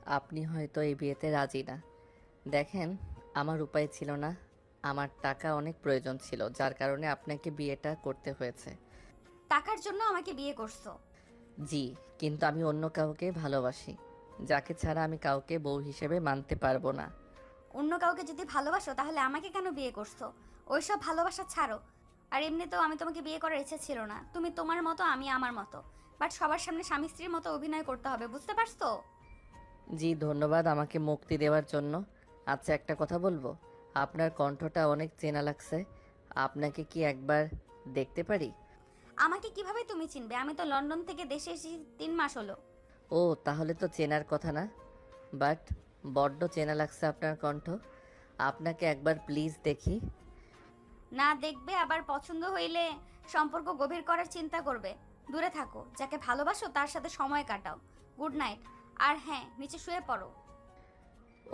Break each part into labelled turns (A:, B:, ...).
A: আপনি হয়তো এই বিয়েতে রাজি না। দেখেন, আমার উপায় ছিল না। আমার টাকা অনেক প্রয়োজন ছিল, যার কারণে আপনাকে বিয়েটা করতে হয়েছে।
B: টাকার জন্য আমাকে বিয়ে করছো?
A: জি, কিন্তু আমি অন্য কাউকে ভালোবাসি, যাকে ছাড়া আমি কাউকে বউ হিসেবে মানতে পারবো না।
B: অন্য কাউকে যদি ভালোবাসো তাহলে আমাকে কেন বিয়ে করছো? ওইসব ভালোবাসা ছাড়ো। আর এমনিতেও আমি তোমাকে বিয়ে করার ইচ্ছে ছিল না। তুমি তোমার মতো, আমি আমার মতো। বাট সবার সামনে স্বামী স্ত্রীর মতো অভিনয় করতে হবে, বুঝতে পারছো?
A: জি, ধন্যবাদ আমাকে মুক্তি দেওয়ার জন্য। আচ্ছা, একটা কথা বলবো? আপনার কণ্ঠটা অনেক চেনা লাগছে। আপনাকে কি একবার দেখতে পারি?
B: আমাকে কিভাবে তুমি চিনবে? আমি তো লন্ডন থেকে দেশে এসেছি 3 মাস হলো।
A: ও, তাহলে তো চেনার কথা না। বাট বড্ড চেনা লাগছে আপনার কণ্ঠ। আপনাকে একবার প্লিজ দেখি।
B: না দেখবে, আবার পছন্দ হইলে সম্পর্ক গভীর করার চিন্তা করবে। দূরে থাকো, যাকে ভালোবাসো তার সাথে সময় কাটাও। Good night. আর হ্যাঁ, নিচে শুয়ে পড়ো।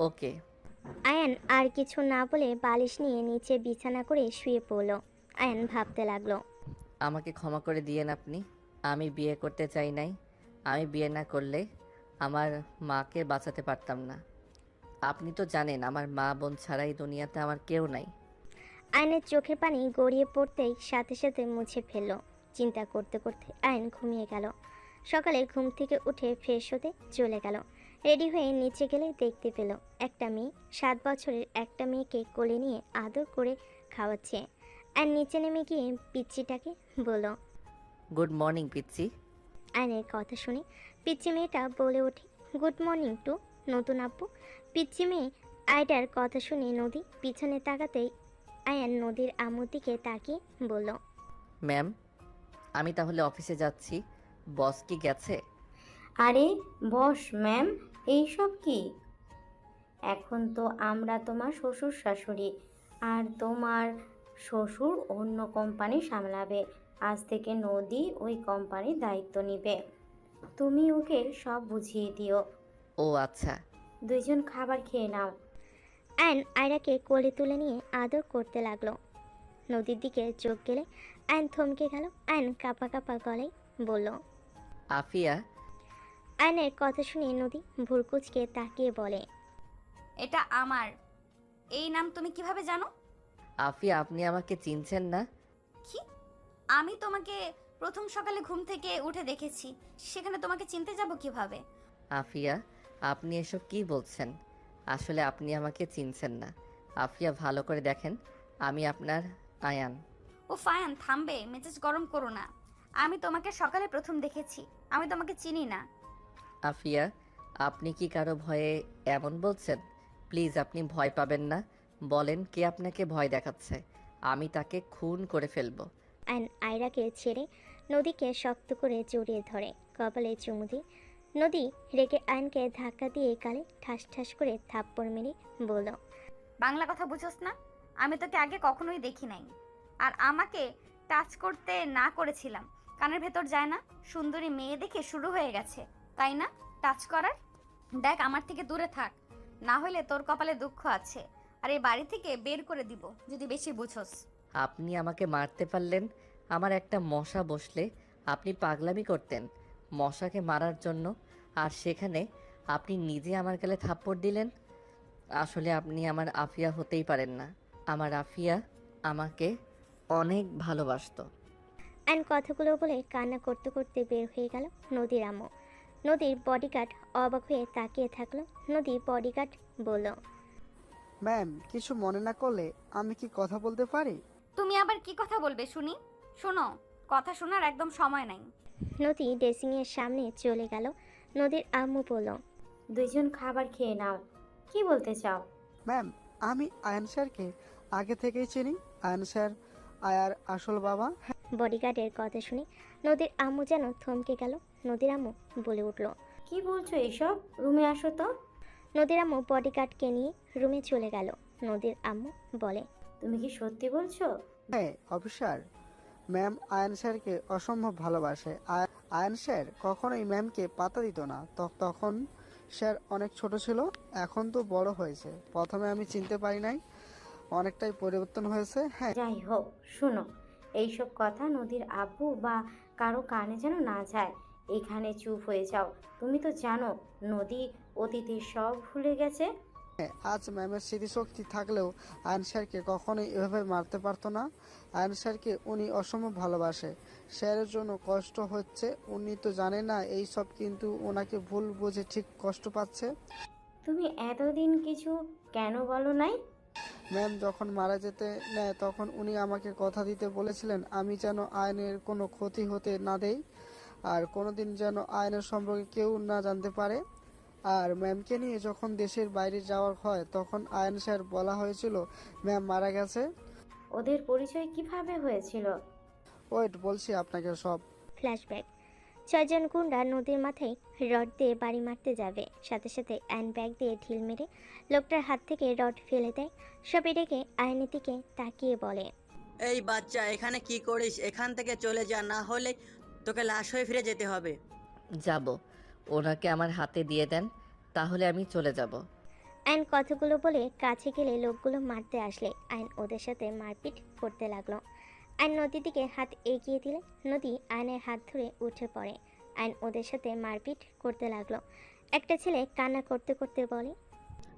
A: ওকে।
C: আয়ান আর কিছু না বলে বালিশ নিয়ে নিচে বিছানা করে শুয়ে পড়ল। আয়ান ভাবতে লাগলো।
A: আমাকে ক্ষমা করে দিয়েন আপনি। আমি বিয়ে করতে চাই নাই। আমি বিয়ে না করলে আমার মাকে বাঁচাতে পারতাম না। আপনি তো জানেন আমার মা বোন ছাড়াই দুনিয়াতে আমার কেউ নাই।
C: আয়নের চোখের পানি গড়িয়ে পড়তেই সাথে সাথে মুছে ফেলল। চিন্তা করতে করতে আয়ন ঘুমিয়ে গেল। সকালে ঘুম থেকে উঠে ফ্রেশ হতে চলে গেল। রেডি হয়ে নিচে গেলে দেখতে পেল একটা মেয়ে 7 বছরের একটা মেয়েকে কোলে নিয়ে আদর করে খাওয়াচ্ছে। আর নিচে নেমে গিয়ে পিচ্চিটাকে বলল।
A: গুড মর্নিং পিচ্ছি।
C: আয়নের কথা শুনে পিচ্চি মেয়েটা বলে ওঠে, গুড মর্নিং টু নতুন আব্বু। পিচ্চি মেয়ে আয়টার কথা শুনে নদী পিছনে তাকাতেই আয়ান নদীর আম্মুর দিকে তাকিয়ে বলল,
A: ম্যাম, আমি তাহলে অফিসে যাচ্ছি। বস কি গেছে?
D: আরে বস ম্যাম, এইসব কি? এখন তো আমরা তোমার শ্বশুর শাশুড়ি, আর তোমার শ্বশুর অন্য কোম্পানি সামলাবে। আজ থেকে নদী ওই কোম্পানির দায়িত্ব নিবে। তুমি ওকে সব বুঝিয়ে দিও।
A: ও আচ্ছা।
D: দুইজন খাবার খেয়ে নাও।
C: আয়ন আয়রাকে কোলে তুলে নিয়ে আদর করতে লাগলো। নদীর দিকে চোখ গেলে আয়ন থমকে গেল। আয়ন কাঁপা কাঁপা গলায় বলল।
A: আফিয়া।
C: আয়নের কথা শুনে নদী ভুরকুচকে তাকিয়ে বলে,
B: এটা আমার। এই নাম তুমি কিভাবে জানো?
A: আফিয়া, আপনি আমাকে চিনছেন না?
B: কি? আমি তোমাকে প্রথম সকালে ঘুম থেকে উঠে দেখেছি, সেখানে তোমাকে চিনতে যাব কিভাবে?
A: আফিয়া, আপনি এসব কি বলছেন? আসলে আপনি আমাকে চিনছেন না। আফিয়া, ভালো করে দেখেন, আমি আপনার আয়ান।
B: ও ফায়ান, থামবে? মেজাজ গরম করো না। আমি তোমাকে সকালে প্রথম দেখেছি, আমি তোমাকে চিনি না।
A: আফিয়া, আপনি কি কারো ভয়ে এমন বলছেন? প্লিজ, আপনি ভয় পাবেন না। বলেন, কে আপনাকে ভয় দেখাচ্ছে? আমি তাকে খুন করে ফেলবো।
C: আয়ন আয়রাকে ছেড়ে নদীকে শক্ত করে জড়িয়ে ধরে কপালে চুমু দিয়ে নদী রেগে আয়নকে ধাক্কা দিয়ে গালে ঠাস ঠাস করে থাপ্পড় মেরে বলল,
B: বাংলা কথা বুঝোস না? আমি তোকে আগে কখনোই দেখি নাই। আর আমাকে টাচ করতে না করেছিলাম, কানের ভেতর যায় না? সুন্দরী মেয়ে দেখে শুরু হয়ে গেছে, তাই না টাচ করার? দেখ, আমার থেকে দূরে থাক, না হলে তোর কপালে দুঃখ আছে। আর এই বাড়ি থেকে বের করে দিব যদি বেশি বুঝোস।
A: আপনি আমাকে মারতে পারলেন? আমার একটা মশা বসলে আপনি পাগলামি করতেন মশাকে মারার জন্য, আর সেখানে আপনি নিজে আমার গালে থাপ্পড় দিলেন। আসলে আপনি আমার আফিয়া হতেই পারেন না। আমার আফিয়া আমাকে অনেক ভালোবাসতো।
C: আয়ন কথাগুলো বলে কান্না করতে করতে বের হয়ে গেল নদীর আম্মু। নদীর বডিগার্ড অবাক হয়ে তাকিয়ে থাকলো। নদীর বডিগার্ড বলল,
E: ম্যাম, কিছু মনে না করলে আমি কি কথা বলতে পারি?
B: তুমি আবার কি কথা বলবে শুনি? শোনো, কথা শোনার একদম সময় নাই।
C: নদী ড্রেসিংয়ের সামনে চলে গেল। নদীর আম্মু বলল,
D: দুইজন খাবার খেয়ে নাও। কি বলতে চাও?
E: ম্যাম, আমি আয়ান স্যারকে আগে থেকেই চিনি। আয়ান স্যার আয়ার আসল বাবা।
C: বডিগার্ডের কথা শুনে নদীর আম্মু যেন থমকে গেল। নদীর আম্মু বলে উঠল।
D: কি বলছো এইসব? রুমে আসো তো।
C: নদীর আম্মু বডিগার্ডকে নিয়ে রুমে চলে গেল। নদীর আম্মু বলে,
D: তুমি কি সত্যি বলছো?
E: হ্যাঁ অফিসার, ম্যাম আয়ান স্যারকে অসম্ভব ভালোবাসে। আয়ান স্যার কখনোই ম্যামকে পাত্তা দিত না। তখন স্যার অনেক ছোট ছিল, এখন তো বড় হয়েছে। প্রথমে আমি চিনতে পারি নাই, অনেকটাই পরিবর্তন হয়েছে। হ্যাঁ,
D: যাই হোক, শোনো, এইসব কথা নদীর আব্বু বা কারো কানে যেন না যায়। এখানে চুপ হয়ে যাও। তুমি তো জানো নদী অতীতের সব ভুলে গেছে।
E: আজ ম্যামের স্মৃতিশক্তি থাকলেও আয়ন স্যারকে কখনোই এভাবে মারতে পারতো না। আয়ন স্যারকে উনি অসম্ভব ভালোবাসে। স্যারের জন্য কষ্ট হচ্ছে, উনি তো জানে না এই সব, কিন্তু ওনাকে ভুল বুঝে ঠিক কষ্ট পাচ্ছে।
D: তুমি এতদিন কিছু কেন বলো নাই?
E: ম্যাম যখন মারা যেতে নেয় তখন উনি আমাকে কথা দিতে বলেছিলেন আমি যেন আয়নের কোনো ক্ষতি হতে না দেই, আর কোনোদিন যেন আয়নের সম্পর্কে কেউ না জানতে পারে। আর ম্যামকে নিয়ে যখন দেশের বাইরে যাওয়ার হয় তখন আয়ন স্যার বলা হয়েছিল ম্যাম মারা গেছে।
D: ওদের পরিচয় কিভাবে হয়েছিল?
E: ওয়েট, বলছি আপনাকে সব।
C: ফ্ল্যাশব্যাক। 6 জন গুন্ডা নদীর মাথায় রড দিয়ে বাড়ি মারতে যাবে, সাথে সাথে আয়ন ব্যাগ দিয়ে ঢিল মেরে লোকটার হাত থেকে রড ফেলে দেয়। সবাই ডেকে আয়নের দিকে তাকিয়ে বলে,
F: এই বাচ্চা এখানে কি করিস? এখান থেকে চলে যা, না হলে তোকে লাশ হয়ে ফিরে যেতে হবে।
A: যাব, ওনাকে আমার হাতে দিয়ে দেন, তাহলে আমি চলে যাব।
C: আয়ন কথাগুলো বলে কাছে গেলে লোকগুলো মারতে আসলে আয়ন ওদের সাথে মারপিট করতে লাগলো। আয়ন নদীর দিকে হাত এগিয়ে দিলে নদী আয়নের হাত ধরে উঠে পড়ে। আয়ন ওদের সাথে মারপিট করতে লাগলো। একটা ছেলে কান্না করতে করতে বলে,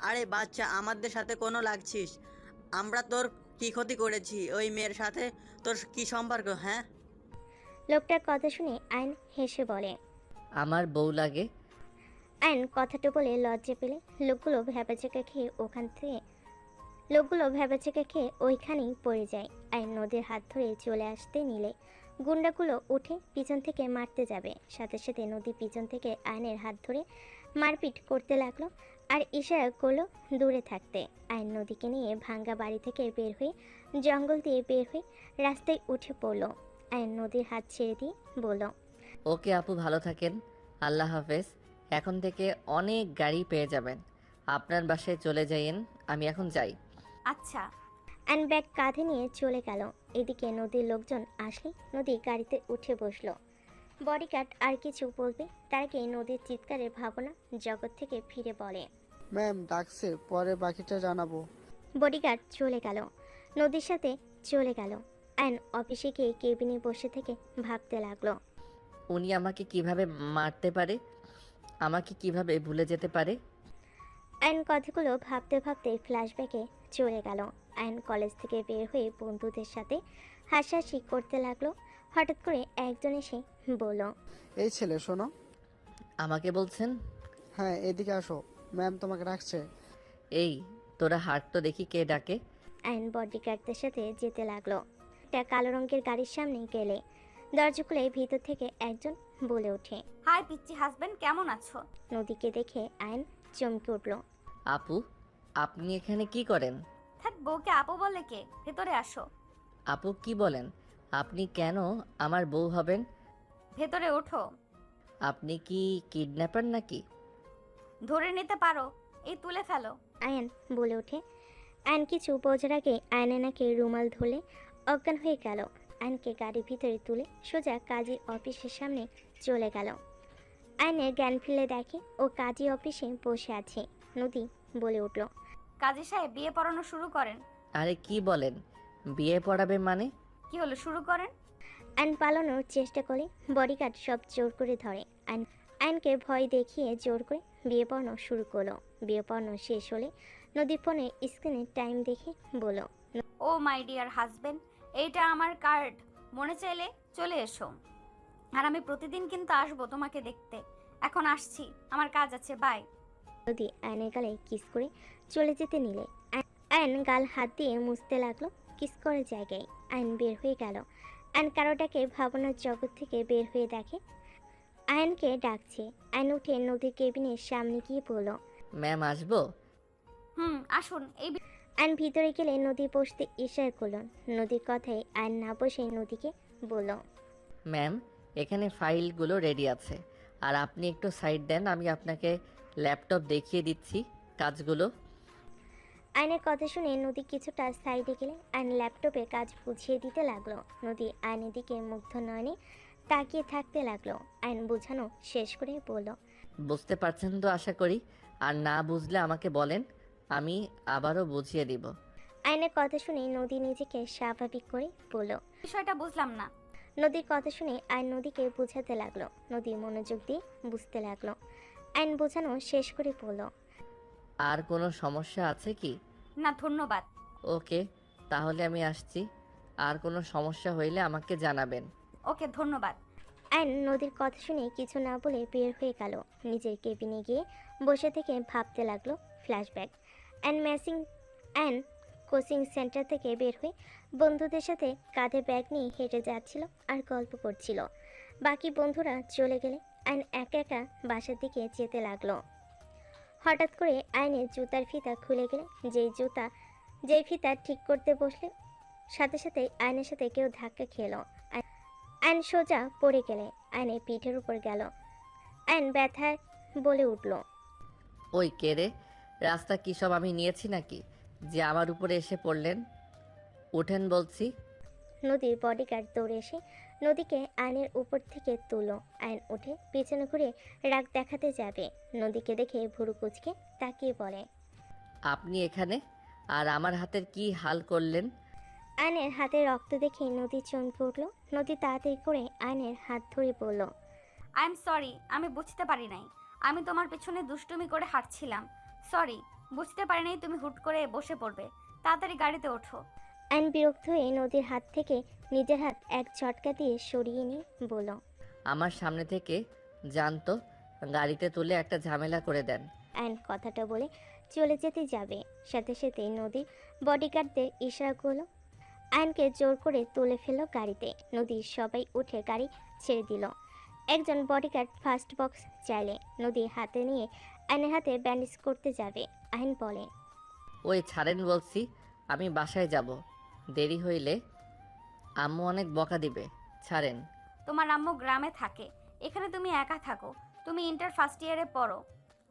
F: আরে বাচ্চা, আমাদের সাথে কোনো লাগছিস? আমরা তোর কি ক্ষতি করেছি? ওই মেয়ের সাথে তোর কি সম্পর্ক? হ্যাঁ,
C: লোকটার কথা শুনে আয়ন হেসে বলে।
A: আমার বউ লাগে।
C: আয়ন কথাটা বলে লজ্জা পেলে লোকগুলো ভ্যাবাচেকা খেয়ে ওইখানেই পড়ে যায়। আয়ন নদীর হাত ধরে চলে আসতে নিলে গুন্ডাগুলো উঠে পিছন থেকে মারতে যাবে, সাথে সাথে নদী পিছন থেকে আয়নের হাত ধরে মারপিট করতে লাগলো আর ইশারা করলো দূরে থাকতে। আয়ন নদীকে নিয়ে ভাঙ্গা বাড়ি থেকে বের হয়ে জঙ্গল দিয়ে বের হয়ে রাস্তায় উঠে পড়লো। আয়ন নদীর হাত ছেড়ে দিয়ে বলল,
A: ওকে আপু, ভালো থাকেন, আল্লাহ হাফেজ। এখন থেকে অনেক গাড়ি পেয়ে যাবেন। আপনার বাসায় চলে যাইয়েন, আমি এখন যাই।
B: আচ্ছা।
C: অ্যান্ড ব্যাগ কাঁধে নিয়ে চলে গেল। এদিকে নদীর লোকজন আসলে নদী গাড়িতে উঠে বসলো। বডিগার্ড আর কিছু বলবে তার আগে নদীর চিৎকারের ভাবনা জগৎ থেকে ফিরে বলে,
E: ম্যাম ডাকছে, পরে বাকিটা জানাবো।
C: বডিগার্ড চলে গেল। নদীর সাথে চলে গেল। অ্যান অফিসে গিয়ে কেবিনে বসে থেকে ভাবতে লাগলো,
A: উনি আমাকে কিভাবে মারতে পারে, আমাকে কিভাবে ভুলে যেতে পারে।
C: অ্যান কথাগুলো ভাবতে ভাবতে ফ্ল্যাশব্যাকে চলে গেল। অ্যান কলেজ থেকে বের হয়ে বন্ধুদের সাথে হাসাহাসি করতে লাগলো। হঠাৎ করে একজন এসে বলল,
E: এই ছেলে শোনো।
A: আমাকে বলছেন?
E: হ্যাঁ, এদিকে আসো, ম্যাম তোমাকে রাখছে।
A: এই তোরা হাট তো দেখি, কে ডাকে।
C: অ্যান বডিগার্ডদের সাথে যেতে লাগলো। একটা কালো রঙের গাড়ির সামনে গেলে দরজা খুলে ভিতর থেকে একজন বলে ওঠে,
B: হাই পিচ্চি হাজবেন্ড, কেমন আছো?
C: নদীকে দেখে আয়ন চমকে উঠল।
A: আপু, আপনি এখানে কি করেন?
B: থাক, বউকে আপু বলে কে? ভেতরে আসো।
A: আপু কি বলেন? আপনি কেন আমার বউ হবেন?
B: ভেতরে ওঠো।
A: আপনি কি কিডন্যাপার নাকি?
B: ধরে নিতে পারো, এই তুলে ফেলো।
C: আয়ন বলে ওঠে। আয়ন কিছু বোঝার আগে আয়নের নাকে রুমাল ধরে অজ্ঞান হয়ে গেল। আয়নকে গাড়ির ভিতরে তুলে সোজা কাজী অফিসের সামনে চলে গেল। আয়নের জ্ঞান ফিরে দেখে ও কাজী অফিসে বসে আছে। নদী বলে উঠল,
B: কাজী সাহেব, বিয়ে পড়ানো শুরু করেন।
A: আরে কি বলেন, বিয়ে পড়াবে মানে?
B: কি হলো, শুরু করেন।
C: আয়ন পালানোর চেষ্টা করে বডিগার্ড সব জোর করে ধরে। আয়নকে ভয় দেখিয়ে জোর করে বিয়ে পড়ানো শুরু করলো। বিয়ে পড়ানো শেষ হলে নদী ফোনে স্ক্রিনে টাইম দেখে বলল,
B: ও মাই ডিয়ার হাজবেন্ড, এইটা আমার কার্ড, মনে চাইলে চলে এসো। আর আমি প্রতিদিন কিন্তু আসবো তোমাকে দেখতে। এখন আসছি, আমার কাজ আছে, বাই।
C: নদী আয়নের গালে কিস করে চলে যেতে নিলে আয়ন গাল হাত দিয়ে মুছতে লাগলো। কিস করার জায়গায় আয়ন বের হয়ে গেল। আয়ন কারোটাকে ভাবনার জগৎ থেকে বের হয়ে দেখে আয়নকে ডাকছে। আয়ন উঠে নদীর কেবিনের সামনে গিয়ে বলল,
A: ম্যাম আসবো?
B: আসুন। এই
C: আয়ন ভিতরে গেলে নদী বসতে ইশারা করল। নদীর কথায় আয়ন না বসে নদীকে বলল,
A: ম্যাম, এখানে ফাইলগুলো রেডি আছে, আর আপনি একটু সাইড দেন, আমি আপনাকে ল্যাপটপ দেখিয়ে দিচ্ছি কাজগুলো।
C: আয়নের কথা শুনে নদী কিছুটা সাইডে গেলে আয়ন ল্যাপটপে কাজ বুঝিয়ে দিতে লাগলো। নদী আয়নের দিকে মুগ্ধ নয়নে তাকিয়ে থাকতে লাগলো। আয়ন বোঝানো শেষ করে বলল,
A: বুঝতে পারছেন তো আশা করি, আর না বুঝলে আমাকে বলেন, আমি আবারও বুঝিয়ে দিব।
C: আয়নের কথা শুনে নদী নিজেকে স্বাভাবিক করে বলল,
B: বিষয়টা বুঝলাম না।
C: নদীর কথা শুনে আয়ন নদীকে বোঝাতে লাগলো। নদী মনোযোগ দিয়ে বুঝতে লাগলো। আয়ন বোঝানো শেষ করে বলল,
A: আর কোনো সমস্যা আছে কি?
B: না ধন্যবাদ।
A: ওকে, তাহলে আমি আসছি। আর কোনো সমস্যা হইলে আমাকে জানাবেন।
B: ওকে ধন্যবাদ।
C: আয়ন নদীর কথা শুনে কিছু না বলে বের হয়ে গেল। নিজের কেবিনে গিয়ে বসে থেকে ভাবতে লাগলো ফ্ল্যাশব্যাক। অ্যান্ড কোচিং সেন্টার থেকে বের হয়ে বন্ধুদের সাথে কাঁধে ব্যাগ নিয়ে হেঁটে যাচ্ছিল আর গল্প করছিল। বাকি বন্ধুরা চলে গেলে আয়ন একা একা বাসার দিকে যেতে লাগলো। হঠাৎ করে আয়নের জুতার ফিতা খুলে গেলে যেই ফিতা ঠিক করতে বসলে সাথে সাথে আয়নের সাথে কেউ ধাক্কা খেলো। আয়ন সোজা পড়ে গেলে আয়নের পিঠের উপর গেল। আয়ন ব্যথায় বলে উঠল,
A: ওই কে রে? রাস্তা কি সব আমি নিয়েছি নাকি যে আমার উপরে এসে পড়লেন? উঠেন বলছি।
C: নদীর বডিগার্ড দৌড়ে এসে নদীকে আয়নের উপর থেকে তুলো। আয়ন উঠে পেছনে ঘুরে রাগ দেখাতে যাবে। নদীকে দেখে ভুরু কুচকে তাকিয়ে বলে,
A: আপনি এখানে? আর আমার হাতের কি হাল করলেন?
C: আয়নের হাতে রক্ত দেখে নদী চমকে উঠল। নদী তাড়াতাড়ি করে আয়নের হাত ধরে বলল,
B: আই এম সরি, আমি বুঝতে পারি নাই। আমি তোমার পেছনে দুষ্টুমি করে হাঁটছিলাম। সরি, বুঝতে পারি নাই তুমি হুট করে বসে পড়বে। তাড়াতাড়ি গাড়িতে ওঠো।
C: আয়ন বিরক্ত হয়ে নদীর হাত থেকে নিজের হাত এক ঝটকা দিয়ে সরিয়ে নিয়ে বলল,
A: আমার সামনে থেকে জানতো, গাড়িতে তুলে একটা ঝামেলা করে দেন।
C: আয়ন কথাটা বলে চলে যেতে যাবে, সাথে সাথে নদীর বডিগার্ডদের ইশারা করলো। আয়নকে জোর করে তুলে ফেললো গাড়িতে। নদীর সবাই উঠে গাড়ি ছেড়ে দিল। একজন বডিগার্ড ফার্স্ট বক্স চাইলে নদীর হাতে নিয়ে আয়নের হাতে ব্যান্ডেজ করতে যাবে। আয়ন বলে,
A: ওই ছাড়েন বলছি, আমি বাসায় যাব। দেরি হইলে আম্মু অনেক বকা দিবে। ছাড়েন।
B: তোমার আম্মু গ্রামে থাকে, এখানে তুমি একা থাকো। তুমি ইন্টার ফার্স্ট ইয়ারে পড়ো,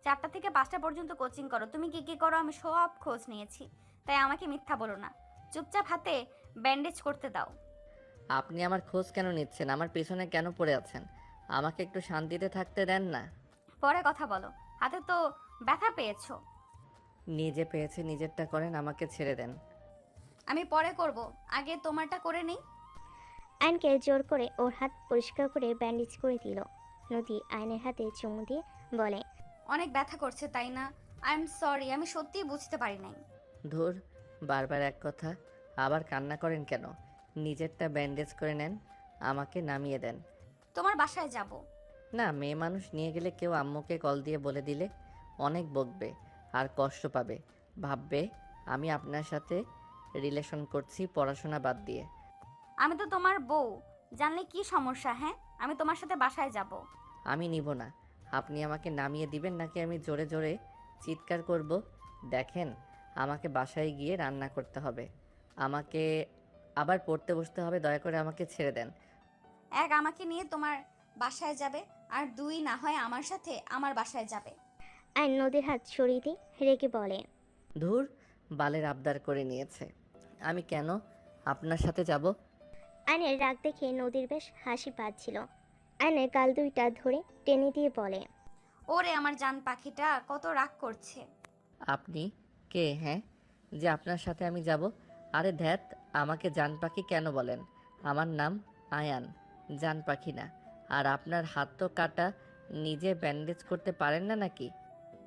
B: 4টা থেকে 5টা পর্যন্ত কোচিং করো। তুমি কি কি করো আমি সব খোঁজ নিয়েছি, তাই আমাকে মিথ্যা বলো না। চুপচাপ হাতে ব্যান্ডেজ করতে দাও।
A: আপনি আমার খোঁজ কেন নিচ্ছেন? আমার পেছনে কেন পড়ে আছেন? আমাকে একটু শান্তিতে থাকতে দেন না।
B: পরে কথা বলো, হাতে তো ব্যথা পেয়েছো।
A: নিজে পেয়েছে নিজেরটা করেন, আমাকে ছেড়ে দেন।
B: আমি পরে করব, আগে তোমারটা করে নেই।
C: আয়নকে জোর করে ওর হাত পরিষ্কার করে ব্যান্ডেজ করে দিল। নদী আয়নের হাতে চুমু দিয়ে বলে,
B: অনেক ব্যথা করছে তাই না? আই এম সরি, আমি সত্যিই বুঝতে পারি নাই।
A: ধুর, বারবার এক কথা। আবার কান্না করেন কেন? নিজেরটা ব্যান্ডেজ করে নেন, আমাকে নামিয়ে দেন।
B: তোমার বাসায় যাব।
A: না, মেয়ে মানুষ নিয়ে গেলে কেউ আম্মুকে কল দিয়ে বলে দিলে অনেক বকবে আর কষ্ট পাবে। ভাববে আমি আপনার সাথে রিলেশন করছি পড়াশোনা বাদ দিয়ে।
B: আমি তো তোমার বউ, জানলে কি সমস্যা? হ্যাঁ, আমি তোমার সাথে বাসায় যাব।
A: আমি নিব না। আপনি আমাকে নামিয়ে দিবেন নাকি আমি জোরে জোরে চিৎকার করব? দেখেন, আমাকে বাসায় গিয়ে রান্না করতে হবে, আমাকে আবার পড়তে বসতে হবে। দয়া করে আমাকে ছেড়ে দেন।
B: এক, আমাকে নিয়ে তোমার বাসায় যাবে, আর 2 না হয় আমার সাথে আমার বাসায় যাবে।
C: আয়ন নদীর হাত সরিয়ে দিয়ে রেগে বলে,
A: ধুর, বালের আবদার করে নিয়েছে। আমি কেন আপনার সাথে যাব?
C: আয়নের রাগ দেখে নদীর বেশ হাসি পাচ্ছিল। আয়নের গাল দুইটা ধরে টেনে দিয়ে বলে,
B: ওরে আমার জান পাখিটা কত রাগ করছে।
A: আপনি কে? হ্যাঁ, যে আপনার সাথে আমি যাব? আরে ধ্যাত, আমাকে জান পাখি কেন বলেন? আমার নাম আয়ান, জান পাখি না। আর আপনার হাত তো কাটা, নিজে ব্যান্ডেজ করতে পারেন না নাকি?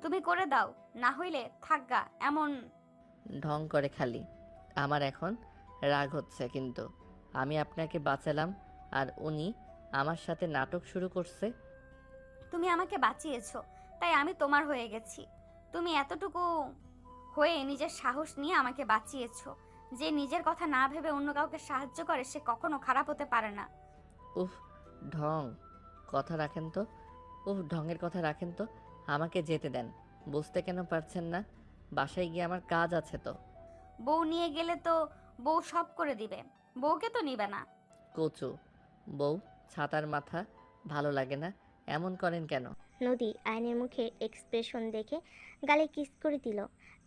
B: তুমি করে দাও, না হইলে থাকগা। এমন
A: ঢং করে খালি। আমার এখন রাগ হচ্ছে, কিন্তু আমি আপনাকে বাঁচালাম আর উনি আমার সাথে নাটক শুরু করছে।
B: তুমি আমাকে বাঁচিয়েছো, তাই আমি তোমার হয়ে গেছি। তুমি এতটুকু হয়ে নিজের সাহস নিয়ে আমাকে বাঁচিয়েছো। যে নিজের কথা না ভেবে অন্য কাউকে সাহায্য করে সে কখনো খারাপ হতে পারে না।
A: উফ, ঢং কথা রাখেন তো। উফ, ঢঙের কথা রাখেন তো। আমাকে যেতে দেন। বুঝতে কেন পারছেন না? বাসায় গিয়ে আমার কাজ আছে তো।
B: বউ নিয়ে গেলে তো বউ সব করে দিবে, বউকে তো নিবে না।
A: কচু বউ, ছাতার মাথা, ভালো লাগে না? এমন করেন কেন?
C: নদী আয়নের মুখে এক্সপ্রেশন দেখে গালে কিস করে দিল।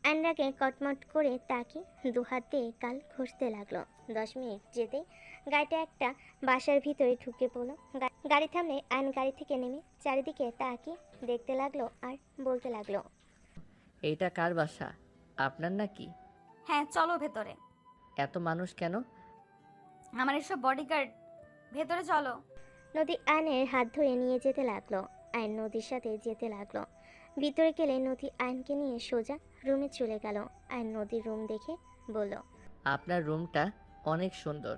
C: আয়নরাকে কটমট করে তাকে দুহাত দিয়ে গাল ঘষতে লাগলো। 10 মিনিট যেতেই গাড়িটা একটা বাসার ভিতরে ঢুকে পড়লো। গাড়ি থামলে আয়ন গাড়ি থেকে নেমে চারিদিকে তাকিয়ে দেখতে লাগলো আর বলতে লাগলো,
A: এইটা কার বাসা? আপনার নাকি?
B: হ্যাঁ চলো ভেতরে।
A: এত মানুষ কেন?
B: আমার এসব বডিগার্ড ভেতরে চলো।
C: নদী আয়নের হাত ধরে নিয়ে যেতে লাগলো। আয়ন নদীর সাথে যেতে লাগলো। ভিতরে গেলে নদী আয়নকে নিয়ে সোজা রুমে চলে গেল। আয়ন নদীর রুম দেখে বলল,
A: আপনার রুমটা অনেক সুন্দর।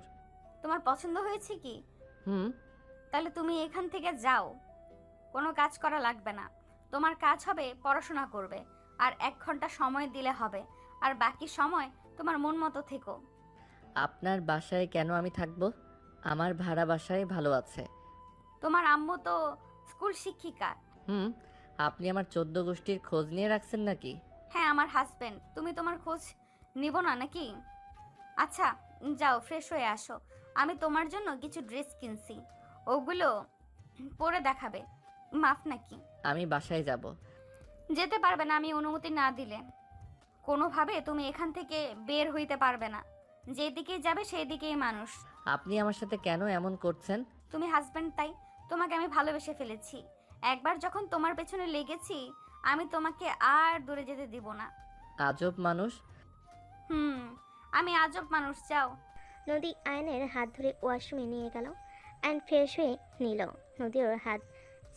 B: তোমার পছন্দ হয়েছে কি?
A: হুম।
B: তাহলে তুমি এখান থেকে যাও, কোনো কাজ করা লাগবে না। তোমার কাজ হবে পড়াশোনা করবে, আর 1 ঘন্টা সময় দিলে হবে, আর বাকি সময় তোমার মন মতো থেকো।
A: আপনার বাসায় কেন আমি থাকবো? আমার ভাড়া বাসায় ভালো আছে।
B: তোমার আম্মু তো স্কুল শিক্ষিকা।
A: হুম। আপনি আমার 14 গোষ্ঠীর খোঁজ নিয়ে রাখছেন নাকি?
B: হ্যাঁ, আমার হাজবেন্ড। তুমি তোমার খোঁজ নিব না নাকি? আচ্ছা, যাও ফ্রেশ হয়ে আসো। আমি তোমার জন্য কিছু ড্রেস কিনছি, ওগুলো পরে দেখাবে। মাফ নাকি?
A: আমি বাসায় যাব।
B: যেতে পারবে না আমি অনুমতি না দিলে। কোনোভাবে তুমি এখান থেকে বের হইতে পারবে না। যেদিকেই যাবে সেই দিকেই মানুষ।
A: আপনি আমার সাথে কেন এমন করছেন?
B: তুমি হাজবেন্ড, তাই তোমাকে আমি ভালোবেসে ফেলেছি। একবার যখন তোমার পেছনে লেগেছি, আমি তোমাকে আর দূরে যেতে দিব না।
A: আজব মানুষ।
B: হুম, আমি আজব মানুষ। যাও।
C: নদী আয়নের হাত ধরে ওয়াশরুমে নিয়ে গেল। অ্যান্ড ফ্রেশ হয়ে নিল। নদী ওর হাত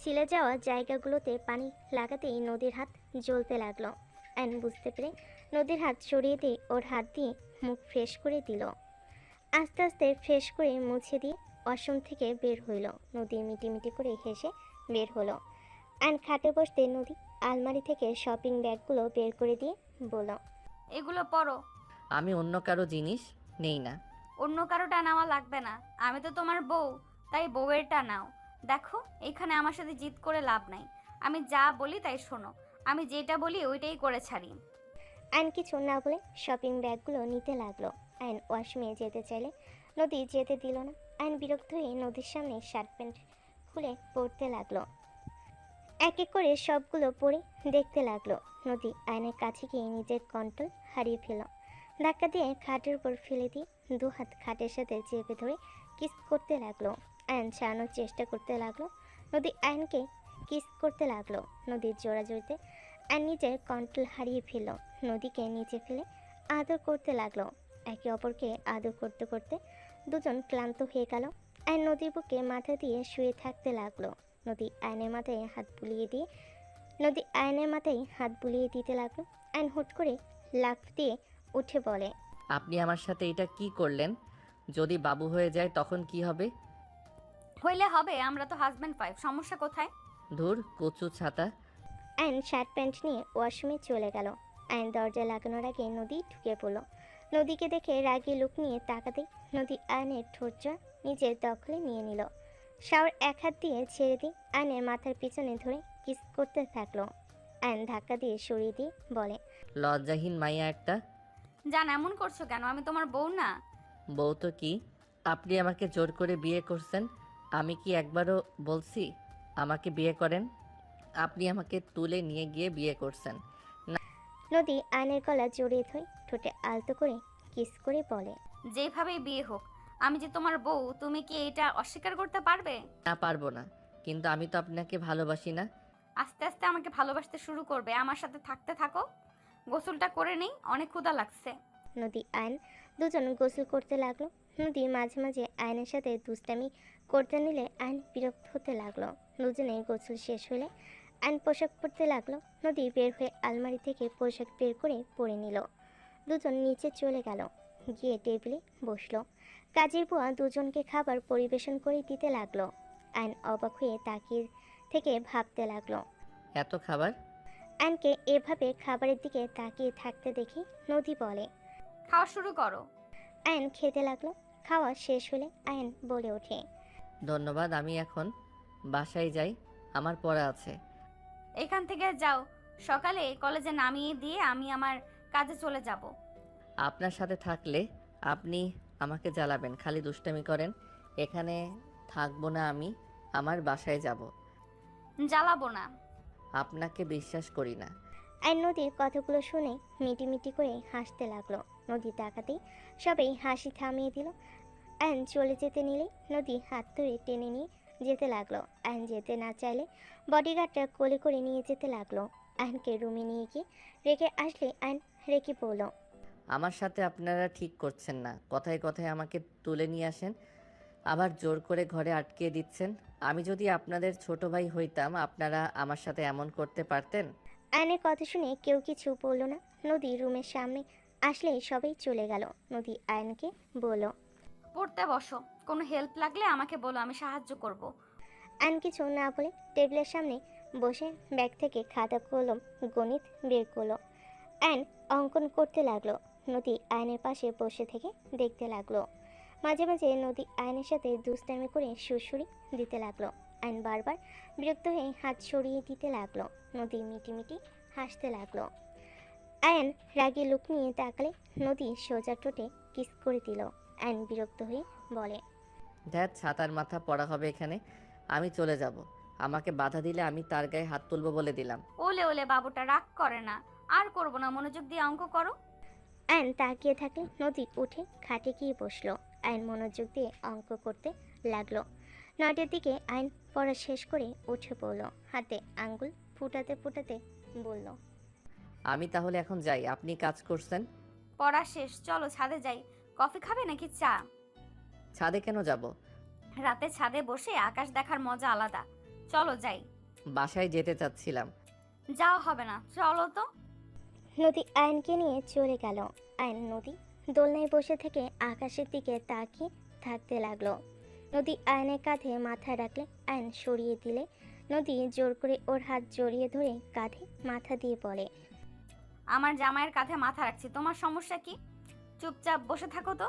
C: ছিলে যাওয়া জায়গাগুলোতে পানি লাগাতেই নদীর হাত জ্বলতে লাগলো। অ্যান্ড বুঝতে পেরে নদীর হাত সরিয়ে দিয়ে ওর হাত দিয়ে মুখ ফ্রেশ করে দিল। আস্তে আস্তে ফ্রেশ করে মুছে দিয়ে ওয়াশরুম থেকে বের হইল। নদী মিটিমিটি করে হেসে বের হলো। অ্যান্ড খাটে বসতে নদী আলমারি থেকে শপিং ব্যাগগুলো বের করে দিয়ে বলল,
B: এগুলো পরো।
A: আমি অন্য কারো জিনিস নেই না।
B: অন্য কারোটা নেওয়া লাগবে না। আমি তো তোমার বউ, তাই বউয়েরটা নাও। দেখো, এখানে আমার সাথে জিদ করে লাভ নাই। আমি যা বলি তাই শোনো। আমি যেটা বলি ওইটাই করে ছাড়ি।
C: অ্যান্ড কিছু না বলে শপিং ব্যাগগুলো নিতে লাগলো। অ্যান্ড ওয়াশরুমে যেতে চাইলে নদী যেতে দিল না। অ্যান্ড বিরক্ত হয়ে নদীর সামনে শার্ট প্যান্ট খুলে পরতে লাগলো। এক এক করে সবগুলো পরে দেখতে লাগলো। নদী আয়নের কাছে গিয়ে নিজের কন্ট্রোল হারিয়ে ফেল। ধাক্কা দিয়ে খাটের উপর ফেলে দিয়ে 2 হাত খাটের সাথে চেপে ধরে কিস করতে লাগলো। আয়ন ছাড়ানোর চেষ্টা করতে লাগলো। নদী আয়নকে কিস করতে লাগলো। নদীর জোড়াজড়িতে আর নিজের কন্ট্রোল হারিয়ে ফেলল। নদীকে নিচে ফেলে আদর করতে লাগলো। একে অপরকে আদর করতে করতে দুজন ক্লান্ত হয়ে গেল। আর নদীর বুকে মাথা দিয়ে শুয়ে থাকতে লাগলো। নদী আয়নের মাথায় হাত বুলিয়ে দিতে লাগলো। আয়ন হুট করে লাফ দিয়ে উঠে বলে,
A: আপনি আমার সাথে এটা কি করলেন? যদি বাবু হয়ে যায় তখন কি হবে?
B: হইলে হবে, আমরা তো হাজব্যান্ড ওয়াইফ, সমস্যা কোথায়?
A: ধুর, কচু ছাতা।
C: আয়ন শার্ট প্যান্ট নিয়ে ওয়াশরুমে চলে গেল। আয়ন দরজা লাগানোর আগে নদী ঢুকে পড়ল। নদীকে দেখে রাগী লুক নিয়ে তাকাতেই নদী আয়নের ঠোঁটটা নিজের দখলে নিয়ে নিল। শাওর এক হাত দিয়ে ছেড়ে দিয়ে আয়নের মাথার পিছনে ধরে কিস করতে থাকলো। আয়ন ধাক্কা দিয়ে সরিয়ে দিয়ে বলে,
A: লজ্জাহীন মাইয়া একটা।
B: জান, এমন করছো কেন? আমি তোমার বউ না?
A: বউ তো কি? আপনি আমাকে জোর করে বিয়ে করছেন। আমি কি একবারও বলছি আমাকে বিয়ে করেন? আপনি আমাকে তুলে নিয়ে গিয়ে বিয়ে করছেন।
C: নদী আয়নের গলা জড়িয়ে ধরে ঠোঁটে আলতো করে কিস করে বলে,
B: যেভাবেই বিয়ে হোক, আমি যে তোমার বউ, তুমি কি এটা অস্বীকার করতে পারবে?
A: না, পারবো না। কিন্তু আমি তো আপনাকে ভালোবাসি না।
B: আস্তে আস্তে আমাকে ভালোবাসতে শুরু করবে। আমার সাথে থাকতে থাকো। গোসলটা করে নেই, অনেক ক্ষুধা লাগছে।
C: নদী আয়ন দুজন গোসল করতে লাগলো। নদী মাঝে মাঝে আয়নের সাথে দুষ্টামি করতে নিলে আয়ন বিরক্ত হতে লাগলো। দুজনে গোসল শেষ হলে আয়ন পোশাক পরতে লাগলো। নদী বের হয়ে আলমারি থেকে পোশাক বের করে পরে নিল। দুজন নিচে চলে গেল, গিয়ে টেবিলে বসলো। কাজের বুয়া দুজনকে খাবার পরিবেশন করে দিতে লাগলো। আয়ন অবাক হয়ে তাকিয়ে থেকে ভাবতে লাগলো।
A: এত খাবার?
C: আয়নকে এভাবে খাবারের দিকে তাকিয়ে থাকতে দেখে নদী বলে,
B: খাওয়া শুরু করো।
C: আয়ন খেতে লাগলো। খাওয়া শেষ হলে আয়ন বলে ওঠে,
A: ধন্যবাদ, আমি এখন বাসায় যাই, আমার পড়া আছে।
B: এখান থেকে যাও, সকালে কলেজে নামিয়ে দিয়ে আমি আমার কাজে চলে যাব।
A: আপনার সাথে থাকলে আপনি আমাকে জ্বালাবেন, খালি দুষ্টামি করেন। এখানে থাকবো না, আমি আমার বাসায় যাব।
B: জ্বালাবো না।
A: আপনাকে বিশ্বাস করি না।
C: আয়ন নদীর কথাগুলো শুনে মিটিমিটি করে হাসতে লাগলো। নদী তাকাতেই সবাই হাসি থামিয়ে দিল। আয়ন চলে যেতে নিলে নদী হাত ধরে টেনে নিয়ে যেতে লাগলো। আয়ন যেতে না চাইলে বডিগার্ডটা কোলে করে নিয়ে যেতে লাগলো। আয়নকে রুমে নিয়ে গিয়ে রেখে আসলে আয়ন রেখে পড়ল।
A: আমার সাথে আপনারা ঠিক করছেন না। কথায় কথায় আমাকে তুলে নিয়ে আসেন, আবার জোর করে ঘরে আটকে দিচ্ছেন। আমি যদি আপনাদের ছোট ভাই হইতাম আপনারা আমার সাথে এমন করতে পারতেন?
C: আয়নের কথা শুনে কেউ কিছু বলল না। নদী রুমের সামনে আসলে সবাই চলে গেল। নদী আয়নকে বলল।
B: পড়তে বসো, কোনো হেল্প লাগলে আমাকে বলো, আমি সাহায্য করব।
C: আয়ন কিছু না বলে টেবিলের সামনে বসে ব্যাগ থেকে খাতা কলম গণিত বের করলো। আয়ন অঙ্কন করতে লাগলো। নদী আয়নের পাশে বসে থেকে দেখতে লাগলো। মাঝে মাঝে নদী আয়নের সাথে দুষ্টামি করে সুরসুরি দিতে লাগলো। আয়ন বারবার বিরক্ত হয়ে হাত সরিয়ে দিতে লাগলো। নদী মিটিমিটি হাসতে লাগলো। আয়ন রাগে লুক নিয়ে তাকালে নদী সোজা ঠোঁটে কিস করে দিল। আয়ন বিরক্ত হয়ে বলে।
A: ধ্যাত, ছাতার মাথা পড়া হবে এখানে। আমি চলে যাব। আমাকে বাধা দিলে আমি তার গায়ে হাত তুলব বলে দিলাম।
B: ওলে ওলে বাবুটা রাগ করে না, আর করব না, মনোযোগ দিয়ে অঙ্ক করো।
C: আয়ন তাকিয়ে থাকলে নদী উঠে খাটে গিয়ে বসলো। আয়ন মনোযোগ দিয়ে অঙ্ক করতে লাগলো। 9টার দিকে আয়ন পড়া শেষ করে উঠে পড়লো। হাতে আঙ্গুল ফুটাতে ফুটাতে বলল।
A: আমি তাহলে এখন যাই, আপনি কাজ করছেন।
B: পড়া শেষ, চলো ছাদে যাই। কফি খাবে নাকি চা?
A: ছাদে কেন যাব?
B: রাতে ছাদে বসে আকাশ দেখার মজা আলাদা, চলো যাই।
A: বাসায় যেতে চাচ্ছিলাম।
B: যাওয়া হবে না, চলো তো।
C: নদী আয়নকে নিয়ে চলে গেল। আয়ন নদী দোলনায় বসে থেকে আকাশের দিকে তাকিয়ে থাকতে লাগলো। নদী আয়নের কাঁধে মাথা রাখলে আয়ন সরিয়ে দিলে নদী জোর করে ওর হাত জড়িয়ে ধরে কাঁধে মাথা দিয়ে বলে।
B: আমার জামাইয়ের কাঁধে মাথা রাখছি, তোমার সমস্যা কি? চুপচাপ বসে থাকো তো।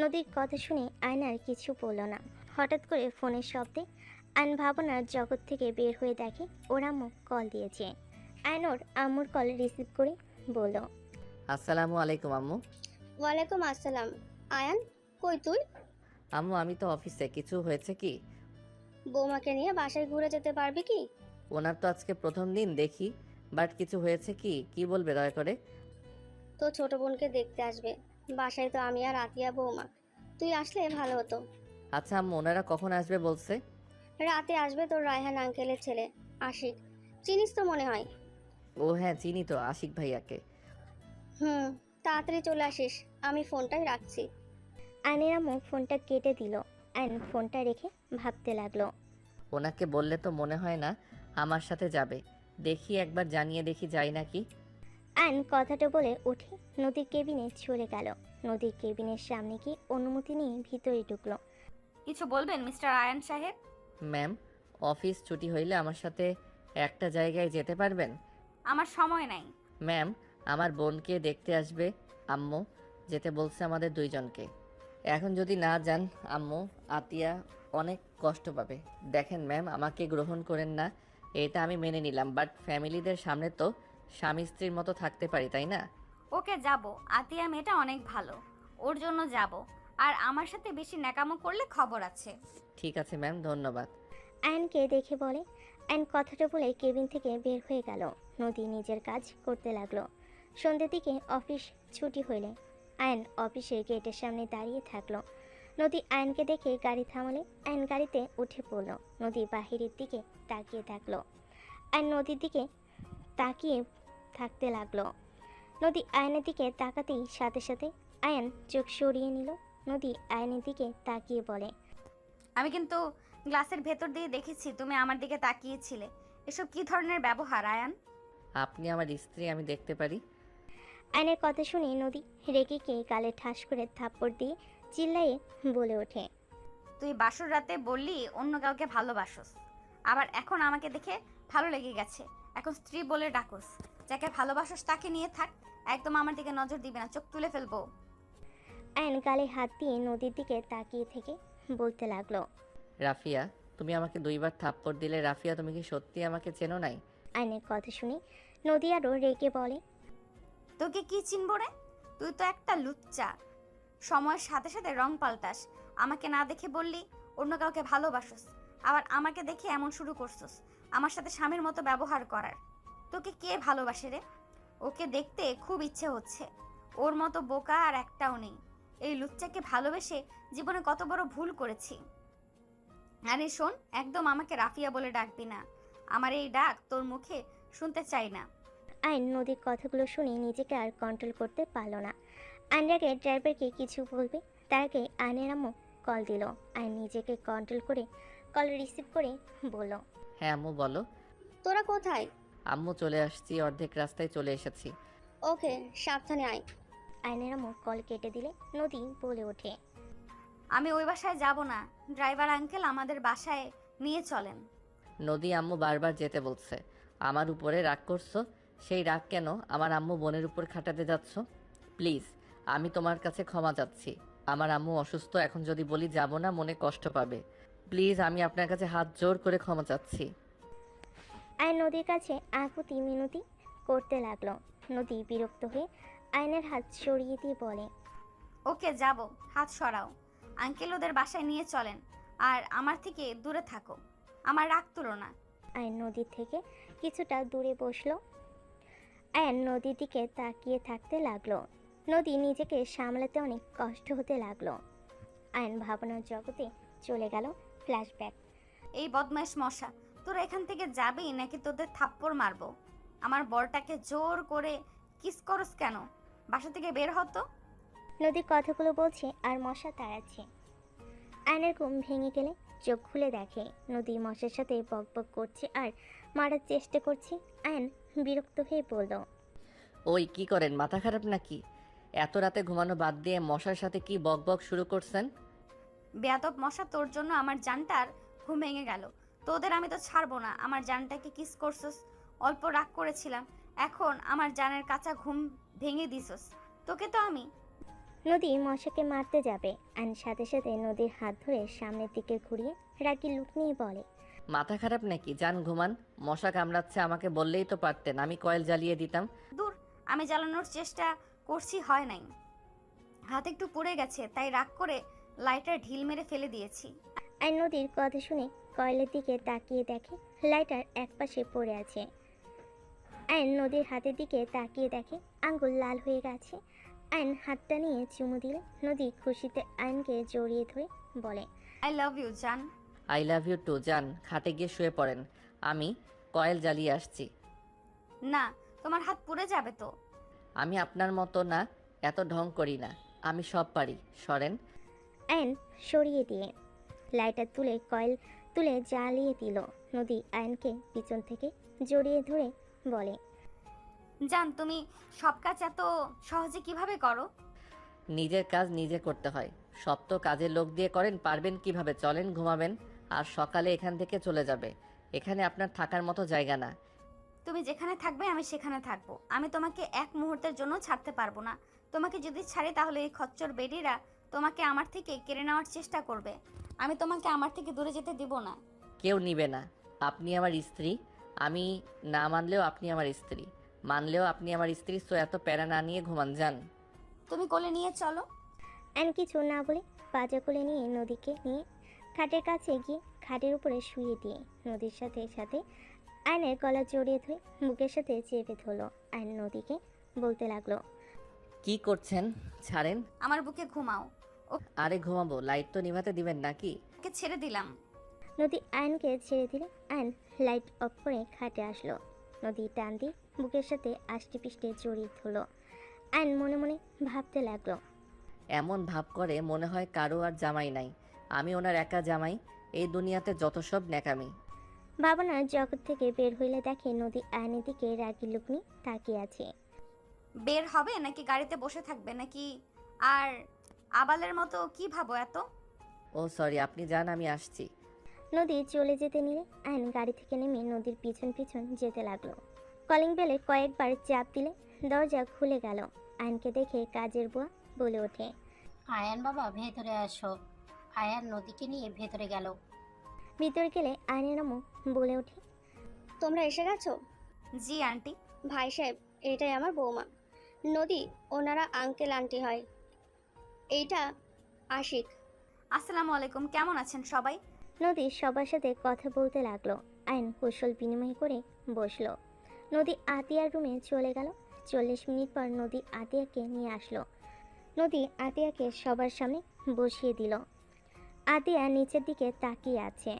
C: নদীর কথা শুনে আয়ন আর কিছু বলল না। হঠাৎ করে ফোনের শব্দে আয়ন ভাবনার জগৎ থেকে বের হয়ে দেখে ওর আম্মু কল দিয়েছে। আয়ন ওর আম্মুর কল রিসিভ করে বলল।
A: আসসালামু আলাইকুম আম্মু।
G: ওয়ালাইকুম আসসালাম। আয়ান, কই তুই?
A: আম্মু আমি তো অফিসে। কিছু হয়েছে কি?
G: বৌমাকে নিয়ে বাসায় ঘুরে যেতে পারবি কি?
A: ওনার তো আজকে প্রথম দিন দেখি, বাট কিছু হয়েছে কি? কি বলবে দয়া করে?
G: তো ছোট বোনকে দেখতে আসবে। বাসায় তো আমি আর আতিয়া বৌমা, তুই আসলে ভালো হতো।
A: আচ্ছা আম্মু, ওনারা কখন আসবে বলছে?
G: রাতে আসবে তোর রায়হান আঙ্কেলের ছেলে আশিক, চিনিস তো মনে হয়।
A: ও হ্যাঁ, চিনি তো, আশিক ভাইয়াকে।
G: তাড়াতাড়ি চলে আসিস, আমি ফোনটাই রাখছি।
C: আয়নের আম্মু ফোনটা কেটে দিল। আয়ন ফোনটা রেখে ভাবতে লাগলো।
A: ওনাকে বললে তো মনে হয় না আমার সাথে যাবে। দেখি একবার জানিয়ে দেখি যাই নাকি।
C: আয়ন কথাটা বলে উঠে নদীর কেবিনে চলে গেল। নদীর কেবিনের সামনে গিয়ে অনুমতি নিয়ে ভিতরে ঢুকলো।
B: কিছু বলবেন মিস্টার আয়ান সাহেব?
A: ম্যাম, অফিস ছুটি হইলে আমার সাথে একটা জায়গায় যেতে পারবেন?
B: আমার সময় নাই।
A: ম্যাম, আমার বোনকে দেখতে আসবে আম্মু, যেতে বলছে আমাদের দুইজনকে। এখন যদি না যান আম্মু, আতিয়া অনেক কষ্ট পাবে। দেখেন ম্যাম, আমাকে গ্রহণ করেন না এটা আমি মেনে নিলাম, বাট ফ্যামিলিদের সামনে তো স্বামী স্ত্রীর মতো থাকতে পারি, তাই না?
B: ওকে যাব, আতিয়া মেয়েটা অনেক ভালো, ওর জন্য যাব। আর আমার সাথে বেশি ন্যাকামো করলে খবর আছে।
A: ঠিক আছে ম্যাম, ধন্যবাদ।
C: আয়নকে দেখে বলে। আয়ন কথাটা বলে কেবিন থেকে বের হয়ে গেল। নদী নিজের কাজ করতে লাগলো। সন্ধ্যের দিকে অফিস ছুটি হইলে আয়ন অফিসের গেটের সামনে দাঁড়িয়ে থাকলো। নদী আয়নকে দেখে গাড়ি থামালে আয়ন গাড়িতে উঠে পড়লো। নদী বাহিরের দিকে তাকিয়ে থাকলো। আয়ন নদীর দিকে তাকিয়ে থাকতে লাগলো। নদী আয়নের দিকে তাকাতেই সাথে সাথে আয়ন চোখ সরিয়ে নিল। নদী আয়নের দিকে তাকিয়ে বলে।
B: আমি কিন্তু গ্লাসের ভেতর দিয়ে দেখেছি তুমি আমার দিকে তাকিয়েছিলে। এসব কি ধরনের ব্যবহার আয়ান?
A: আপনি আমার স্ত্রী, আমি দেখতে পারি।
C: আয়নের কথা শুনে নদী রেগে গিয়ে গালে ঠাস করে থাপ্পড় দিয়ে চিল্লাইয়ে বলে ওঠে।
B: তুই বাসর রাতে বললি অন্য কাউকে ভালোবাসোস, আবার এখন আমাকে দেখে ভালো লেগে গেছে। এখন স্ত্রী বলে ডাকোস। যাকে ভালোবাসোস তাকে নিয়ে থাক, একদম আমার দিকে নজর দিবে না, চোখ তুলে ফেলবো।
C: আয়ন গালে হাত দিয়ে নদীর দিকে তাকিয়ে থেকে বলতে লাগলো।
A: রাফিয়া, তুমি আমাকে 2বার থাপ্পড় দিলে। রাফিয়া, তুমি কি সত্যি আমাকে চেনো নাই?
C: আয়নের কথা শুনে নদী আরও রেগে বলে।
B: তোকে কি চিনবো রে? তুই তো একটা লুচ্চা, সময়ের সাথে সাথে রং পাল্টাস। আমাকে না দেখে বললি অন্য কাউকে ভালোবাসোস, আবার আমাকে দেখে এমন শুরু করছোস আমার সাথে স্বামীর মতো ব্যবহার করার। তোকে কে ভালোবাসে রে? ওকে দেখতে খুব ইচ্ছে হচ্ছে, ওর মতো বোকা আর একটাও নেই। এই লুচ্চাকে ভালোবেসে জীবনে কত বড় ভুল করেছি। আরে শোন, একদম আমাকে রাফিয়া বলে ডাকবি না, আমার এই ডাক তোর মুখে শুনতে চাই না।
C: আয়ন নদীর কথাগুলো শুনে নিজেকে আর কন্ট্রোল করতে পারল না। আয়ন রাগে ড্রাইভারকে কিছু বলবে, তার আগে আয়নের আম্মু কল দিল। আয়ন নিজেকে কন্ট্রোল করে কল রিসিভ করে বলল,
A: হ্যাঁ আম্মু বলো।
G: তোরা কোথায়?
A: আম্মু চলে আসছি, অর্ধেক রাস্তায় চলে এসেছি।
G: ওকে, সাবধানে আয়।
C: আয়নের আম্মু কল কেটে দিলে নদী বলে ওঠে,
B: আমি ওই বাসায় যাব না। ড্রাইভার আঙ্কেল আমাদের বাসায় নিয়ে চলেন।
A: নদী আম্মু বারবার যেতে বলছে। আমার উপরে রাগ করছো? সেই রাগ কেন আমার আম্মু বোনের উপর খাটাতে যাচ্ছ? প্লিজ, আমি তোমার কাছে ক্ষমা চাচ্ছি। আমার আম্মু অসুস্থ, এখন যদি বলি যাব না মনে কষ্ট পাবে। প্লিজ, আমি আপনার কাছে হাত জোর করে ক্ষমা চাচ্ছি।
C: আয়ন নদীর কাছে আকুতি মিনতি করতে লাগলো। নদী বিরক্ত হয়ে আয়নের হাত সরিয়ে দিয়ে বলে,
B: ওকে যাব, হাত সরাও। আঙ্কেল ওদের বাসায় নিয়ে চলেন, আর আমার থেকে দূরে থাকো। আমার রাগ তুলো না।
C: আয়ন নদীর থেকে কিছুটা দূরে বসলো। আয়ন নদীর দিকে তাকিয়ে থাকতে লাগলো। নদী নিজেকে সামলাতে অনেক কষ্ট হতে লাগলো। আয়ন ভাবনার জগতে চলে গেল। ফ্ল্যাশব্যাক।
B: এই বদমাইশ মশা, তোরা এখান থেকে যাবি নাকি তোদের থাপ্পড় মারবো? আমার বরটাকে জোর করে কিস করস কেন? বাসা থেকে বের হতো।
C: নদী কথাগুলো বলছে আর মশা তাড়াচ্ছে। আয়নের ঘুম ভেঙে গেলে চোখ খুলে দেখে নদী মশার সাথে বকবক করছে আর মারার চেষ্টা করছে। আয়ন বিরক্ত হয়ে বলল,
A: ওই কি করেন, মাথা খারাপ নাকি? এত রাতে ঘুমানো বাদ দিয়ে মশার সাথে কি বকবক শুরু করছেন?
B: বেয়াদব মশা, তোর জন্য আমার জানটার ঘুম ভেঙে গেল। তোদের আমি তো ছাড়বো না। আমার জানটাকে কিস করছস, অল্প রাগ করেছিলাম, এখন আমার জানের কাঁচা ঘুম ভেঙে দিছস। তোকে তো আমি।
C: নদী মশাকে মারতে যাবে। আয়ন সাথে সাথে নদীর হাত ধরে সামনের দিকে ঘুরিয়ে রাগি লুক নিয়ে বলে,
A: মাথা খারাপ নাকি? যান ঘুমান। মশা কামড়াচ্ছে, আমাকে বললেই তো পারতেন, আমি কয়েল জ্বালিয়ে দিতাম।
B: দূর, আমি জ্বালানোর চেষ্টা করছি, হয় নাই। হাত একটু পুড়ে গেছে, তাই রাগ করে লাইটার ঢিল মেরে ফেলে দিয়েছি।
C: আয়ন নদীর কথা শুনে কয়েলের দিকে তাকিয়ে দেখে লাইটার একপাশে পড়ে আছে। আয়ন নদীর হাতের দিকে তাকিয়ে দেখে আঙ্গুল লাল হয়ে গেছে। আয়ন হাতটা নিয়ে চুমু দিলে নদী খুশিতে আয়নকে জড়িয়ে ধরে বলে,
B: আই লাভ ইউ জান।
A: I love you too. যান খাটে গিয়ে শুয়ে পড়েন, আমি কয়েল জ্বালিয়ে আসছি।
B: না, তোমার হাত পুড়ে যাবে তো।
A: আমি আপনার মতো না, এত ঢং করি না, আমি সব পারি। সরেন।
C: আয়ন সরিয়ে দিয়ে লাইটার তুলে কয়েল তুলে জ্বালিয়ে দিল। নদী আয়নকে পিছন থেকে জড়িয়ে ধরে বলে,
B: জান, তুমি সব কাজ এত সহজে কিভাবে করো?
A: নিজের কাজ নিজে করতে হয়, সব তো কাজের লোক দিয়ে করেন, পারবেন কিভাবে? চলেন ঘুমাবেন, আর সকালে এখান থেকে চলে যাবে। এখানে আপনার থাকার মতো জায়গা না।
B: তুমি যেখানে থাকবে আমি সেখানে থাকবো। আমি তোমাকে এক মুহূর্তের জন্য ছাড়তে পারবো না। তোমাকে যদি ছাড়ি তাহলে এই খচ্চর বেডিরা তোমাকে আমার থেকে কেড়ে নেওয়ার চেষ্টা করবে। আমি তোমাকে আমার থেকে দূরে যেতে দিব না।
A: কেউ নিবে না। আপনি আমার স্ত্রী, আমি না মানলেও আপনি আমার স্ত্রী, মানলেও আপনি আমার স্ত্রী। সো এত প্যারা না নিয়ে ঘুমান, যান।
B: তুমি কোলে নিয়ে চলো।
C: আয়ন কিছু না বলে পাজা কোলে নিয়ে নদীকে নিয়ে খাটের কাছে গিয়ে খাটের উপরে শুয়ে দিয়ে নদীর সাথে সাথে আয়নের গলা জড়িয়ে ধরে বুকের সাথে চেপে ধরলো। আয়ন নদীকে বলতে লাগলো,
A: কি করছেন? ছাড়েন।
B: আমার বুকে ঘুমাও।
A: আরে ঘুমাবো, লাইট তো নিভাতে দিবেন নাকি?
B: ওকে ছেড়ে দিলাম।
C: নদী আয়নকে ছেড়ে দিলে আয়ন লাইট অফ করে খাটে আসলো। নদী টান দিয়ে বুকের সাথে আষ্টে পিষ্টে জড়িয়ে ধরলো। আয়ন মনে মনে ভাবতে লাগলো,
A: এমন ভাব করে মনে হয় কারো আর জামাই নাই, আমি ওনার একা জামাই। এই দুনিয়াতে যত সব ন্যাকামি।
C: ভাবনার জগৎ থেকে বের হইলে দেখে নদী আয়নের দিকে রাগি লুক নিয়ে তাকিয়ে আছে।
B: বের হবে নাকি গাড়িতে বসে থাকবে নাকি? আর আবালের মতো কি ভাবো এত?
A: ও সরি, আপনি যান, আমি আসছি।
C: নদী চলে যেতে নিলে আয়ন গাড়ি থেকে নেমে নদীর পিছন পিছন যেতে লাগলো। কলিং বেলে কয়েকবার চাপ দিলে দরজা খুলে গেল। আয়নকে দেখে কাজের বুয়া বলে ওঠে,
H: আয়ান বাবা ভেতরে আসো। আয়ান নদীকে নিয়ে ভেতরে গেল।
C: ভিতর গেলে আয়নের আম্মু বলে ওঠে,
G: তোমরা এসে গেছো?
B: জি আন্টি।
G: ভাই সাহেব, এটাই আমার বৌমা নদী, ওনারা আঙ্কেল আন্টি হয়। এইটা আশিক।
B: আসসালামু আলাইকুম, কেমন আছেন সবাই?
C: নদী সবার সাথে কথা বলতে লাগলো। আয়ন কৌশল বিনিময় করে বসলো। নদী আতিয়ার রুমে চলে গেল। 40 মিনিট পর নদী আতিয়াকে নিয়ে আসলো। নদী আতিয়াকে সবার সামনে বসিয়ে দিল। আতিয়া নিচের দিকে তাকিয়ে আছে।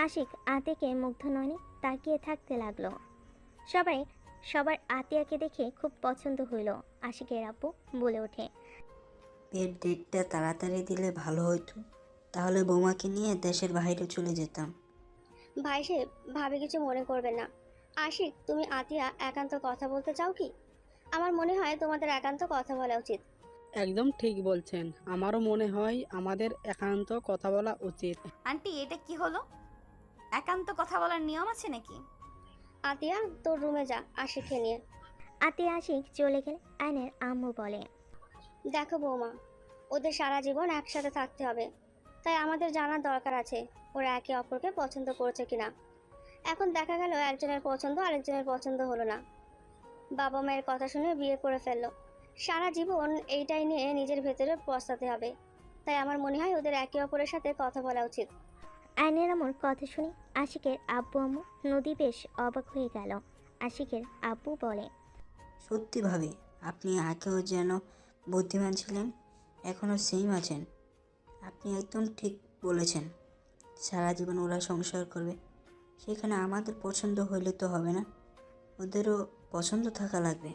C: আশিক আতিয়াকে মুগ্ধ নয়নে তাকিয়ে থাকতে লাগলো। সবার আতিয়াকে দেখে খুব পছন্দ হইল। আশিকের আপু বলে ওঠে,
I: এর ডেটটা তাড়াতাড়ি দিলে ভালো হতো। তাহলে বৌমাকে নিয়ে দেশের বাইরে চলে যেতাম।
G: ভাই সাহেব, ভাবে কিছু মনে করবেন না। আশিক, তুমি আতিয়া একান্ত কথা বলতে চাও কি? আমার মনে হয় তোমাদের একান্ত কথা বলা উচিত।
J: একদম ঠিক বলছেন, আমারও মনে হয় আমাদের একান্ত কথা বলা উচিত।
B: আন্টি, এটা কি হলো? একান্ত কথা বলার নিয়ম আছে নাকি?
G: আতিয়া, তোর রুমে যা আশিককে নিয়ে।
C: আতিয়া আশিক চলে গেলে আয়নের আম্মু বলে,
G: দেখো বৌমা, ওদের সারা জীবন একসাথে থাকতে হবে, তাই আমাদের জানার দরকার আছে ওরা একে অপরকে পছন্দ করেছে কিনা। এখন দেখা গেল একজনের পছন্দ আরেকজনের পছন্দ হলো না, বাবা মায়ের কথা শুনে বিয়ে করে ফেললো। সারা জীবন এইটাই নিয়ে নিজের ভেতরে পস্তাতে হবে। তাই আমার মনে হয় ওদের একে অপরের সাথে কথা বলা উচিত।
C: আয়নের আম্মুর কথা শুনে আশিকের আব্বু আম্মু নদী বেশ অবাক হয়ে গেল। আশিকের আব্বু বলে,
I: সত্যি ভাবি, আপনি আগেও যেন বুদ্ধিমান ছিলেন, এখনও সেম আছেন। আপনি একদম ঠিক বলেছেন। সারা জীবন ওরা সংসার করবে, সেখানে আমাদের পছন্দ হইলে তো হবে না, ওদেরও পছন্দ থাকা লাগবে।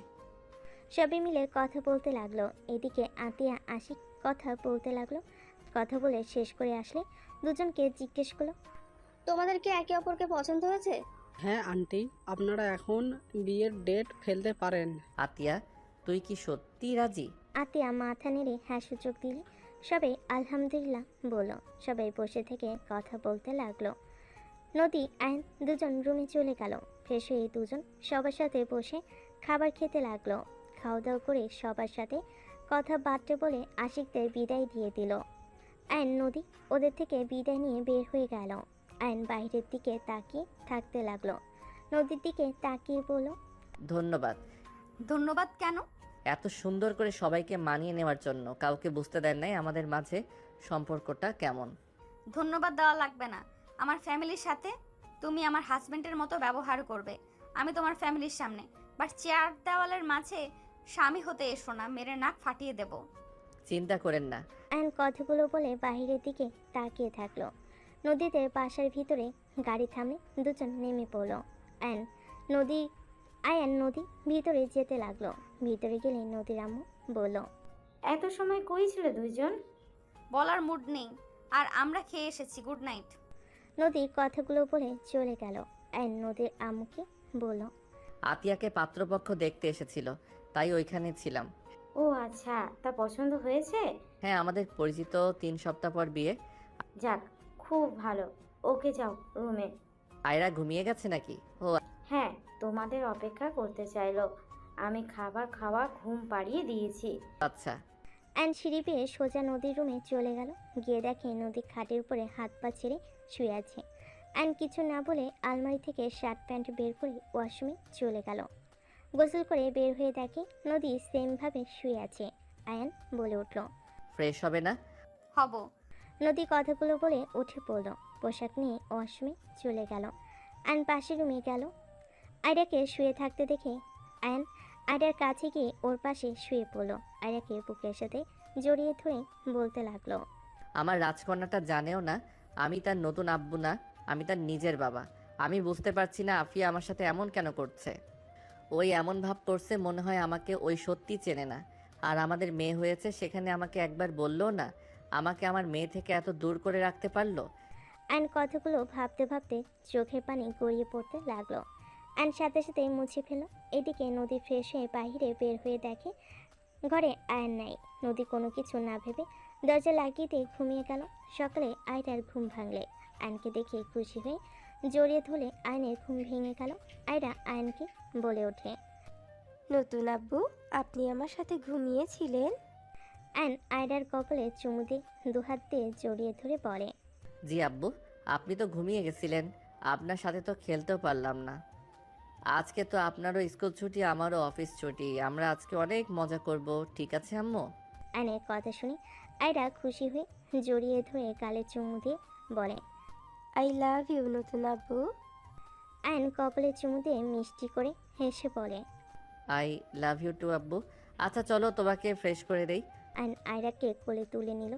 C: সবাই মিলে কথা বলতে লাগলো। এদিকে আতিয়া আশিক কথা বলতে লাগলো। কথা বলে শেষ করে আসলে দুজনকে জিজ্ঞেস করলো,
G: তোমাদের কি একে অপরকে পছন্দ হয়েছে?
J: হ্যাঁ আন্টি, আপনারা এখন বিয়ের ডেট ফেলতে পারেন।
A: আতিয়া, তুই কি সত্যি রাজি?
C: আতিয়া মাথা নেড়ে হ্যাঁ সূচক দিলে সবাই আলহামদুলিল্লাহ বলল। সবাই বসে থেকে কথা বলতে লাগলো। নদী আয়ন দুজন রুমে চলে গেল। ফ্রেশ হয়ে দুজন সবার সাথে বসে খাবার খেতে লাগলো। খাওয়া দাওয়া করে সবার সাথে কথাবার্তা বলে আশিকদের বিদায় দিয়ে দিল। আয়ন নদী ওদের থেকে বিদায় নিয়ে বের হয়ে গেল। আয়ন বাইরের দিকে তাকিয়ে থাকতে লাগলো। নদীর দিকে তাকিয়ে বলল,
A: ধন্যবাদ।
B: ধন্যবাদ কেন?
A: এত সুন্দর করে সবাইকে মানিয়ে নেওয়ার জন্য। কাউকে বুঝতে দেন নাই আমাদের মাঝে সম্পর্কটা কেমন।
B: ধন্যবাদ দেওয়া লাগবে না। আমার ফ্যামিলির সাথে তুমি আমার হাজবেন্ডের মতো ব্যবহার করবে, আমি তোমার ফ্যামিলির সামনে। বাট চেয়ার দেওয়ালের মাঝে স্বামী হতে এসো না, মেরে নাক ফাটিয়ে দেব।
A: চিন্তা করেন না।
C: আয়ন কথাগুলো বলে বাইরের দিকে তাকিয়ে থাকলো। নদীতে বাসার ভিতরে গাড়ি থামে, দুজন নেমে পড়ল। আয়ন নদী ভিতরে যেতে লাগলো। ভিতরে গেলে নদীর আম্মু বলল,
D: এত সময় কই ছিলে দুইজন?
B: বলার মুড নেই, আর আমরা খেয়ে এসেছি, গুড নাইট।
C: নদী কথাগুলো বলে চলে গেল। আয়ন নদীর আম্মুকে বলল,
A: আতিয়াকে পাত্রপক্ষ দেখতে এসেছিল, তাই ওইখানে ছিলাম।
D: ও আচ্ছা, তা পছন্দ হয়েছে?
A: হ্যাঁ, আমাদের পরিচিত 3 সপ্তাহ পর বিয়ে।
D: যাক, খুব ভালো। ওকে যাও রুমে।
A: আয়রা ঘুমিয়ে গেছে নাকি? ও
D: হ্যাঁ, তোমাদের অপেক্ষা করতে চাইলো। আমি খাবার খাওয়া ঘুম পাড়িয়ে দিয়েছি।
A: আচ্ছা।
C: আয়ন সিঁড়ি পেয়ে সোজা নদীর রুমে চলে গেল। গিয়ে দেখে নদী খাটের উপরে হাত পা ছেড়ে শুয়ে আছে। আয়ন কিছু না বলে আলমারি থেকে শার্ট প্যান্ট বের করে ওয়াশরুমে চলে গেল। গোসল করে বের হয়ে দেখে নদী সেমভাবে শুয়ে আছে। আয়ন বলে উঠল,
A: ফ্রেশ হবে না?
B: হব।
C: নদী কথাগুলো বলে উঠে পড়ল। পোশাক নিয়ে ওয়াশরুমে চলে গেল। আয়ন পাশের রুমে গেল। আয়রাকে শুয়ে থাকতে দেখে আয়ন আয়রার কাছে গিয়ে ওর পাশে শুয়ে পড়ল। আয়রাকে বুকের সাথে জড়িয়ে ধরে বলতে লাগলো,
A: আমার রাজকন্যাটা জানেও না আমি তার নতুন আব্বু না, আমি তার নিজের বাবা। আমি বুঝতে পারছি না আফিয়া আমার সাথে এমন কেন করছে। ওই এমন ভাব করছে মনে হয় আমাকে ওই সত্যি চেনে না। আর আমাদের মেয়ে হয়েছে, সেখানে আমাকে একবার বললো না, আমাকে আমার মেয়ে থেকে এত দূর করে রাখতে পারলো।
C: আয়ন কথাগুলো ভাবতে ভাবতে চোখের পানি গড়িয়ে পড়তে লাগলো। আয়ন সাথে সাথে মুছে ফেলল। এদিকে নদী ফ্রেশ হয়ে বাইরে বের হয়ে দেখে ঘরে আয়ন নাই। নদী কোনো কিছু না ভেবে দরজা লাগিয়ে দিয়ে ঘুমিয়ে গেল। সকালে আয়রার ঘুম ভাঙলে আয়নকে দেখে খুশি হয়ে জড়িয়ে ধরলে আয়নের ঘুম ভেঙে গেল। আয়রা আয়নকে বলে ওঠে,
K: নতুন আব্বু, আপনি আমার সাথে ঘুমিয়েছিলেন?
C: আয়ন আয়রার কপালে চুমু দিয়ে দুহাত দিয়ে জড়িয়ে ধরে বলে,
A: জি আব্বু, আপনি তো ঘুমিয়ে গেছিলেন, আপনার সাথে তো খেলতেও পারলাম না। আজকে তো আপনারও স্কুল ছুটি, আমারও অফিস ছুটি, আমরা আজকে অনেক মজা করব, ঠিক আছে আম্মু?
C: আয়নের কথা শুনে আয়রা খুশি হয়ে জড়িয়ে ধরে গালে চুমু দিয়ে বলে,
K: আই লাভ ইউ নতুন আব্বু।
C: আয়ন কপালে চুমু দিয়ে মিষ্টি করে হেসে বলে,
A: আই লাভ ইউ টু আব্বু। আচ্ছা চলো তোমাকে ফ্রেশ করে দেই।
C: আয়ন আয়রাকে কোলে তুলে নিল।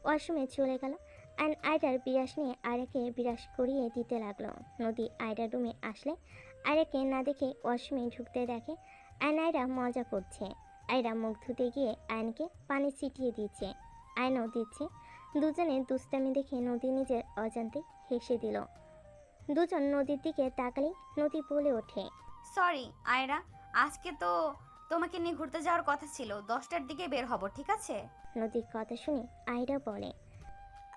C: ওয়াশরুমে চলে গেল। আয়ন আয়রার বিরাস নিয়ে আয়রাকে বিরাস করিয়ে দিতে লাগলো। নদী আয়রার রুমে আসলে আয়রাকে না দেখে ওয়াশরুমে ঢুকতে দেখে আয়ন আয়রা মজা করছে। আয়রা মুখ ধুতে গিয়ে আয়নকে পানি ছিটিয়ে দিচ্ছে, আয়নও দিচ্ছে। দুজনের দুষ্টামি দেখে নদী নিজের অজান্তে হেসে দিল। দুজন নদীর দিকে তাকালেই নদী বলে ওঠে,
B: সরি আয়রা, আজকে তো তোমাকে নিয়ে ঘুরতে যাওয়ার কথা ছিল, 10টার দিকে বের হব, ঠিক আছে?
C: নদীর কথা শুনে আয়রা বলে,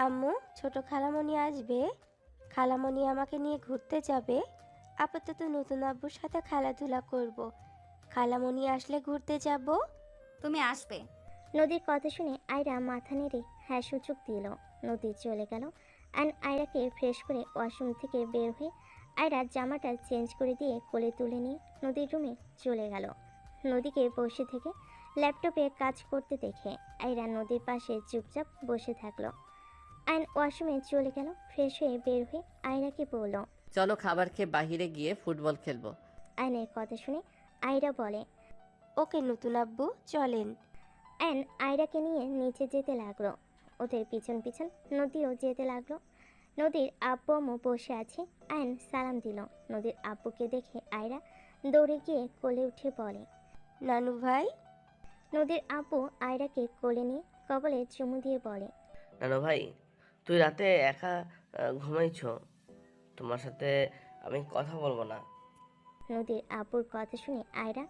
K: আম্মু, ছোট খালামণি আসবে, খালামণি আমাকে নিয়ে ঘুরতে যাবে। আপাতত নতুন আব্বুর সাথে খেলাধুলা করব। খালামণি আসলে ঘুরতে যাব।
B: তুমি আসবে?
C: নদীর কথা শুনে আয়রা মাথা নেড়ে হ্যাঁ সূচক দিল। নদী চলে গেল। অ্যান্ড আয়রাকে ফ্রেশ করে ওয়াশরুম থেকে বের হয়ে আয়রার জামাটা চেঞ্জ করে দিয়ে কোলে তুলে নিয়ে নদীর রুমে চলে গেল। নদীকে বসে থেকে ল্যাপটপে কাজ করতে দেখে আয়রা নদীর পাশে চুপচাপ বসে থাকলো। অ্যান্ড ওয়াশরুমে চলে গেল। ফ্রেশ হয়ে বের হয়ে আয়রাকে বলল,
A: চলো খাবার খেয়ে বাইরে গিয়ে ফুটবল খেলবো।
C: অ্যানের কথা শুনে আয়রা বলে,
K: ওকে নতুন আব্বু, চলেন।
C: অ্যান আয়রাকে নিয়ে নিচে যেতে লাগলো। ওদের পিছন পিছন নদীও যেতে লাগলো। নদীর আব্বু আম্মু বসে আছে। অ্যান সালাম দিল। নদীর আব্বুকে দেখে আয়রা দৌড়ে গিয়ে কোলে উঠে বলে,
K: নানু ভাই।
C: নদীর আব্বু আয়রাকে কোলে নিয়ে কপালে চুমু দিয়ে বলে,
L: নানু ভাই, তুই রাতে একা ঘুমাইছ, তোমার সাথে আমি কথা বলবো না।
C: নদীর আব্বুর কথা শুনে আয়রা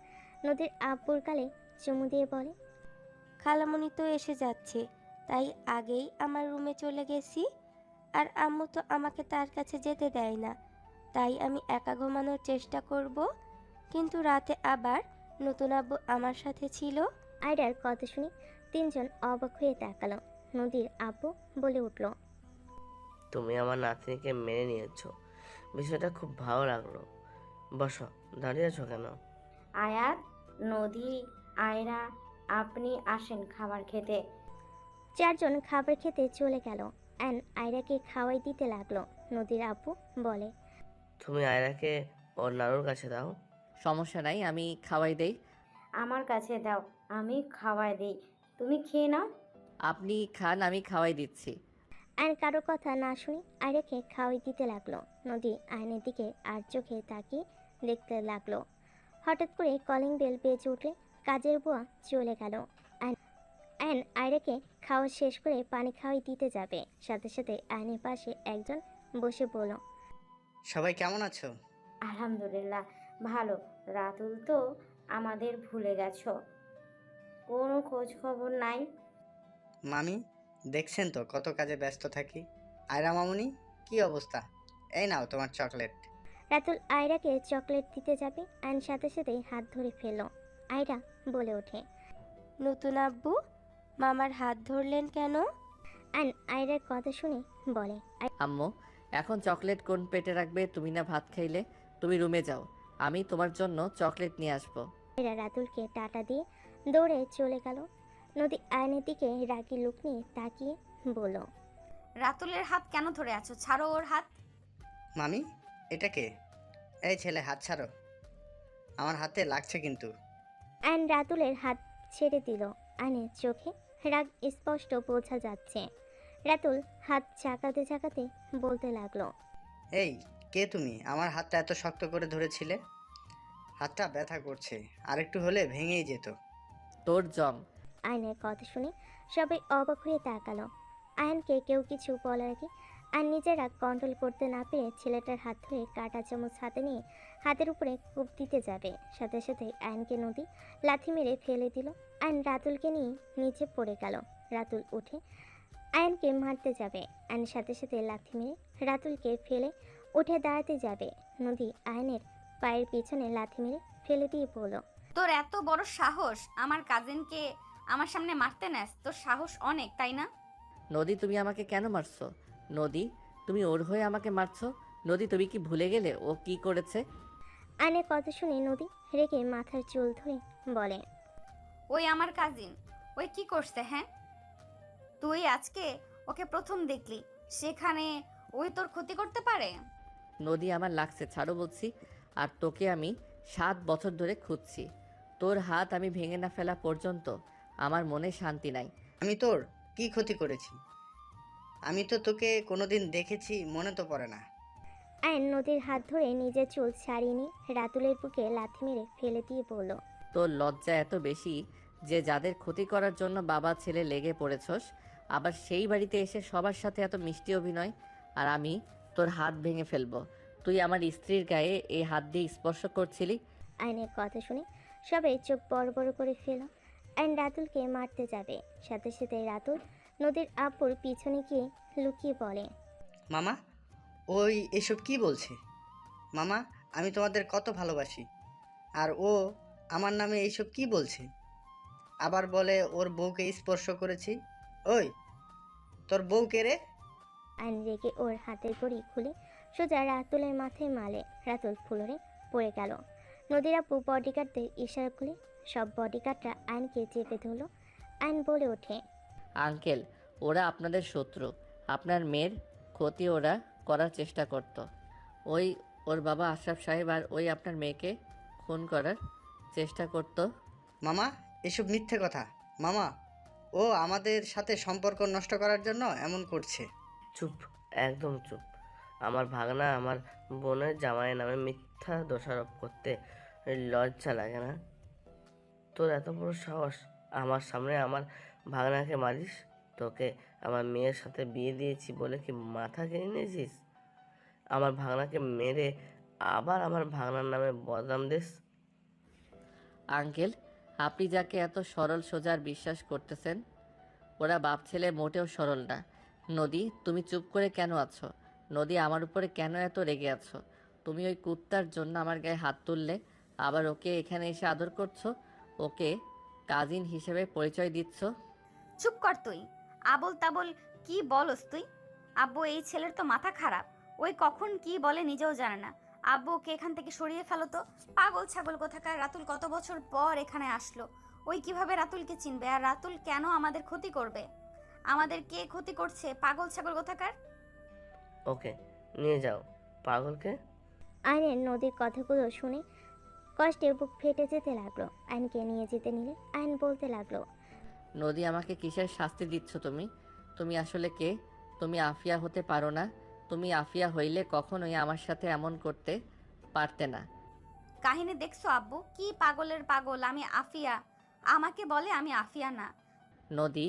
C: নদীর আব্বুর গালে চুমু দিয়ে বলে,
K: খালামণি তো এসে যাচ্ছে, তাই আগেই আমার রুমে চলে গেছি। আর আম্মু তো আমাকে তার কাছে যেতে দেয় না, তাই আমি একা ঘুমানোর চেষ্টা করব। কিন্তু রাতে আবার নতুন আব্বু আমার সাথে ছিল।
C: আয়রার কথা শুনে তিনজন অবাক হয়ে তাকালো। নদীর আব্বু বলে উঠল,
L: তুমি আমার নাতনিকে মেনে নিয়েছো, বিষয়টা খুব ভালো লাগলো। বসো, দাঁড়িয়ে আছো কেন?
D: আয়াত, নদী, আয়রা, আপনি আসেন খাবার খেতে।
C: চারজন খাবার খেতে চলে গেল। অ্যান আয়রাকে খাওয়াই দিতে লাগলো। নদীর আব্বু বলে,
L: তুমি আয়রাকে ওর নানুর কাছে দাও।
A: সমস্যা নাই, আমি খাওয়াই দেই।
D: আমার কাছে দাও, আমি খাওয়াই দিই, তুমি খেয়ে নাও।
A: আপনি খান, আমি খাওয়াই দিচ্ছি।
C: অ্যান কারো কথা না শুনে আয়রাকে খাওয়াই দিতে লাগলো। নদী আয়নের দিকে আর চোখে তাকিয়ে দেখতে লাগলো। হঠাৎ করে কলিং বেল বেজে উঠলে কাজের বুয়া চলে গেল। অ্যান আয়রাকে খাওয়া শেষ করে পানি খাওয়াই দিতে যাবে, সাথে সাথে আয়নের পাশে একজন বসে বলল,
F: সবাই কেমন আছো?
D: আলহামদুলিল্লাহ ভালো। রাতুল তো আমাদের ভুলে গেছো, কোনো খোঁজ খবর নাই।
F: মামি, দেখছেন তো কত কাজে ব্যস্ত থাকি। আয়রা মামুনি, কি অবস্থা? এই নাও তোমার চকলেট।
C: রাতুল আয়রাকে চকলেট দিতে যাবে, অ্যান সাথে সাথেই হাত ধরে ফেলল। আয়রা বলে ওঠে,
K: নতুন আব্বু, মামার হাত ধরলেন কেন?
C: অ্যান আয়রার কথা শুনে বলে,
A: আম্মু, এখন চকলেট কোন পেটে রাখবে? তুমি না ভাত খাইলে? তুমি রুমে যাও, আমি তোমার জন্য চকলেট নিয়ে আসবো।
C: আয়রা রাতুলকে টাটা দিয়ে দৌড়ে চলে গেল। নদী আয়নের দিকে রাগি লুক নিয়ে তাকিয়ে বলল,
B: রাতুলের হাত কেন ধরে আছো? ছাড়ো ওর হাত।
F: মামি, এটা কে? এই ছেলে, হাত ছাড়ো, আমার হাতে লাগছে কিন্তু।
C: অ্যান রাতুলের হাত ছেড়ে দিল। আয়নের চোখে রাগ স্পষ্ট বোঝা যাচ্ছে। রাতুল হাত চাকাতে চাকাতে বলতে লাগলো,
F: এই, কে তুমি? আমার হাতটা এত শক্ত করে ধরেছিলে, হাতটা ব্যথা করছে, আরেকটু হলে ভেঙেই যেত।
A: তোর জম।
C: আয়নের কথা শুনে সবাই অবাক হয়ে তাকালো। আয়নকে কেউ কিছু বলার আগে আর নিজেরা কন্ট্রোল করতে না পেরে ছেলেটার হাত ধরে কাঁটা চামচ হাতে নিয়ে হাতের উপরে কূপ দিতে যাবে। সাথে সাথে আয়নকে নদী লাথি মেরে ফেলে দিল। আয়ন রাতুলকে নিয়ে নিচে পড়ে গেল। রাতুল উঠে আয়নকে মারতে যাবে। আয়নের সাথে সাথে লাথি মেরে রাতুলকে ফেলে উঠে দাঁড়াতে যাবে। নদী আয়নের পায়ের পিছনে লাথি মেরে ফেলে দিয়ে বলল,
B: তোর এত বড় সাহস আমার কাজিনকে আমার সামনে মারতে নেস? তোর সাহস অনেক, তাই না?
A: নদী, তুমি আমাকে কেন মারছো? নদী, তুমি ওর হয়ে আমাকে মারছো? নদী, তুমি কি ভুলে গেলে ও কি করেছে?
C: আয়নের কথা শুনে নদী রেগে মাথার চুল ধরে বলে,
B: ওই আমার কাজিন, ওই কি করছে? হ্যাঁ, তুই আজকে ওকে প্রথম দেখলি, সেখানে ওই তোর ক্ষতি করতে পারে?
A: নদী, আমার লাগছে, ছাড়ো বলছি। আর তোকে আমি 7 বছর ধরে খুঁজছি, তোর হাত আমি ভেঙে না ফেলা পর্যন্ত আমার মনে শান্তি নাই।
F: আমি তোর কি ক্ষতি করেছি? আমি তো তোকে কোনোদিন দেখেছি মনে তো পড়ে না।
C: আয়ন নদীর হাত ধরে নিজের চুল ছাড়িয়ে নিয়ে রাতুলের বুকে লাথি মেরে ফেলে দিয়ে বলল,
A: তোর লজ্জা এত বেশি যে যাদের ক্ষতি করার জন্য বাবা ছেলে লেগে পড়েছস, আবার সেই বাড়িতে এসে সবার সাথে এত মিষ্টি অভিনয়, আর আমি তোর হাত ভেঙে ফেলবো। তুই আমার স্ত্রীর গায়ে এই হাত দিয়ে স্পর্শ করছিলি।
C: আইনের কথা শুনে সবাই চোখ বড় বড় করে ফেল। আইন রাতুলকে মারতে যাবে, সাথে সাথে রাতুল নদীর আপুর পিছনে গিয়ে লুকিয়ে বলে,
F: মামা, ওই এসব কি বলছে? মামা, আমি তোমাদের কত ভালোবাসি, আর ও আমার নামে এইসব কি বলছে? আবার বলে ওর বউকে স্পর্শ করেছি। ওই, তোর বউ কে রে?
C: আইন রেগে ওর হাতের ঘড়ি খুলে সোজা রাতুলের মাথায় মালে। রাতুল ফ্লোরে পড়ে গেল। নদীর আপু বডিগার্ডদের ইশারা খুলে সব বডিগার্ডরা আইনকে চেপে ধরল। আইন বলে ওঠে,
A: আঙ্কেল, ওরা আপনাদের শত্রু। আপনার মেয়ের ক্ষতি ওরা করার চেষ্টা করত। ওর বাবা আশরাফ সাহেব আর ওই আপনার মেয়েকে খুন করার চেষ্টা করত।
F: মামা, এসব মিথ্যে কথা। মামা, ও আমাদের সাথে সম্পর্ক নষ্ট করার জন্য এমন করছে।
L: চুপ, একদম চুপ। আমার ভাগনা আমার বোনের জামাইয়ের নামে মিথ্যা দোষারোপ করতে লজ্জা লাগে না? তোর এত বড় সাহস, আমার সামনে আমার ভাগনাকে মারিস? তোকে আমার মেয়ের সাথে বিয়ে দিয়েছি বলে কি মাথা কিনে নিয়েছিস? আমার ভাগনাকে মেরে আবার আমার ভাগনার নামে বদনাম দিস?
A: আঙ্কেল, আপনি যাকে এত সরল সোজার বিশ্বাস করতেছেন, ওরা বাপ ছেলে মোটেও সরল না। নদী, তুমি চুপ করে কেন আছো? নদী, আমার উপরে কেন এত রেগে আছো? তুমি ওই কুত্তার জন্য আমার গায়ে হাত তুললে, আবার ওকে এখানে এসে আদর করছো, ওকে কাজিন হিসেবে পরিচয় দিচ্ছ।
B: চুপ কর তুই। আবল তাবল কি বলস তুই? আব্বু, এই ছেলের তো মাথা খারাপ। ওই কখন কি বলে নিজেও জানে না। আব্বু, ওকে এখান থেকে সরিয়ে ফেলো তো। পাগল ছাগল কোথাকার। রাতুল কত বছর পর এখানে আসলো। ওই কিভাবে রাতুলকে চিনবে? আর রাতুল কেন আমাদের ক্ষতি করবে? আমাদের কে ক্ষতি করছে? পাগল ছাগল কোথাকার।
L: ওকে নিয়ে যাও পাগলকে।
C: আইনের নদীর কথাগুলো শুনে কষ্টে বুক ফেটে যেতে লাগলো। আইনকে নিয়ে যেতে নিলে আইন বলতে লাগলো,
A: নদী, আমাকে কিসের শাস্তি দিচ্ছ তুমি? তুমি আসলে কে? তুমি আফিয়া হতে পারো না। তুমি আফিয়া হইলে কখনোই আমার সাথে এমন করতে পারতে না।
B: কাহিনী দেখছো আব্বু? কি পাগলের পাগল। আমি আফিয়া? আমাকে বলে আমি আফিয়া না।
A: নদী,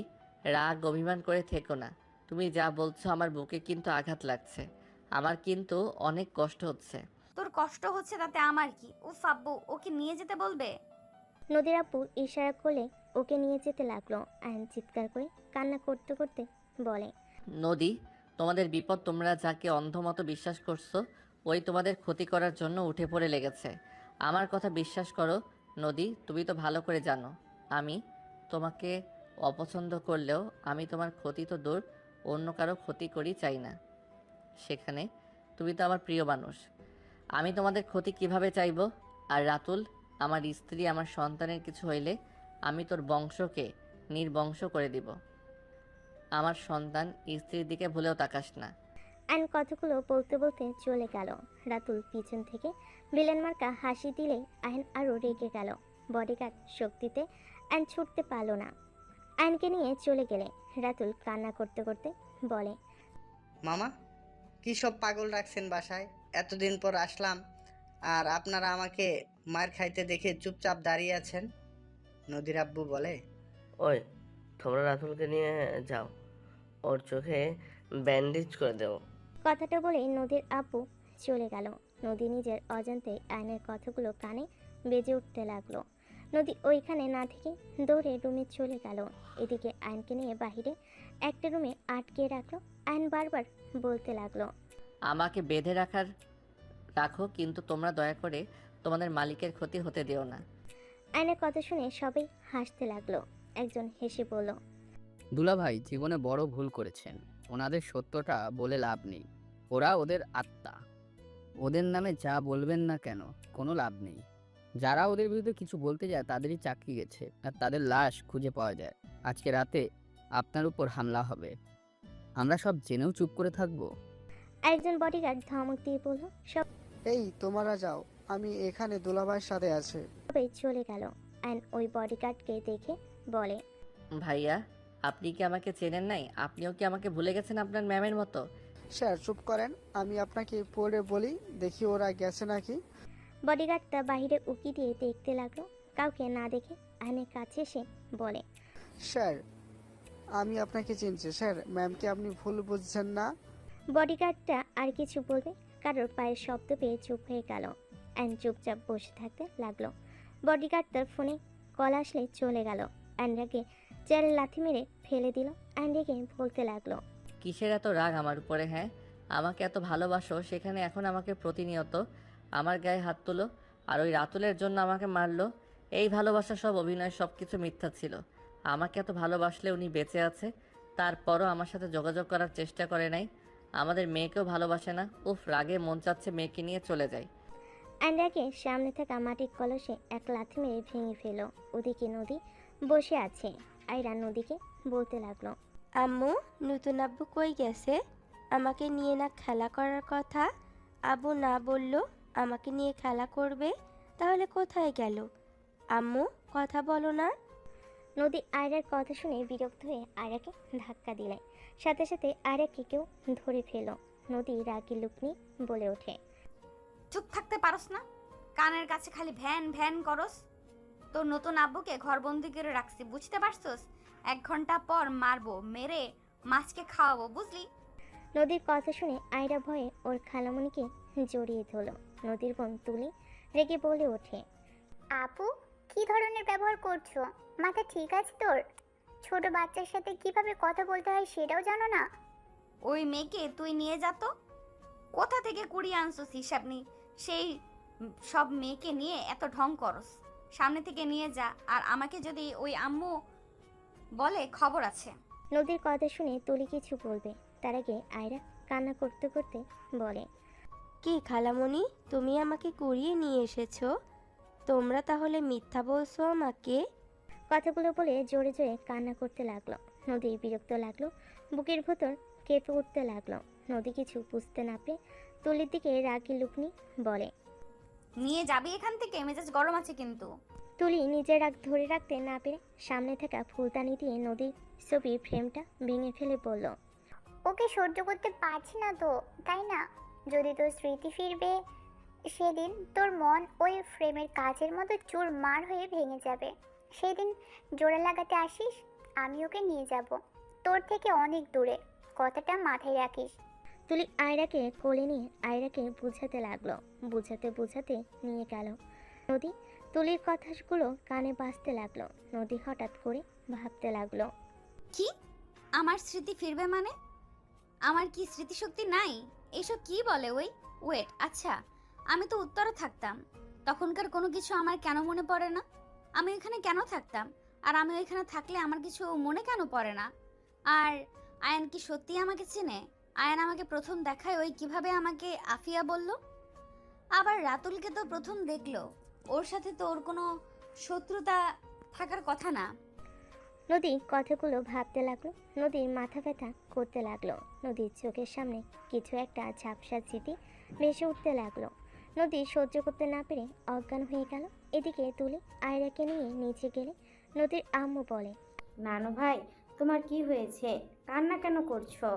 A: রাগ অভিমান করে থেকো না। তুমি যা বলছো আমার বুকে কিন্তু আঘাত লাগছে। আমার কিন্তু অনেক কষ্ট হচ্ছে।
B: তোর কষ্ট হচ্ছে তাতে আমার কি? উফ আব্বু, ওকে নিয়ে যেতে বলবে?
C: নদীর আপু ইশারা করলে ওকে নিয়ে যেতে লাগলো। আইন চিৎকার করে কান্না করতে করতে বলে,
A: নদী, তোমাদের বিপদ, তোমরা যাকে অন্ধমতো বিশ্বাস করছো, ওই তোমাদের ক্ষতি করার জন্য উঠে পড়ে লেগেছে। আমার কথা বিশ্বাস করো নদী, তুমি তো ভালো করে জানো আমি তোমাকে অপছন্দ করলেও আমি তোমার ক্ষতি তো দূর, অন্য কারো ক্ষতি করি চাই না। সেখানে তুমি তো আমার প্রিয় মানুষ। আমি তোমাদের ক্ষতি কিভাবে চাইবো? আর রাতুল, আমার স্ত্রী, আমার সন্তানের কিছু হইলে আমি তোর বংশকে নির্বংশ করে দিব। আমার সন্তান স্ত্রীর দিকে ভুলেও তাকাস না।
C: আইন কথাগুলো বলতে বলতে চলে গেল। রাতুল পিছন থেকে ভিলেন মার্কা হাসি দিলে আইন আরও রেগে গেল। বডিগার্ড শক্তিতে আইন ছুটতে পারল না। আইনকে নিয়ে চলে গেলে রাতুল কান্না করতে করতে বলে,
F: মামা, কী সব পাগল রাখছেন বাসায়? এতদিন পর আসলাম আর আপনারা আমাকে মার খাইতে দেখে চুপচাপ দাঁড়িয়ে আছেন। নদীর আব্বু বলে,
L: ওই, তোমরা রাতুলকে নিয়ে যাও, ওর চোখে ব্যান্ডেজ করে দেও।
C: কথাটা বলে নদীর আপু চলে গেল। নদী নিজের অজান্তে আইনের কথাগুলো কানে বেজে উঠতে লাগলো। নদী ওইখানে না থেকে দৌড়ে রুমে চলে গেল। এদিকে আইনকে নিয়ে বাহিরে একটা রুমে আটকে রাখলো। আইন বারবার বলতে লাগলো,
A: আমাকে বেঁধে রাখো, কিন্তু তোমরা দয়া করে তোমাদের মালিকের ক্ষতি হতে দিও না।
C: আইনের কথা শুনে সবাই হাসতে লাগলো। একজন হেসে বলল,
M: দুলাভাই জীবনে বড় ভুল করেছেন। ওনাদের সত্যটা বলে লাভ নেই। ওরা ওদের আত্মা, ওদের নামে যা বলবেন না কেন কোনো লাভ নেই। যারা ওদের বিরুদ্ধে কিছু বলতে যায় তাদেরই চাকরি গেছে আর তাদের লাশ খুঁজে পাওয়া যায়। আজকে রাতে আপনার উপর হামলা হবে, আমরা সব জেনেও চুপ করে থাকবো?
C: একজন বডিগার্ড ধমক দিয়ে বলল,
E: এই তোমরা যাও, আমি এখানে দুলাভাইয়ের সাথে আছি।
C: সবাই চলে গেল। আইন ওই বডিগার্ডকে দেখে বলে,
A: ভাইয়া, আপনি কি আমাকে চেনেন নাই? আপনিও কি আমাকে ভুলে গেছেন আপনার ম্যামের মতো?
E: স্যার চুপ করেন, আমি আপনাকে পড়ে বলি, দেখি ওরা গেছে নাকি।
C: বডিগার্ডটা বাইরে উকি দিয়ে দেখতে লাগলো। কাউকে না দেখে আইনের কাছে এসে বলে,
E: স্যার আমি আপনাকে চিনছি স্যার। ম্যামকে আপনি ভুল বুঝছেন না।
C: বডিগার্ডটা আর কিছু বলবে কারোর পায়ের শব্দ পেয়ে চুপ হয়ে গেল। অ্যান্ড চুপচাপ বসে থাকতে লাগলো। বডিগার্ড তার ফোনে কল আসলে চলে গেল। অ্যান্ড্রাকে চেয়ারে লাথি মেরে ফেলে দিল। অ্যান্ড্রাকে বলতে লাগলো,
A: কিসের এত রাগ আমার উপরে? হ্যাঁ, আমাকে এত ভালোবাসো, সেখানে এখন আমাকে প্রতিনিয়ত আমার গায়ে হাত তুলো, আর ওই রাতুলের জন্য আমাকে মারলো। এই ভালোবাসা সব অভিনয়, সব কিছু মিথ্যা ছিল। আমাকে এত ভালোবাসলে উনি বেঁচে আছে, তারপরও আমার সাথে যোগাযোগ করার চেষ্টা করে নাই। আমাদের মেয়েকেও ভালোবাসে না। উফ, রাগে মন চাচ্ছে মেয়েকে নিয়ে চলে যাই।
C: অ্যান্ড্রাকে সামনে থাকা মাটির কলসে এক লাথি মেরে ভেঙে ফেল। ওদিকে নদী বসে আছে। আয়রা নদীকে বলতে লাগলো,
K: আম্মু, নতুন আব্বু কই গেছে? আমাকে নিয়ে না খেলা করার কথা? আব্বু না বললো আমাকে নিয়ে খেলা করবে, তাহলে কোথায় গেল? আম্মু, কথা বলো না।
C: নদী আয়রার কথা শুনে বিরক্ত হয়ে আয়রাকে ধাক্কা দিলে। সাথে সাথে আয়রাকে কেউ ধরে ফেল। নদী রাগী লুক নিয়ে বলে ওঠে,
B: চুপ থাকতে পারস না? কানের কাছে খালি ভ্যান ভ্যান করস। তোর নতুন আব্বুকে ঘরবন্দি করে রাখছি, বুঝতে পারছস? 1 ঘন্টা পর মারবো, মেরে মাছকে খাওয়াবো, বুঝলি?
C: নদীর কথা শুনে আয়রা ভয়ে ওর খালামণিকে জড়িয়ে ধরল। নদীর বোন তুলি রেগে বলে ওঠে,
N: আপু, কি ধরনের ব্যবহার করছো? মাথা ঠিক আছে তোর? ছোট বাচ্চার সাথে কিভাবে কথা বলতে হয় সেটাও জানো না?
B: ওই মেয়েকে তুই নিয়ে যা তো। কোথা থেকে কুড়িয়ে আনছস হিসাব নি? সেই সব মেয়েকে নিয়ে এত ঢং করস। সামনে থেকে নিয়ে যা, আর আমাকে যদি ওই আম্মু বলে খবর আছে।
C: নদীর কথা শুনে তুলি কিছু বলবে, তার আগে আয়রা কান্না করতে করতে বলে,
K: কি খালামণি, তুমি আমাকে কুড়িয়ে নিয়ে এসেছো? তোমরা তাহলে মিথ্যা বলছো আমাকে?
C: কথাগুলো বলে জোরে জোরে কান্না করতে লাগলো। নদীর বিরক্ত লাগলো, বুকের ভেতর কেঁপে উঠতে লাগলো। নদী কিছু বুঝতে না পেরে তুলির দিকে রাগি লুক নিয়ে বলে,
B: নিয়ে যাবি এখান থেকে? মেজাজ গরম আছে কিন্তু।
C: তুলি নিজের রাগ ধরে রাখতে না পেরে সামনে থাকা ফুলদানি দিয়ে নদীর ছবির ফ্রেমটা ভেঙে ফেলে বলল,
N: ওকে সহ্য করতে পারছি না তো, তাই না? যদি তোর স্মৃতি ফিরবে সেদিন তোর মন ওই ফ্রেমের কাচের মতো চুরমার হয়ে ভেঙে যাবে। সেদিন জোড়া লাগাতে আসিস, আমি ওকে নিয়ে যাব তোর থেকে অনেক দূরে। কথাটা মাথায় রাখিস।
C: তুলি আয়রাকে কোলে নিয়ে আয়রাকে বুঝাতে লাগলো। বুঝাতে বুঝাতে নিয়ে গেল। নদী তুলির কথাগুলো কানে বাজতে লাগলো। নদী হঠাৎ করে ভাবতে লাগলো,
B: কি? আমার স্মৃতি ফিরবে মানে? আমার কি স্মৃতিশক্তি নাই? এসব কি বলে ওই? ওয়েট, আচ্ছা, আমি তো উত্তরে থাকতাম, তখনকার কোনো কিছু আমার কেন মনে পড়ে না? আমি এখানে কেন থাকতাম? আর আমি ওইখানে থাকলে আমার কিছু মনে কেন পড়ে না? আর আয়ান কি সত্যি আমাকে চেনে? আয়ান আমাকে প্রথম দেখায় ওই কিভাবে আমাকে আফিয়া বলল? আবার রাতুলকে তো প্রথম দেখলো, ওর সাথে তো ওর কোনো শত্রুতা থাকার কথা না।
C: নদী কথাগুলো ভাবতে লাগলো। নদীর মাথা ব্যথা করতে লাগলো। নদীর চোখের সামনে কিছু একটা ঝাপসা স্মৃতি ভেসে উঠতে লাগলো। নদী সহ্য করতে না পেরে অজ্ঞান হয়ে গেল। এদিকে তুলি আয়রাকে নিয়ে নিচে গেলে নদীর আম্মু বলে,
D: নানু ভাই, তোমার কি হয়েছে? কান্না কেন করছো?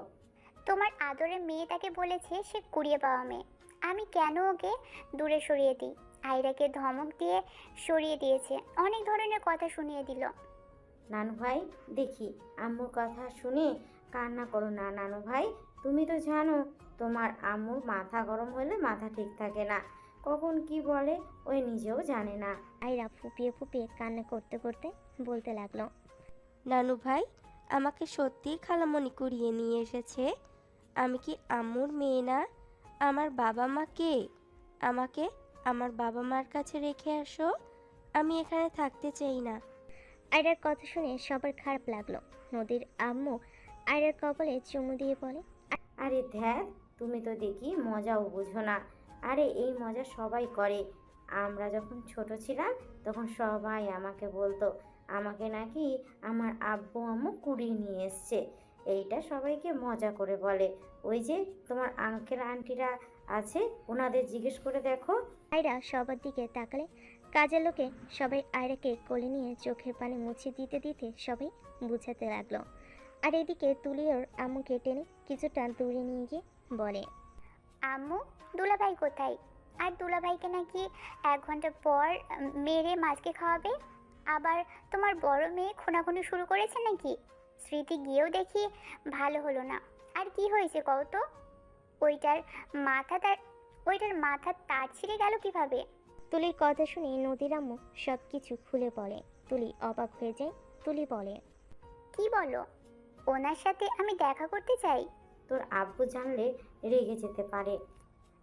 N: তোমার আদরের মেয়ে তাকে বলেছে সে কুড়িয়ে পাওয়া মেয়ে। আমি কেন ওকে দূরে সরিয়ে দিই? আয়রাকে ধমক দিয়ে সরিয়ে দিয়েছে, অনেক ধরনের কথা শুনিয়ে দিল।
D: নানু ভাই, দেখি আম্মুর কথা শুনে কান্না করো না। নানু ভাই, তুমি তো জানো তোমার আম্মুর মাথা গরম হলে মাথা ঠিক থাকে না, কখন কি বলে ওই নিজেও জানে না।
C: আয়রা ফুপিয়ে ফুপিয়ে কান্না করতে করতে বলতে লাগলো,
K: নানু ভাই, আমাকে সত্যিই খালামণি কুড়িয়ে নিয়ে এসেছে? আমি কি আম্মুর মেয়ে না? আমার বাবা মা কে? আমাকে আমার বাবা মার কাছে রেখে আসো, আমি এখানে থাকতে চাই না।
C: আয়রার কথা শুনে সবার খারাপ লাগলো। নদীর আম্মু আয়রার কপালে চুমু দিয়ে বলে,
D: আরে ধ্যাত, তুমি তো দেখি মজাও বুঝো না। আরে এই মজা সবাই করে। আমরা যখন ছোট ছিলাম তখন সবাই আমাকে বলতো আমাকে নাকি আমার আব্বু আম্মু কুড়িয়ে নিয়ে এসছে। এইটা সবাইকে মজা করে বলে। ওই যে তোমার আঙ্কেল আন্টিরা আছে, ওনাদের জিজ্ঞেস করে দেখো।
C: আয়রা সবার দিকে তাকালে কাজের লোকে সবাই আয়রাকে কোলে নিয়ে চোখের পানি মুছে দিতে দিতে সবাই বুঝাতে লাগলো। আর এদিকে তুলি ওর আম্মুকে টেনে কিছুটা দূরে নিয়ে গিয়ে বলে,
N: আম্মু, দুলাভাই কোথায়? আর দুলাভাইকে নাকি 1 ঘন্টা পর মেরে মাছকে খাওয়াবে। আবার তোমার বড় মেয়ে খুনাখুনি শুরু করেছে নাকি? স্মৃতি গিয়েও দেখি ভালো হলো না। আর কি হয়েছে কও তো? ওইটার ওইটার মাথার তার ছিঁড়ে গেল কিভাবে?
C: তুলির কথা শুনে নদীর আম্মু সব কিছু খুলে বলে। তুলি অবাক হয়ে যায়। তুলি বলে,
N: কি বলো? ওনার সাথে আমি দেখা করতে চাই।
D: তোর আব্বু জানলে রেগে যেতে পারে।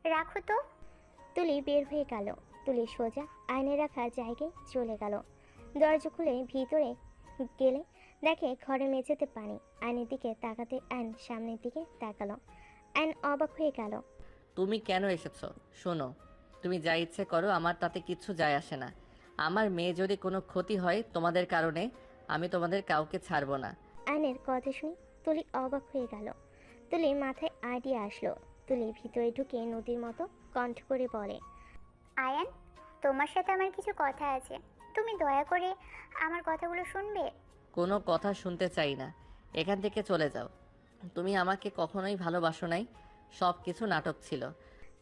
N: রাখো তো।
C: তুলি বের হয়ে গেল। তুলি সোজা আয়নে রাখা জায়গায় চলে গেল। দরজা খুলে ভিতরে গেলে দেখে ঘরে মেঝেতে পানি। আয়নের দিকে তাকাতে আয়ন সামনের দিকে তাকালো। আয়ন অবাক হয়ে গেল।
A: তুমি কেন এসেছো? শোনো, তুমি যা ইচ্ছে করো, আমার তাতে কিচ্ছু যায় আসে না। আমার মেয়ে যদি কোনো ক্ষতি হয় তোমাদের কারণে, আমি তোমাদের কাউকে ছাড়বো না।
C: আয়নের কথা শুনে তুলি অবাক হয়ে গেল। তুলির মাথায় আইডিয়া আসলো। তুলি ভিতরে ঢুকে নদীর মতো কণ্ঠ করে বলে,
N: আয়ান, তোমার সাথে আমার কিছু কথা আছে। তুমি দয়া করে আমার কথাগুলো শুনবে?
A: কোনো কথা শুনতে চাই না, এখান থেকে চলে যাও। তুমি আমাকে কখনোই ভালোবাসো নাই, সব কিছু নাটক ছিল।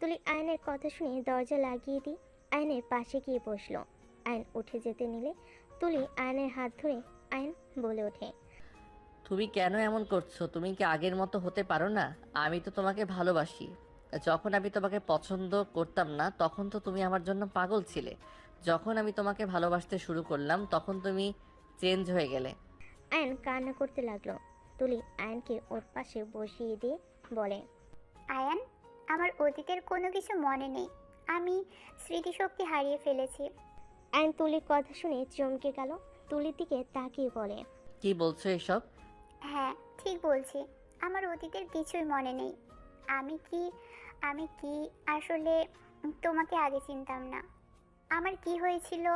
C: তুলি আয়নের কথা শুনে দরজা লাগিয়ে দিই আয়নের পাশে গিয়ে বসলো। আয়ন উঠে যেতে নিলে তুলি আয়নের হাত ধরে আয়ন বলে ওঠে,
A: তুমি কেন এমন করছো? তুমি কি আগের মতো হতে পারো না? আমি তো তোমাকে ভালোবাসি। যখন আমি তোমাকে পছন্দ করতাম না তখন তো তুমি আমার জন্য পাগল ছিলে। যখন আমি তোমাকে ভালোবাসতে শুরু করলাম তখন তুমি চেঞ্জ হয়ে গেলে।
C: আয়ন কান্না করতে লাগলো। তুলি আয়নকে ওর পাশে বসিয়ে দিয়ে বলে,
N: আয়ান, আমার অতীতের কোনো কিছু মনে নেই। আমি স্মৃতিশক্তি হারিয়ে ফেলেছি।
C: আয়ন তুলির কথা শুনে চমকে গেল। তুলির দিকে তাকিয়ে বলে,
A: কি বলছো এসব?
N: হ্যাঁ, ঠিক বলছি। আমার অতীতের কিছুই মনে নেই। আমি কি আসলে তোমাকে আগে চিনতাম না। আমার কি হয়েছিল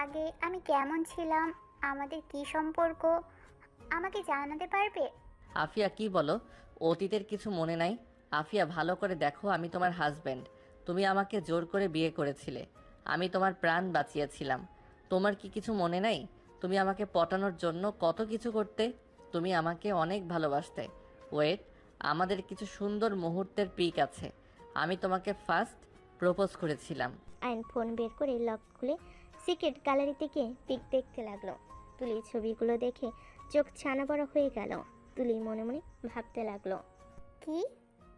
N: আগে, আমি কেমন ছিলাম, আমাদের কি সম্পর্ক, আমাকে জানাতে পারবে?
A: আফিয়া, কি বলো? অতীতের কিছু মনে নাই? আফিয়া, ভালো করে দেখো, আমি তোমার হাজব্যান্ড। তুমি আমাকে জোর করে বিয়ে করেছিলে, আমি তোমার প্রাণ বাঁচিয়েছিলাম। তোমার কি কিছু মনে নাই? তুমি আমাকে পটানোর জন্য কত কিছু করতে। তুমি আমাকে অনেক ভালোবাসতে। ওয়েট, আমাদের কিছু সুন্দর মুহূর্তের পিক আছে। আমি তোমাকে ফার্স্ট প্রপোজ করেছিলাম।
C: আয়ন ফোন বের করে লক খুলে সিক্রেট গ্যালারিতে গিয়ে পিক দেখতে লাগলো। তুলি ছবিগুলো দেখে চোখ ছানা বড় হয়ে গেল। তুলি মনে মনে ভাবতে লাগলো,
N: কি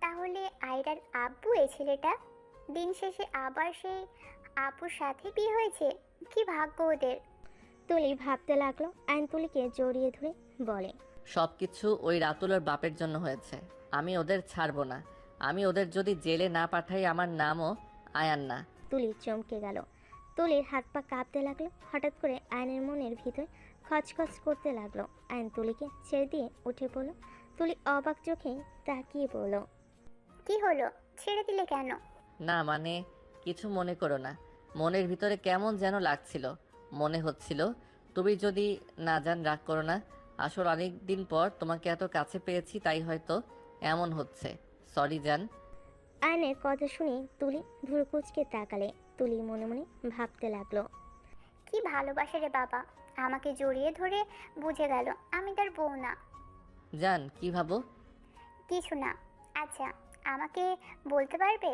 N: তাহলে আয়রার আব্বু এই ছেলেটা? দিন শেষে আবার সেই আপুর সাথে বিয়ে হয়েছে। কি ভাগ্য ওদের।
C: তুলি ভাবতে লাগলো। আয়ন তুলিকে জড়িয়ে ধরে বলে,
A: সব কিছু ওই রাতুলের বাপের জন্য হয়েছে। আমি ওদের ছাড়বো না। আমি ওদের যদি জেলে না পাঠাই আমার নামও আয়ান না।
C: তুলি চমকে গেল। তুলির হাত পা কাঁপতে লাগলো। হঠাৎ করে আয়নের মনের ভিতর খচখচ করতে লাগলো। আয়ন তুলিকে ছেড়ে দিয়ে উঠে পড়ল। তুলি অবাক চোখে তাকিয়ে বলল,
N: কি হলো, ছেড়ে দিলে কেন?
A: না মানে, কিছু মনে করো না। মনের ভিতরে কেমন যেন লাগছিল। মনে হচ্ছিল তুমি যদি না যান, রাগ করো না। আসলে অনেক দিন পর তোমাকে এত কাছে পেয়েছি, তাই হয়তো এমন হচ্ছে। সরি জান।
C: আয়নের কথা শুনে তুলি ভুরুকুচকে তাকালে। তুলি মনে মনে ভাবতে লাগলো,
N: কি ভালোবাসে রে বাবা, আমাকে জড়িয়ে ধরে বুঝে গেল আমি তার বউ না।
A: জান, কি ভাবো?
N: কিছু না। আচ্ছা, আমাকে বলতে পারবে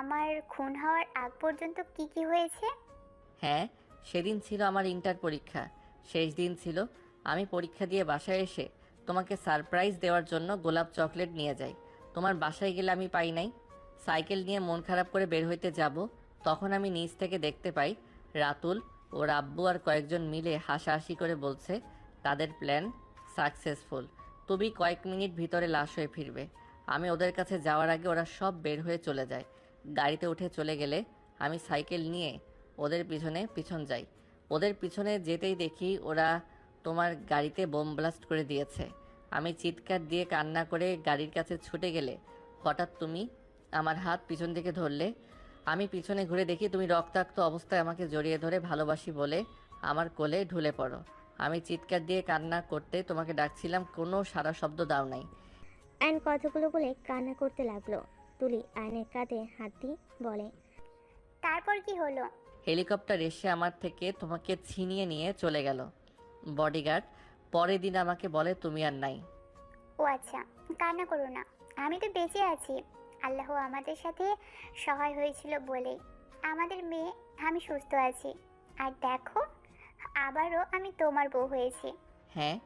N: আমার খুন হওয়ার আগ পর্যন্ত কি কি হয়েছে?
A: হ্যাঁ, সেদিন ছিল আমার ইন্টার পরীক্ষা, শেষ দিন ছিল। আমি পরীক্ষা দিয়ে বাসায় এসে তোমাকে সারপ্রাইজ দেওয়ার জন্য গোলাপ চকলেট নিয়ে যাই। তোমার বাসায় গেলে আমি পাই নাই। সাইকেল নিয়ে মন খারাপ করে বের হইতে যাব, তখন আমি নিচ থেকে দেখতে পাই রাতুল, ওর আব্বু আর কয়েকজন মিলে হাসাহাসি করে বলছে তাদের প্ল্যান সাকসেসফুল। তুমি কয়েক মিনিট ভিতরে লাশ হয়ে ফিরবে। আমি ওদের কাছে যাওয়ার আগে ওরা সব বের হয়ে চলে যায়। গাড়িতে উঠে চলে গেলে আমি সাইকেল নিয়ে ওদের পিছন যাই। ওদের পিছনে যেতেই দেখি ওরা তোমার গাড়িতে বোম ব্লাস্ট করে দিয়েছে। আমি চিৎকার দিয়ে কান্না করে গাড়ির কাছে ছুটে গেলে হঠাৎ তুমি আমার হাত পিছন থেকে ধরলে। আমি পিছনে ঘুরে দেখি তুমি রক্তাক্ত অবস্থায় আমাকে জড়িয়ে ধরে ভালোবাসি বলে আমার কোলে ঢুলে পড়ো। আমি চিৎকার দিয়ে কান্না করতে তোমাকে ডাকছিলাম, কোনো সারা শব্দ দাও নাই।
C: আয়ন কথাগুলো বলে কান্না করতে লাগলো। তুলি আয়নের কাঁধে হাত দিয়ে বলে,
N: তারপর কি হলো?
A: হেলিকপ্টার এসে আমার থেকে তোমাকে ছিনিয়ে নিয়ে চলে গেল বডিগার্ড। পরের দিন আমাকে বলে তুমি আর নাই।
N: ও আচ্ছা, কান্না করো না, আমি তো বেঁচে আছি। আল্লাহ আমাদের সাথে সহায় হয়েছিল বলেই আমাদের মেয়ে আমি সুস্থ আছি। আর দেখো, আবারও আমি তোমার বউ হয়েছি।
A: হ্যাঁ।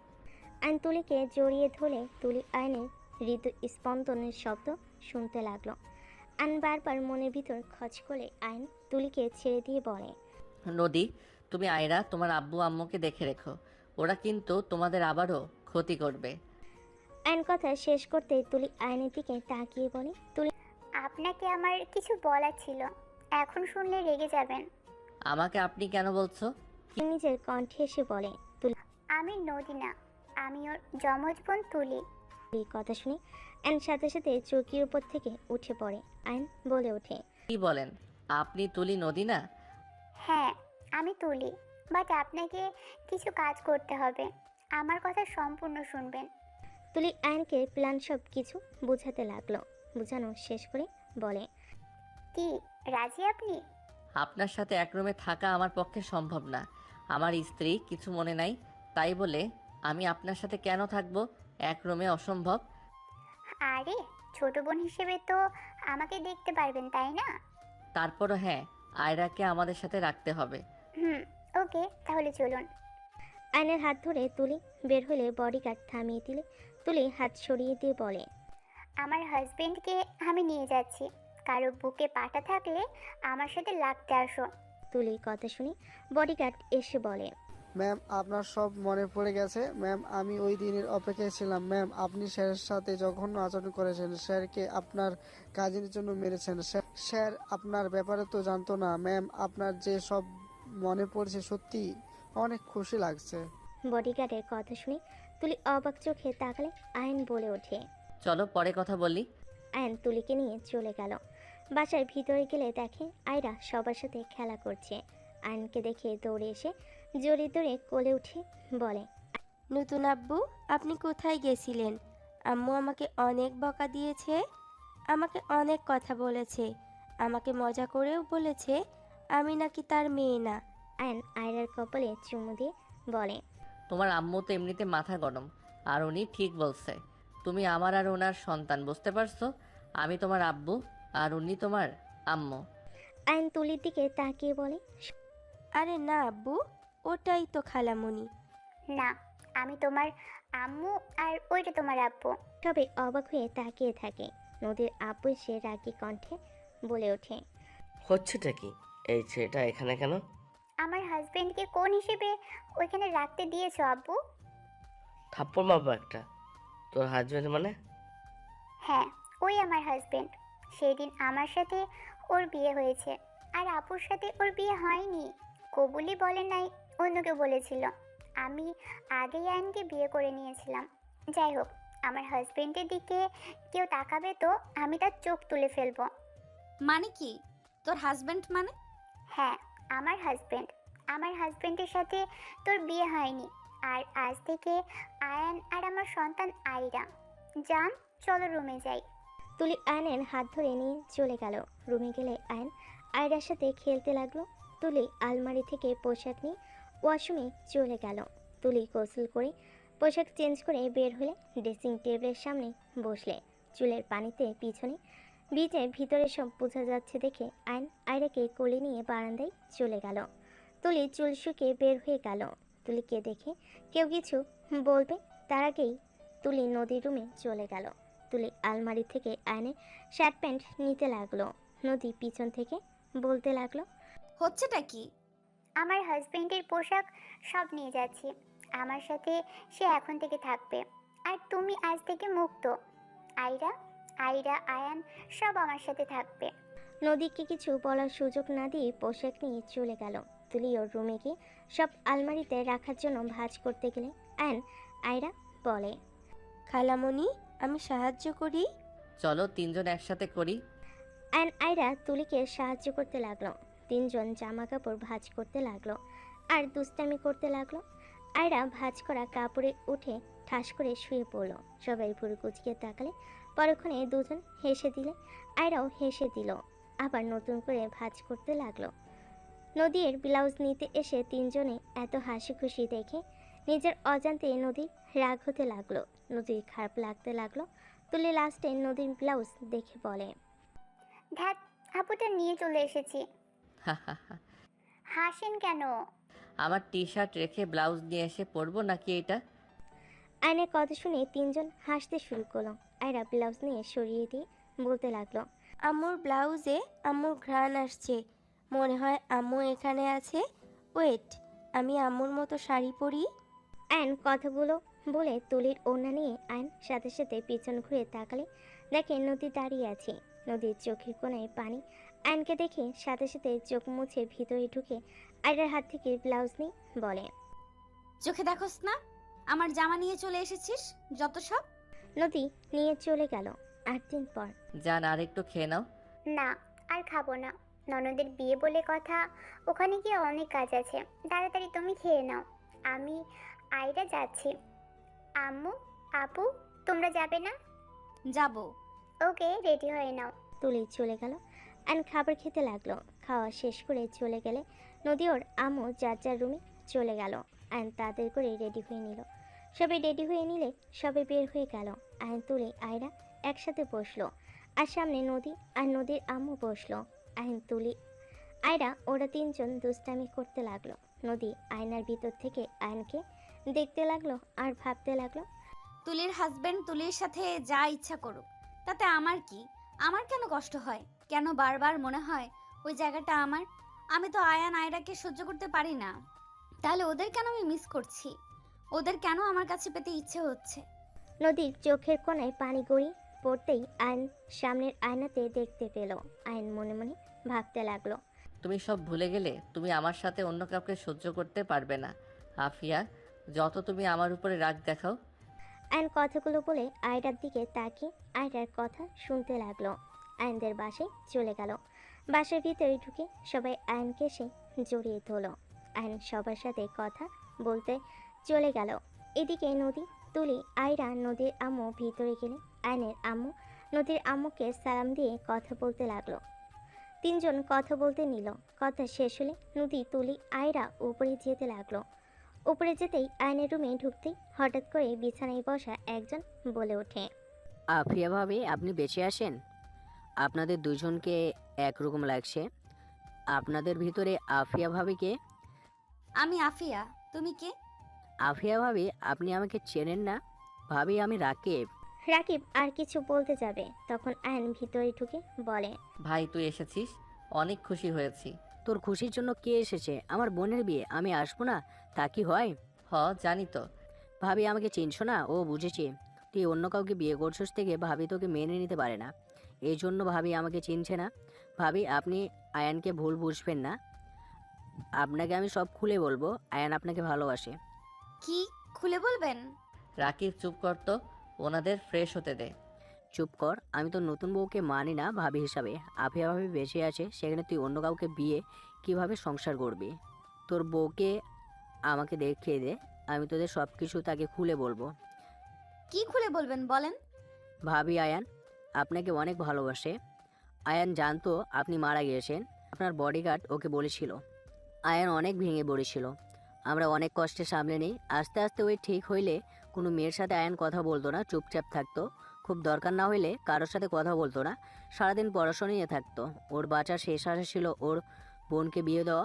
C: আইন তুলিকে জড়িয়ে ধরে তুলি আইনের হৃদয় স্পন্দনের শব্দ শুনতে লাগলো। আইন বারবার মনের ভিতর খচ করে আইন তুলিকে ছেড়ে দিয়ে বলে,
A: নদী, তুমি আয়রা তোমার আব্বু আম্মুকে দেখে রেখো, ওরা কিন্তু তোমাদের আবারও ক্ষতি করবে।
C: আইন কথা শেষ করতেই তুলি আইনের দিকে তাকিয়ে বলে, তুলি
N: আপনাকে আমার কিছু বলার ছিল, এখন শুনলে রেগে যাবেন।
A: আমাকে আপনি কেন বলছো?
C: নিজের কণ্ঠে এসে বলে, তুলি
N: আমি নদী না, আমি ওর যমজ বোন তুলি।
C: এই কথা শুনে আইন সাথে সাথে চৌকির উপর থেকে উঠে পড়ে। আইন বলে ওঠে,
A: কি বলেন আপনি? তুলি নদী না?
N: হ্যাঁ আমি তুলি, বাট আপনাকে কিছু কাজ করতে হবে, আমার কথা সম্পূর্ণ শুনবেন।
C: তুলি আইনকে প্ল্যান সব কিছু বোঝাতে লাগলো। বোঝানো শেষ করে বলে,
N: কি রাজি আপনি?
A: আপনার সাথে এক রুমে থাকা আমার পক্ষে সম্ভব না। আমার স্ত্রী কিছু মনে নাই, তাই বলে আমি আপনার সাথে কেন থাকবো? এক রুমে অসম্ভব।
N: আরে ছোট বোন হিসেবে তো আমাকে দেখতে পারবেন তাই না?
A: তারপরও হ্যাঁ, আয়রাকে আমাদের সাথে রাখতে হবে।
N: ওকে তাহলে চলুন।
C: আইনের হাত ধরে তুলি বের হলে বডিগার্ড থামিয়ে দিলে তুলি হাত সরিয়ে দিয়ে বলে,
N: আমার হাজবেন্ডকে আমি নিয়ে যাচ্ছি, কারো বুকে পাটা থাকলে আমার সাথে লাগতে আসো।
C: তুলির কথা শুনে বডিগার্ড এসে বলে,
E: ম্যাম আপনার সব মনে পড়ে গেছে ম্যাম, আমি ওই দিনের অপেক্ষায় ছিলাম ম্যাম। আপনি স্যারের সাথে জঘন্য আচরণ করেছেন, স্যারকে আপনার কাজের জন্য মেরেছেন। স্যার আপনার ব্যাপারে তো জানতো না ম্যাম। আপনার যে সব মনে পড়ছে, সত্যি অনেক খুশি লাগছে।
C: বডিগার্ডের কথা শুনে তুলি অবাক চোখে তাকালে আইন বলে ওঠে,
A: চলো পরে কথা বলি।
C: আইন তুলিকে নিয়ে চলে গেল। বাসার ভিতরে গেলে দেখে আয়রা সবার সাথে খেলা করছে। আইনকে দেখে দৌড়ে এসে জড়িয়ে ধরে কোলে উঠে বলে,
K: নতুন আব্বু, আপনি কোথায় গেছিলেন? আম্মু আমাকে অনেক বকা দিয়েছে, আমাকে অনেক কথা বলেছে, আমাকে মজা করেও বলেছে আমি নাকি তার মেয়ে না।
C: আয়ন আয়রার কপালে চুমু দিয়ে বলে,
A: তোমার আম্মু তো এমনিতে মাথা গরম, আর উনি ঠিক বলছে। তুমি আমার আর ওনার সন্তান, বুঝতে পারছো? আমি তোমার আব্বু আর উনি তোমার আম্মু।
C: আয়ন তুলির দিকে তাকিয়ে বলে,
K: আরে না আব্বু, ওটাই তো খালামণি।
N: না আমি তোমার আম্মু আর ওইটা তোমার আব্বু।
C: সবাই অবাক হয়ে তাকিয়ে থাকে। নদীর আব্বু সে রাগী কণ্ঠে বলে ওঠে,
L: হচ্ছেটা কি? এই ছেলেটা এখানে কেন?
N: আমার হাজবেন্ডকে কোন হিসেবে ওইখানে রাখতে দিয়েছো আব্বু?
L: থাপ্পড় মারবো একটা। তোর হাজবেন্ড মানে?
N: হ্যাঁ ওই আমার হাজবেন্ড। সেদিন আমার সাথে ওর বিয়ে হয়েছে, আর আপুর সাথে ওর বিয়ে হয়নি। কবুলি বলে নাই, অন্যকে বলেছিল। আমি আগেই আইনকে বিয়ে করে নিয়েছিলাম। যাই হোক, আমার হাজবেন্ডের দিকে কেউ তাকাবে তো আমি তার চোখ তুলে ফেলবো।
B: মানে কি তোর হাজবেন্ড মানে?
N: হ্যাঁ আমার হাজবেন্ড। আমার হাজবেন্ডের সাথে তোর বিয়ে হয়নি, আর আজ থেকে আয়ান আর আমার সন্তান আয়রা। যান চলো রুমে যাই।
C: তুলি আয়নের হাত ধরে নিয়ে চলে গেল। রুমে গেলে আয়ন আয়রার সাথে খেলতে লাগলো। তুলি আলমারি থেকে পোশাক নিয়ে ওয়াশরুমে চলে গেল। তুলি গোসল করে পোশাক চেঞ্জ করে বের হলে ড্রেসিং টেবিলের সামনে বসলে চুলের পানিতে পিছনে ভিজে ভিতরে সব বোঝা যাচ্ছে দেখে আয়ন আয়রাকে কোলে নিয়ে বারান্দায় চলে গেল। তুলি চুল শুকিয়ে বের হয়ে গেল। তুলিকে দেখে কেউ কিছু বলবে তার আগেই তুলি নদীর রুমে চলে গেল। তুলি আলমারি থেকে আয়নের শার্ট প্যান্ট নিতে লাগলো। নদী পিছন থেকে বলতে লাগলো,
B: হচ্ছেটা কি?
N: আমার হাজবেন্ডের পোশাক সব নিয়ে যাচ্ছি, আমার সাথে সে এখন থেকে থাকবে, আর তুমি আজ থেকে মুক্ত। আয়রা আয়রা আয়ান সব আমার সাথে থাকবে।
C: নদীকে কিছু বলার সুযোগ না দিয়ে পোশাক নিয়ে চলে গেল। তুলি ওর রুমে গিয়ে সব আলমারিতে রাখার জন্য ভাঁজ করতে গেলে আয়রা বলে,
K: খালামণি, আমি সাহায্য করি।
A: চলো তিনজন একসাথে করি।
C: আয়রা তুলিকে সাহায্য করতে লাগলো। তিনজন জামা কাপড় ভাঁজ করতে লাগলো আর দুষ্টামি করতে লাগলো। আয়রা ভাঁজ করা কাপড়ে উঠে ঠাস করে শুয়ে পড়লো। সবাই ভুরু কুচকে তাকালে পরক্ষণে দুজন হেসে দিলে আয়রাও হেসে দিল। আবার নতুন করে ভাঁজ করতে লাগলো। নদীর ব্লাউজ নিতে এসে তিনজনে এত হাসি খুশি দেখে নিজের অজান্তে নদীর রাগ হতে লাগলো। নদীর খারাপ লাগতে লাগলো। তুলি লাস্টে নদীর ব্লাউজ দেখে বলে,
N: ধ্যাত, আপুটা নিয়ে চলে এসেছি। হাসেন কেন?
A: আমার টি শার্ট রেখে ব্লাউজ নিয়ে এসে পরবো নাকি এটা?
C: আয়নের কথা শুনে তিনজন হাসতে শুরু করলো। আয়রা ব্লাউজ নিয়ে সরিয়ে দিয়ে বলতে লাগলো,
K: আম্মুর ব্লাউজে আম্মুর ঘ্রাণ আসছে, মনে হয় আম্মু এখানে আছে। ওয়েট, আমি আম্মুর মতো শাড়ি পরি।
C: আয়ন কথাগুলো বলে তুলির ওড়না নিয়ে আয়ন সাথে সাথে পিছন ঘুরে তাকালে দেখে নদী দাঁড়িয়ে আছে। নদীর চোখের কোণায় পানি। আয়নকে দেখে সাথে সাথে চোখ মুছে ভিতরে ঢুকে আয়রার হাত থেকে ব্লাউজ নিয়ে বলে,
B: চোখে দেখোস না আমার জামা নিয়ে চলে এসেছিস যত সব।
C: নদী নিয়ে চলে গেল। 8 দিন পর।
A: জান আর একটু খেয়ে নাও।
N: না, আর খাবো না। ননদের বিয়ে বলে কথা, ওখানে গিয়ে অনেক কাজ আছে। তাড়াতাড়ি তুমি খেয়ে নাও। আমি আয়রা যাচ্ছি। আম্মু, আপু, তোমরা যাবে না?
B: যাবো।
N: ওকে, রেডি হয়ে নাও।
C: তুলি চলে গেল। আয়ন খাবার খেতে লাগলো। খাওয়া শেষ করে চলে গেলে নদী ওর আম্মু যার যার রুমে চলে গেল। আয়ন তাদের করে রেডি হয়ে নিল। সবাই রেডি হয়ে নিলে সবাই বের হয়ে গেল। আয়ন, তুলি, আয়রা একসাথে বসলো। আর সামনে নদী আর নদীর আম্মু বসলো। আয়ন, তুলি, আয়রা ওরা তিনজন দুষ্টামি করতে লাগলো। নদী আয়নার ভিতর থেকে আয়নকে দেখতে লাগলো আর ভাবতে লাগলো,
B: তুলির হাজবেন্ড তুলির সাথে যা ইচ্ছা করুক, তাতে আমার কি? আমার কেন কষ্ট হয়? কেন বারবার মনে হয় ওই জায়গাটা আমার? আমি তো আয়ান আয়রাকে সহ্য করতে পারি না, তাহলে ওদের কেন আমি মিস করছি? ওদের কেন আমার কাছে পেতে ইচ্ছে হচ্ছে?
C: নদীর চোখের কোণায় পানি গড়িয়ে পড়তেই আয়ন সামনের আয়নাতে দেখতে পেল। আয়ন মনে মনে ভাবতে লাগলো,
A: তুমি সব ভুলে গেলে তুমি আমার সাথে অন্য কাউকে সহ্য করতে পারবে না। আফিয়া, যত তুমি আমার উপরে রাগ দেখাও।
C: আয়ন কথাগুলো বলে আয়রার দিকে তাকিয়ে আয়রার কথা শুনতে লাগলো। আয়নদের বাসায় চলে গেল। বাসার ভিতরে ঢুকে সবাই আয়নকে এসে জড়িয়ে ধরল। আয়ন সবার সাথে কথা বলতে চলে গেল। এদিকে নদী, তুলি, আয়রা, নদীর আম্মু ভিতরে গেলে আয়নের আম্মু নদীর আম্মুকে সালাম দিয়ে কথা বলতে লাগলো। তিনজন কথা বলতে নিল। কথা শেষ হলে নদী, তুলি, আয়রা উপরে যেতে লাগলো। উপরে যেতেই আয়নের রুমে ঢুকতেই হঠাৎ করে বিছানায় বসা একজন বলে ওঠে,
O: আফিয়া ভাবি, আপনি বেঁচে আসেন। আপনাদের দুজনকে একরকম লাগছে। আপনাদের ভিতরে আফিয়া ভাবিকে?
B: আমি আফিয়া, তুমি কে?
O: আফিয়া ভাবি, আপনি আমাকে চেনেন না? ভাবি, আমি রাকিব।
C: রাকিব আর কিছু বলতে যাবে তখন আয়ন ভিতরে ঢুকে বলে,
A: ভাই তুই এসেছিস, অনেক খুশি হয়েছি।
O: তোর খুশির জন্য কে এসেছে? আমার বোনের বিয়ে, আমি আসবো না তা কি হয়?
A: জানি তো।
O: ভাবি, আমাকে চিনছো না? ও, বুঝেছি, তুই অন্য কাউকে বিয়ে করছিস থেকে ভাবি তোকে মেনে নিতে পারে না, এই জন্য ভাবি আমাকে চিনছে না। ভাবি, আপনি আয়ানকে ভুল বুঝবেন না। আপনাকে আমি সব খুলে বলবো। আয়ান আপনাকে ভালোবাসে।
B: কি খুলে বলবেন?
A: রাকিব চুপ কর তো, ওনাদের ফ্রেশ হতে দে।
O: চুপ কর, আমি তো নতুন বউকে মানি না ভাবি হিসাবে। আফিয়া ভাবি বেঁচে আছে, সেখানে তুই অন্য কাউকে বিয়ে কিভাবে সংসার করবি? তোর বউকে আমাকে দেখিয়ে দে, আমি তোদের সব কিছু তাকে খুলে বলবো।
B: কি খুলে বলবেন বলেন?
O: ভাবি, আয়ান আপনাকে অনেক ভালোবাসে। আয়ান জানতো আপনি মারা গিয়েছেন, আপনার বডিগার্ড ওকে বলেছিল। আয়ান অনেক ভেঙে পড়েছিল, আমরা অনেক কষ্টে সামলে নিই। আস্তে আস্তে ওই ঠিক হইলে কোনো মেয়ের সাথে আয়ান কথা বলতো না, চুপচাপ থাকতো। খুব দরকার না হইলে কারোর সাথে কথা বলতো না, সারাদিন পড়াশোনা নিয়ে থাকতো। ওর বাঁচার শেষ আশা ছিল ওর বোনকে বিয়ে দেওয়া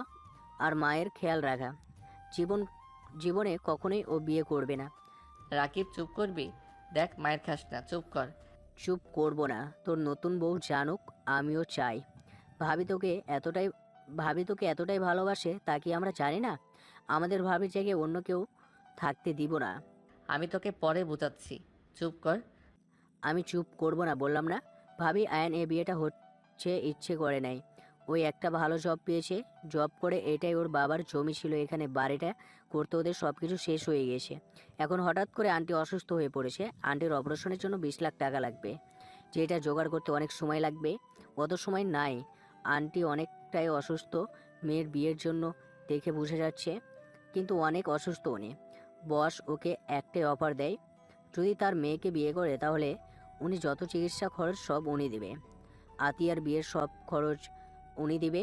O: আর মায়ের খেয়াল রাখা। জীবনে কখনোই ও বিয়ে করবে না।
A: রাকিব চুপ করবি? দেখ মায়ের খাস না, চুপ কর।
O: চুপ করবো না, তোর নতুন বউ জানুক, আমিও চাই। ভাবি তোকে এতটাই ভালোবাসে তা কি আমরা জানি না? আমাদের ভাবির জায়গায় অন্য কেউ থাকতে দিব না।
A: আমি তোকে পরে বোঝাচ্ছি, চুপ কর।
O: আমি চুপ করবো না বললাম না। ভাবি, আয়ান এ বিয়েটা হচ্ছে ইচ্ছে করে নাই। ওই একটা ভালো জব পেয়েছে, জব করে এটাই ওর বাবার জমি ছিল, এখানে বাড়িটা করতে ওদের সব কিছু শেষ হয়ে গেছে। এখন হঠাৎ করে আন্টি অসুস্থ হয়ে পড়েছে। আন্টির অপারেশনের জন্য 20 লাখ টাকা লাগবে, যেটা জোগাড় করতে অনেক সময় লাগবে। অত সময় নাই, আন্টি অনেকটাই অসুস্থ। মেয়ের বিয়ের জন্য দেখে বোঝা যাচ্ছে, কিন্তু অনেক অসুস্থ উনি। বস ওকে একটাই অফার দেয়, যদি তার মেয়েকে বিয়ে করে তাহলে উনি যত চিকিৎসা খরচ সব উনি দেবে, আতিয়ার বিয়ের সব খরচ উনি দিবে।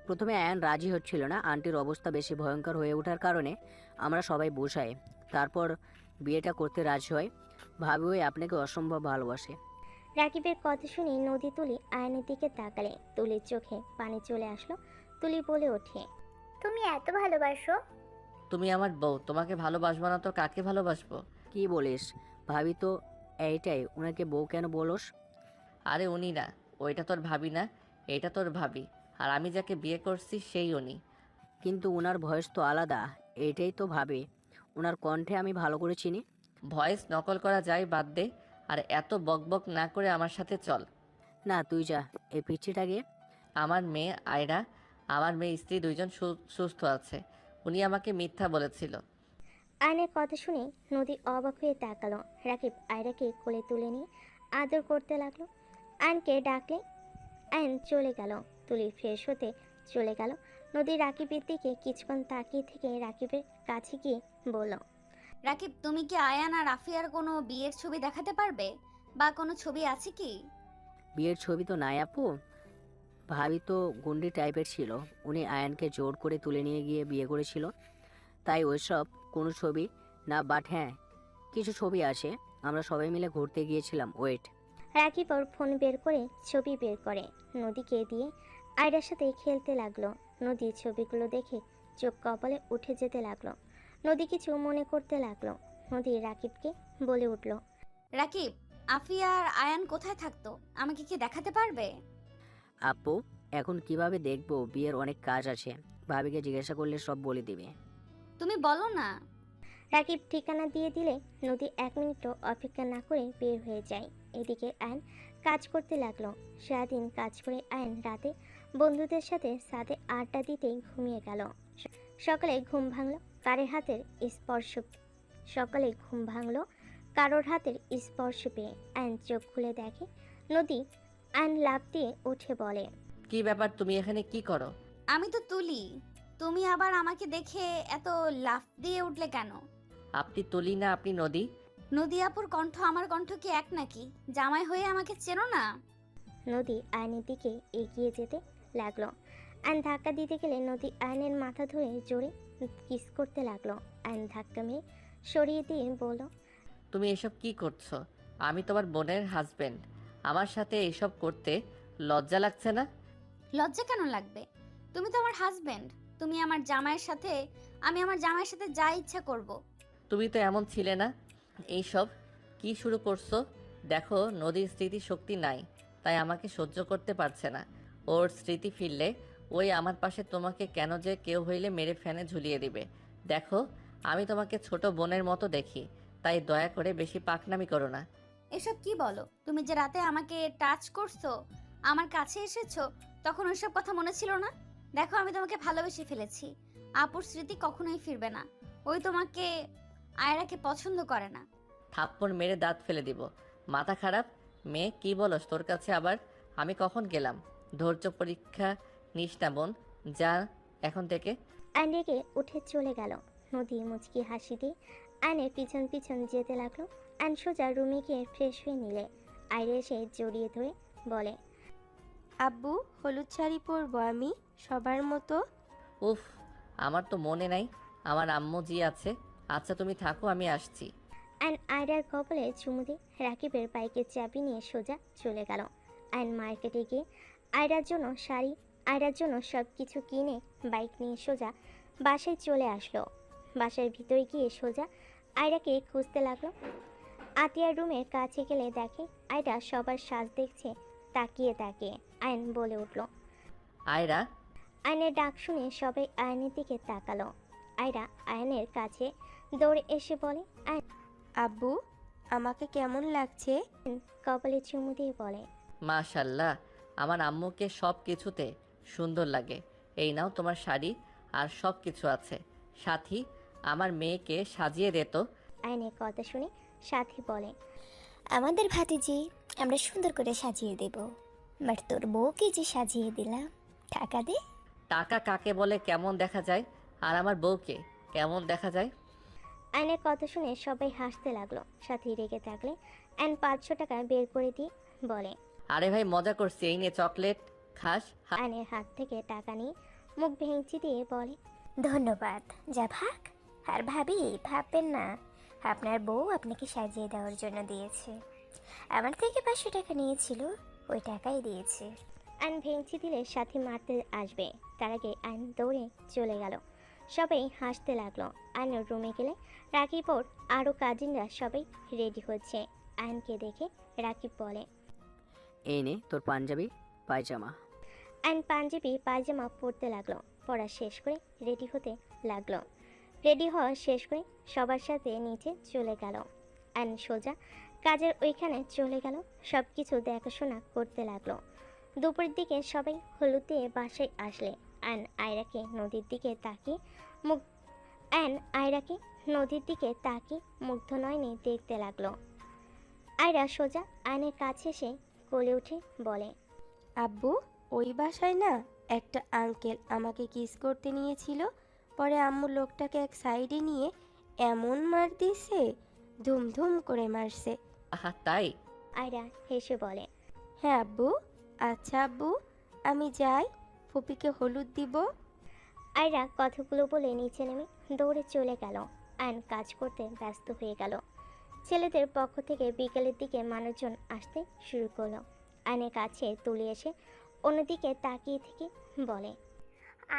O: প্রথমে আয়ান রাজি হচ্ছিল না, আন্টির অবস্থা বেশি ভয়ঙ্কর হয়ে ওঠার কারণে আমরা সবাই বোঝাই, তারপর বিয়েটা করতে রাজি হয়। ভাবি ওই আপনাকে অসম্ভব ভালোবাসে।
C: রাকিবের কথা শুনে নদী, তুলি আয়নের দিকে তাকালে তুলির চোখে পানি চলে আসলো। তুলি বলে ওঠে,
N: তুমি এত ভালোবাসো?
A: তুমি আমার বউ, তোমাকে ভালোবাসবো না তো কাকে ভালোবাসবো?
O: কি বলিস? ভাবি তো এইটাই, ওনাকে বউ কেন বলোস?
A: আরে উনি না, ওইটা তোর ভাবি না, এটা তোর ভাবি। আর আমি যাকে বিয়ে করছি সেই উনি।
O: কিন্তু ওনার ভয়েস তো আলাদা। এটাই তো ভাবি, ওনার কণ্ঠে আমি ভালো করে চিনি।
A: ভয়েস নকল করা যায়, বাদ দে। আর এত বকবক না করে আমার সাথে চল।
O: না তুই যা, এই পিচ্ছিটাকে।
A: আমার মেয়ে আয়রা, আমার মেয়ে স্ত্রী দুইজন সুস্থ আছে। উনি আমাকে মিথ্যা বলেছিল।
C: আয়নের কথা শুনে নদী অবাক হয়ে তাকালো। রাকিব আয়রাকে কোলে তুলে নিয়ে আদর করতে লাগলো। আয়নকে ডাকলে আয়ন চলে গেল। তুলি ফ্রেশ হতে চলে গেল। নদী রাকিবের দিকে কিছুক্ষণ তাকিয়ে থেকে রাকিবের কাছে গিয়ে বলল,
B: রাকিব, তুমি কি আয়ান আর আফিয়ার কোনো বিয়ের ছবি দেখাতে পারবে? বা কোনো ছবি আছে কি?
O: বিয়ের ছবি তো নাই আপু। ভাবি তো গুন্ডি টাইপের ছিল, উনি আয়ানকে জোর করে তুলে নিয়ে গিয়ে বিয়ে করেছিল, তাই ওইসব কোনো ছবি না। বাট হ্যাঁ, কিছু ছবি আছে, আমরা সবাই মিলে ঘুরতে গিয়েছিলাম। ওয়েট।
C: রাকিব ওর ফোন বের করে ছবি বের করে নদীকে দিয়ে আয়রার সাথে খেলতে লাগলো। নদী ছবিগুলো দেখে চোখ কপালে উঠে যেতে লাগলো। নদী কিছু মনে করতে লাগলো। নদী রাকিবকে বলে উঠল,
B: রাকিব, আফিয়া আর আয়ান কোথায় থাকতো? আমাকে কি দেখাতে পারবে?
O: আপু এখন কিভাবে দেখবো? বিয়ের অনেক কাজ আছে, ভাবিকে জিজ্ঞাসা করলে সব বলে দিবে।
B: তুমি বলো না।
C: রাকিব ঠিকানা দিয়ে দিলে নদী 1 মিনিটও অপেক্ষা না করে বের হয়ে যায়। এদিকে আয়ন কাজ করতে লাগলো। সারাদিন কাজ করে আয়ন রাতে বন্ধুদের সাথে সাথে আড্ডা দিতেই ঘুমিয়ে গেল। সকালে ঘুম ভাঙলো কারোর হাতের স্পর্শ কারোর হাতের স্পর্শ পেয়ে। আয়ন চোখ খুলে দেখে নদী। আয়ন লাফ দিয়ে উঠে বলে,
A: কি ব্যাপার, তুমি এখানে কি করো?
B: আমি তো তুলি, তুমি আবার আমাকে দেখে এত লাফ দিয়ে উঠলে কেন?
A: আপনি তুলি না, আপনি নদী।
B: নদী আপুর কণ্ঠ আমার কণ্ঠ কি এক নাকি? জামাই হয়ে আমাকে চেনো না?
C: নদী আয়নের দিকে এগিয়ে যেতে লাগলো। আয়ন ধাক্কা দিতে গেলে নদী আয়নের মাথা ধরে জোরে কিস করতে লাগলো। আয়ন ধাক্কা মেরে সরিয়ে দিয়ে বলল,
A: তুমি এসব কি করছো? আমি তোমার বোনের হাজবেন্ড। আমার সাথে এসব করতে লজ্জা লাগছে না?
B: লজ্জা কেন লাগবে? তুমি তো আমার হাজবেন্ড। তুমি আমার জামাইয়ের সাথে, আমি আমার জামাইয়ের সাথে যা ইচ্ছা করব।
A: তুমি তো এমন ছিলে না। এইসব কি শুরু করছো? দেখো, নদীর স্মৃতি শক্তি নাই, তাই আমাকে সহ্য করতে পারছে না। ওর স্মৃতি ফিরলে ওই আমার পাশে তোমাকে কেন যে কেউ হইলে মেরে ফেনে ঝুলিয়ে দিবে। দেখো, আমি তোমাকে ছোট বোনের মতো দেখি, তাই দয়া করে বেশি পাকনামি করো না।
B: এসব কি বলো? তুমি যে রাতে আমাকে টাচ করছো, আমার কাছে এসেছো, তখন ওইসব কথা মনে ছিল না? দেখো, আমি তোমাকে ভালোবেসে ফেলেছি। আপুর স্মৃতি কখনোই ফিরবে না। ওই তোমাকে, আয়রাকে পছন্দ করে না।
A: থাপ্পড় মেরে দাঁত ফেলে দিব। মাথা খারাপ মেয়ে, কি বলস তোর কাছে আবার? আমি কখন গেলাম? ধৈর্য পরীক্ষা নিস না বোন, যা এখন থেকে।
C: আয়ন রেগে উঠে চলে গেল। নদী মুচকি হাসি দিয়ে আয়নের পিছন পিছন যেতে লাগলো। আয়ন সোজা রুমে গিয়ে ফ্রেশ হয়ে নিলে আয়রা এসে জড়িয়ে ধরে বলে,
K: আব্বু, হলুদ শাড়ি পরবো আমি সবার মতো।
A: উফ, আমার তো মনে নাই আমার আম্মু জি আছে। আচ্ছা তুমি থাকো, আমি আসছি।
C: আয়ন আয়রার কপালে চুমু দিয়ে রাকিবের বাইকের চাবি নিয়ে সোজা চলে গেল। আয়ন মার্কেটে গিয়ে আয়রার জন্য শাড়ি, আয়রার জন্য সব কিছু কিনে বাইক নিয়ে সোজা বাসায় চলে আসলো। বাসার ভিতরে গিয়ে সোজা আয়রাকে খুঁজতে লাগলো। আতিয়ার রুমের কাছে গেলে দেখে আয়রা সবার সাজ দেখছে তাকিয়ে তাকিয়ে। আয়ন বলে উঠল,
A: আয়রা।
C: আয়নের ডাক শুনে সবাই আয়নের দিকে তাকালো। আয়রা আয়নের কাছে দৌড়ে এসে বলে,
K: আব্বু, আমাকে কেমন লাগছে?
C: কপালে চুমু দিয়ে বলে,
A: মাশাল্লাহ, আমার আম্মুকে সব কিছুতে সুন্দর লাগে। এই নাও তোমার শাড়ি, আর সব কিছু আছে। সাথী, আমার মেয়েকে সাজিয়ে দে তো।
C: আয়নের কথা শুনে সাথী বলে,
N: আমাদের ভাতিজি আমরা সুন্দর করে সাজিয়ে দেব, বাট তোর বউকে যে সাজিয়ে দিলাম, টাকা দে।
A: টাকা কাকে বলে, কেমন দেখা যায়? আর আমার বউকে কেমন দেখা যায়?
C: আয়নের কথা শুনে সবাই হাসতে লাগলো। সাথী রেগে থাকলে আয়ন 500 টাকা বের করে দিয়ে বলে,
A: আরে ভাই, মজা করছি, এই নে চকলেট খাস।
C: আয়নের হাত থেকে টাকা নিয়ে মুখ ভেঙচি দিয়ে বলে,
N: ধন্যবাদ, যা ভাগ। আর ভাবি, ভাববেন না, আপনার বউ আপনাকে সাজিয়ে দেওয়ার জন্য দিয়েছে। আমার থেকে 500 টাকা নিয়েছিল, ওই টাকাই দিয়েছে।
C: আয়ন ভেঙচি দিলে সাথী মারতে আসবে, তার আগে আয়ন দৌড়ে চলে গেল। সবাই হাসতে লাগলো। আয়নের রুমে গেলে রাকিব ওর আরও কাজিনরা সবাই রেডি হচ্ছে। আয়নকে দেখে রাকিব বলে,
O: এই নে তোর পাঞ্জাবি পায়জামা।
C: আয়ন পাঞ্জাবি পায়জামা পরতে লাগলো। পড়া শেষ করে রেডি হতে লাগলো। রেডি হওয়া শেষ করে সবার সাথে নিচে চলে গেল। আয়ন সোজা কাজের ওইখানে চলে গেল। সব কিছু দেখাশোনা করতে লাগলো। দুপুরের দিকে সবাই হলুদ দিয়ে বাসায় আসলে আয়রাকে নদীর দিকে তাকিয়ে মুগ্ধ নয়নে দেখতে লাগলো। আয়রা সোজা আয়নের কাছে এসে কোলে উঠে বলে,
K: আব্বু, ওই বাসায় না একটা আঙ্কেল আমাকে কিস করতে নিয়েছিল, পরে আম্মু লোকটাকে এক সাইডে নিয়ে এমন মার দিছে, ধুমধুম করে মারছে।
A: আহা তাই?
C: আয়রা হেসে বলে,
K: হ্যাঁ আব্বু। আচ্ছা আব্বু, আমি যাই, ফুপিকে হলুদ দিব।
C: আয়রা কথাগুলো বলে নিচে নেমে দৌড়ে চলে গেল। আয়ন কাজ করতে ব্যস্ত হয়ে গেল। ছেলেদের পক্ষ থেকে বিকেলের দিকে মানুষজন আসতে শুরু করলো। আয়নের কাছে তুলে এসে অন্যদিকে তাকিয়ে থেকে বলে,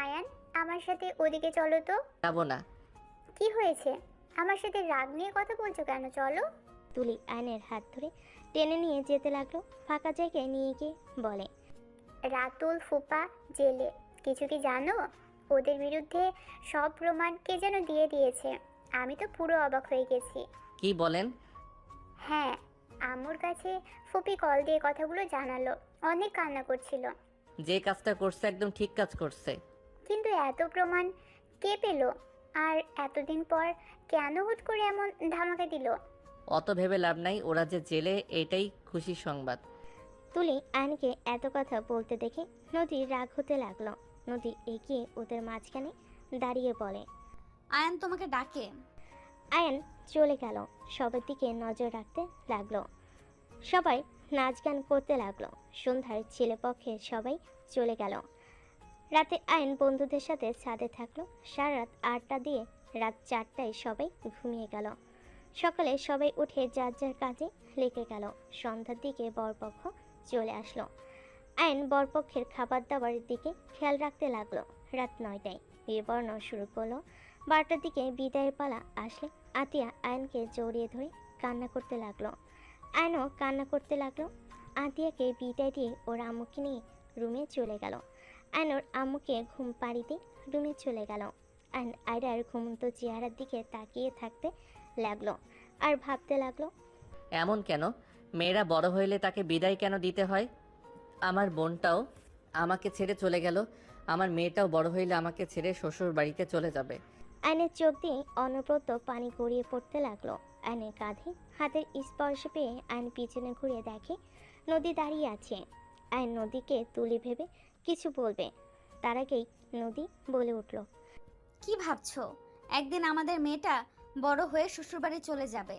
N: আয়ান, আমার সাথে ওদিকে চলো তো।
A: যাবো না।
N: কি হয়েছে? আমার সাথে রাগ নিয়ে কথা বলছো কেন? চলো।
C: তুলি আয়নের হাত ধরে টেনে নিয়ে যেতে লাগলো। ফাঁকা জায়গায় নিয়ে গিয়ে বলে,
N: রাতুল ফুপা জেলে, কিছু কি জানো? ওদের বিরুদ্ধে সব প্রমাণ কে যেন দিয়ে দিয়েছে। আমি তো পুরো অবাক হয়ে গেছি।
A: কি বলেন?
N: হ্যাঁ, আম্মুর কাছে ফুপি কল দিয়ে কথাগুলো জানালো। অনেক কান্না করছিল।
A: যে কাজটা করছে একদম ঠিক কাজ করছে।
N: কিন্তু এত প্রমাণ কে পেল? আর এতদিন পর কেন হুট করে এমন ধামাকা দিল?
A: অত ভেবে লাভ নাই, ওরা যে জেলে এটাই খুশির সংবাদ।
C: তুলি আয়নকে এত কথা বলতে দেখে নদী রাগ হতে লাগলো। নদী এগিয়ে ওদের মাঝখানে দাঁড়িয়ে বলে,
B: আয়ান তোমাকে ডাকে।
C: আয়ন চলে গেল। সবার দিকে নজর রাখতে লাগলো। সবাই নাচ গান করতে লাগলো। সন্ধ্যার ছেলেপক্ষে সবাই চলে গেল। রাতে আয়ন বন্ধুদের সাথে ছাদে থাকলো। সারা রাত 8টা দিয়ে রাত 4টায় সবাই ঘুমিয়ে গেল। সকালে সবাই উঠে যার যার কাজে লেগে গেল। সন্ধ্যার দিকে বরপক্ষ চলে আসলো। আয়ন বরপক্ষের খাবার দাবারের দিকে খেয়াল রাখতে লাগলো। রাত 9টায় বিয়ে বর্ণ শুরু করলো। 12টার দিকে বিদায়ের পালা আসলে আতিয়া আয়নকে জড়িয়ে ধরে কান্না করতে লাগলো। আয়নও কান্না করতে লাগলো। আতিয়াকে বিদায় দিয়ে ওর আম্মুকে নিয়ে রুমে চলে গেল। আয়ন ওর আম্মুকে ঘুম পাড়িতে রুমে চলে গেল। আয়ন আয়রার ঘুমন্ত চেহারার দিকে তাকিয়ে থাকতে লাগলো আর ভাবতে লাগলো,
A: এমন কেন? মেয়েরা বড় হইলে তাকে বিদায় কেন দিতে হয়? আমার বোনটাও আমাকে ছেড়ে চলে গেল, আমার মেয়েটাও বড় হইলে আমাকে ছেড়ে শ্বশুর বাড়িতে চলে যাবে।
C: আয়নের চোখ দিয়ে অনবরত পানি গড়িয়ে পড়তে লাগলো। আয়নের কাঁধে হাতের স্পর্শ পেয়ে আয়ন পিছনে ঘুরে দেখে নদী দাঁড়িয়ে আছে। আয়ন নদীকে তুলি ভেবে কিছু বলবে, তার আগেই নদী বলে উঠল,
B: কি ভাবছো? একদিন আমাদের মেয়েটা বড় হয়ে শ্বশুরবাড়ি চলে যাবে,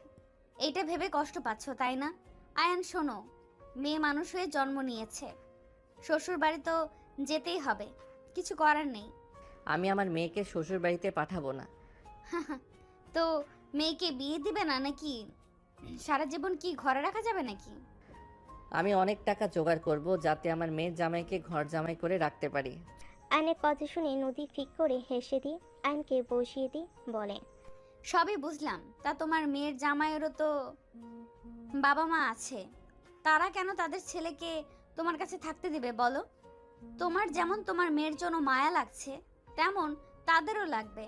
B: এইটা ভেবে কষ্ট পাচ্ছ তাই না? আয়ান শোনো, মেয়ে মানুষ হয়ে জন্ম নিয়েছে, শ্বশুরবাড়ি তো যেতেই হবে, কিছু করার নেই।
A: আমি আমার মেয়েকে শ্বশুর বাড়িতে পাঠাবো না।
B: তো মেয়েকে বিয়ে দিবে না নাকি? সারা জীবন কি ঘরে রাখা যাবে নাকি?
A: আমি অনেক টাকা জোগাড় করব যাতে আমার মেয়ের জামাইকে ঘর জামাই করে রাখতে পারি।
C: আয়নের কথা শুনে নদী ফিক করে হেসে দিয়ে আয়নকে বসিয়ে দিয়ে বলে,
B: সবই বুঝলাম, তা তোমার মেয়ের জামাইয়েরও তো বাবা মা আছে, তারা কেন তাদের ছেলেকে তোমার কাছে থাকতে দিবে বলো? তোমার যেমন তোমার মেয়ের জন্য মায়া লাগছে, তেমন তাদেরও লাগবে।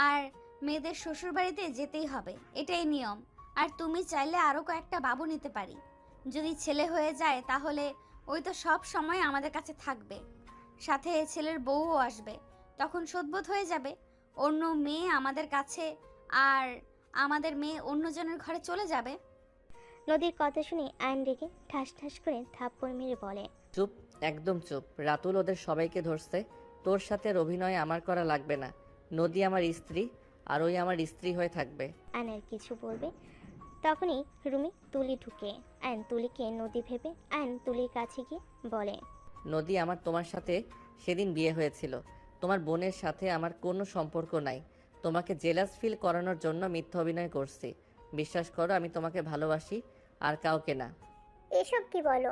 B: আর মেয়েদের শ্বশুর বাড়িতে যেতেই হবে, এটাই নিয়ম। আর তুমি চাইলে আরও কয়েকটা বাবু নিতে পারি। যদি ছেলে হয়ে যায় তাহলে ওই তো সব সময় আমাদের কাছে থাকবে, সাথে ছেলের বউও আসবে, তখন শোধবোধ হয়ে যাবে অন্য মেয়ে আমাদের কাছে, আর আমাদের মেয়ে অন্যজনের ঘরে চলে যাবে।
C: নদীর কথা শুনে আয়ন রেগে ঠাস ঠাস করে থাপ্পড় মেরে বলে,
A: চুপ, একদম চুপ। রাতুল ওদের সবাইকে ধরছে, তোর সাথে আর অভিনয় আমার করা লাগবে না। নদী আমার স্ত্রী, আর ওই আমার স্ত্রী হয়ে থাকবে।
C: আয়নের কিছু বলবে তখনই রুমে তুলি ঢুকে। আয়ন তুলিকে নদী ভেবে আয়ন তুলির কাছে গিয়ে বলে,
A: নদী, আমার তোমার সাথে সেদিন বিয়ে হয়েছিল, তোমার বোনের সাথে আমার কোনো সম্পর্ক নাই। তোমাকে জেলাস ফিল করানোর জন্য মিথ্যা অভিনয় করছি। বিশ্বাস করো, আমি তোমাকে ভালোবাসি, আর কাউকে না।
N: এসব কি বলো?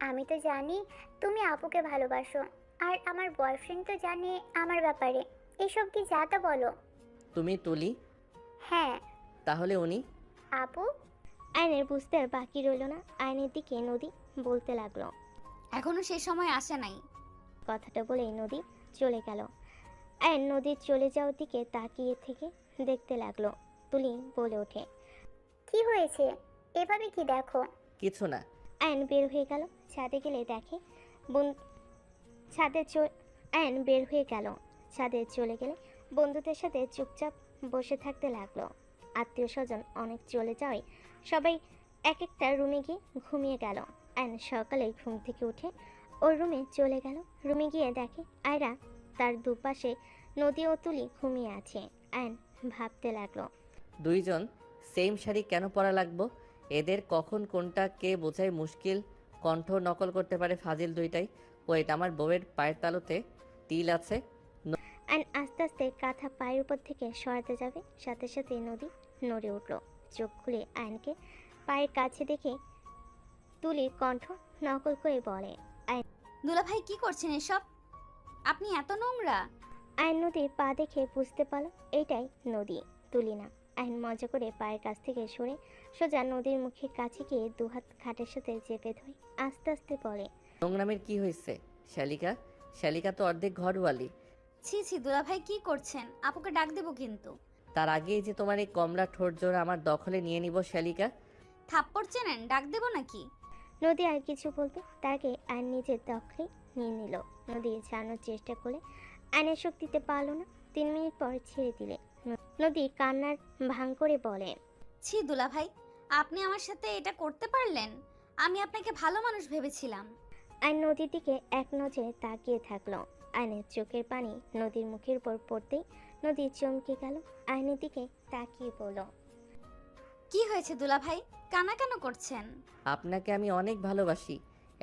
N: আমি তো জানি তুমি আপুকে ভালোবাসো, আর আমার বয়ফ্রেন্ড তো জানে আমার ব্যাপারে। এসব কি যাতা বলো?
A: তুমি তুলি?
N: হ্যাঁ।
A: তাহলে উনি?
N: আপু।
C: আয়নের বুঝতে আর বাকি রইল না। আয়নের দিকে নদী বলতে লাগলো,
B: এখনো সেই সময় আসে নাই।
C: কথাটা বলেই নদী চলে গেল। আয়ন নদীর চলে যাওয়ার দিকে তাকিয়ে থেকে দেখতে লাগলো। তুলি বলে ওঠে,
N: কি হয়েছে? এভাবে কি দেখো?
A: কিছু না।
C: আয়ন বের হয়ে গেল। ছাদে গেলে দেখে আয়ন বের হয়ে গেল। ছাদে চলে গেলে বন্ধুদের সাথে চুপচাপ বসে থাকতে লাগলো। আত্মীয় স্বজন অনেক চলে যাওয়ায় সবাই এক একটা রুমে গিয়ে ঘুমিয়ে গেল। আয়ন সকালে ঘুম থেকে উঠে ওর রুমে চলে গেল। রুমে গিয়ে দেখে আয়রা তার দুপাশে নদী ও তুলি ঘুমিয়ে আছে। আয়ন ভাবতে লাগলো,
A: দুইজন সেম শাড়ি কেন পরা লাগবো? এদের কখন কোনটা কে বোঝাই মুশকিল। কণ্ঠ নকল করতে পারে ফাজিল দুইটাই। ওয়েট, আমার বউয়ের পায়ের তালুতে তিল আছে।
C: আয়ন আস্তে আস্তে কাঁথা পায়ের উপর থেকে সরাতে যাবে, সাথে সাথে নদী নড়ে উঠল। চোখ খুলে আয়নকে পায়ের কাছে দেখে তুলির কণ্ঠ নকল করে বলে,
B: দুলাভাই কি করছেন এসব? আপনি এত নোংরা।
C: আয়ন নদীর পা দেখে বুঝতে পারল এইটাই নদী, তুলি না। আয়ন মজা করে পায়ের কাছ থেকে সরে সোজা নদীর মুখের কাছে গিয়ে দুহাত খাটের সাথে চেপে ধরে আস্তে আস্তে বলে,
A: নোংরামের কি হয়েছে? শালিকা, শালিকা তো অর্ধেক ঘরওয়ালি।
B: ছি ছি দুলাভাই কি করছেন? আপুকে ডাক দেবো কিন্তু।
A: তার আগেই যে তোমার এই কমলা ঠোঁট জোড়া আমার দখলে নিয়ে নিব শালিকা।
B: থাপ্পড় চেনেন? ডাক দেবো নাকি?
C: নদী আর কিছু বলবে তার আগে আয়ন নিজের দখলে নিয়ে নিল। নদী ছাড়ানোর চেষ্টা করে আয়নের শক্তিতে পারল না। 3 মিনিট পর ছেড়ে দিলে নদী কান্নার ভাঙ করে বলে,
B: ছি দুলাভাই, আপনি আমার সাথে এটা করতে পারলেন? আমি আপনাকে ভালো মানুষ ভেবেছিলাম।
C: আয়ন নদীর দিকে এক নজরে তাকিয়ে থাকলো। আয়নের চোখের পানি নদীর মুখের উপর পড়তেই নদী চমকে গেল। আয়নের দিকে তাকিয়ে বলল,
B: কি হয়েছে দুলাভাই? কান্না কেন করছেন?
A: আপনাকে আমি অনেক ভালোবাসি।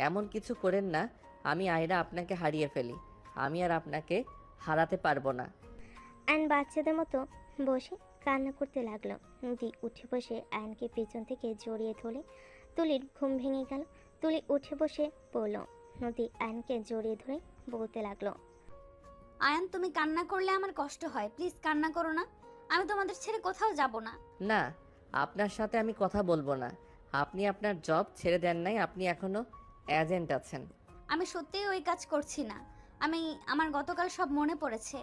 A: এমন কিছু করেন না আমি আয়রা আপনাকে হারিয়ে ফেলি। আমি আর আপনাকে হারাতে পারবো না।
C: আয়ন বাচ্চাদের মতো বসে কান্না করতে লাগলো। নদী উঠে বসে আয়নকে পিছন থেকে জড়িয়ে ধরে তুলির ঘুম ভেঙে গেল। তুলি উঠে বসে পড়ল। নদী আয়নকে জড়িয়ে ধরে বলতে লাগলো,
B: আয়ান তুমি কান্না করলে আমার কষ্ট হয়, প্লিজ কান্না করো না। আমি তোমাদের ছেড়ে কোথাও যাব না।
A: না, আপনার সাথে আমি কথা বলবো না। আপনি আপনার জব ছেড়ে দেন নাই, আপনি এখনো এজেন্ট আছেন।
B: আমি সত্যিই ওই কাজ করছি না। আমার গতকাল সব মনে পড়েছে।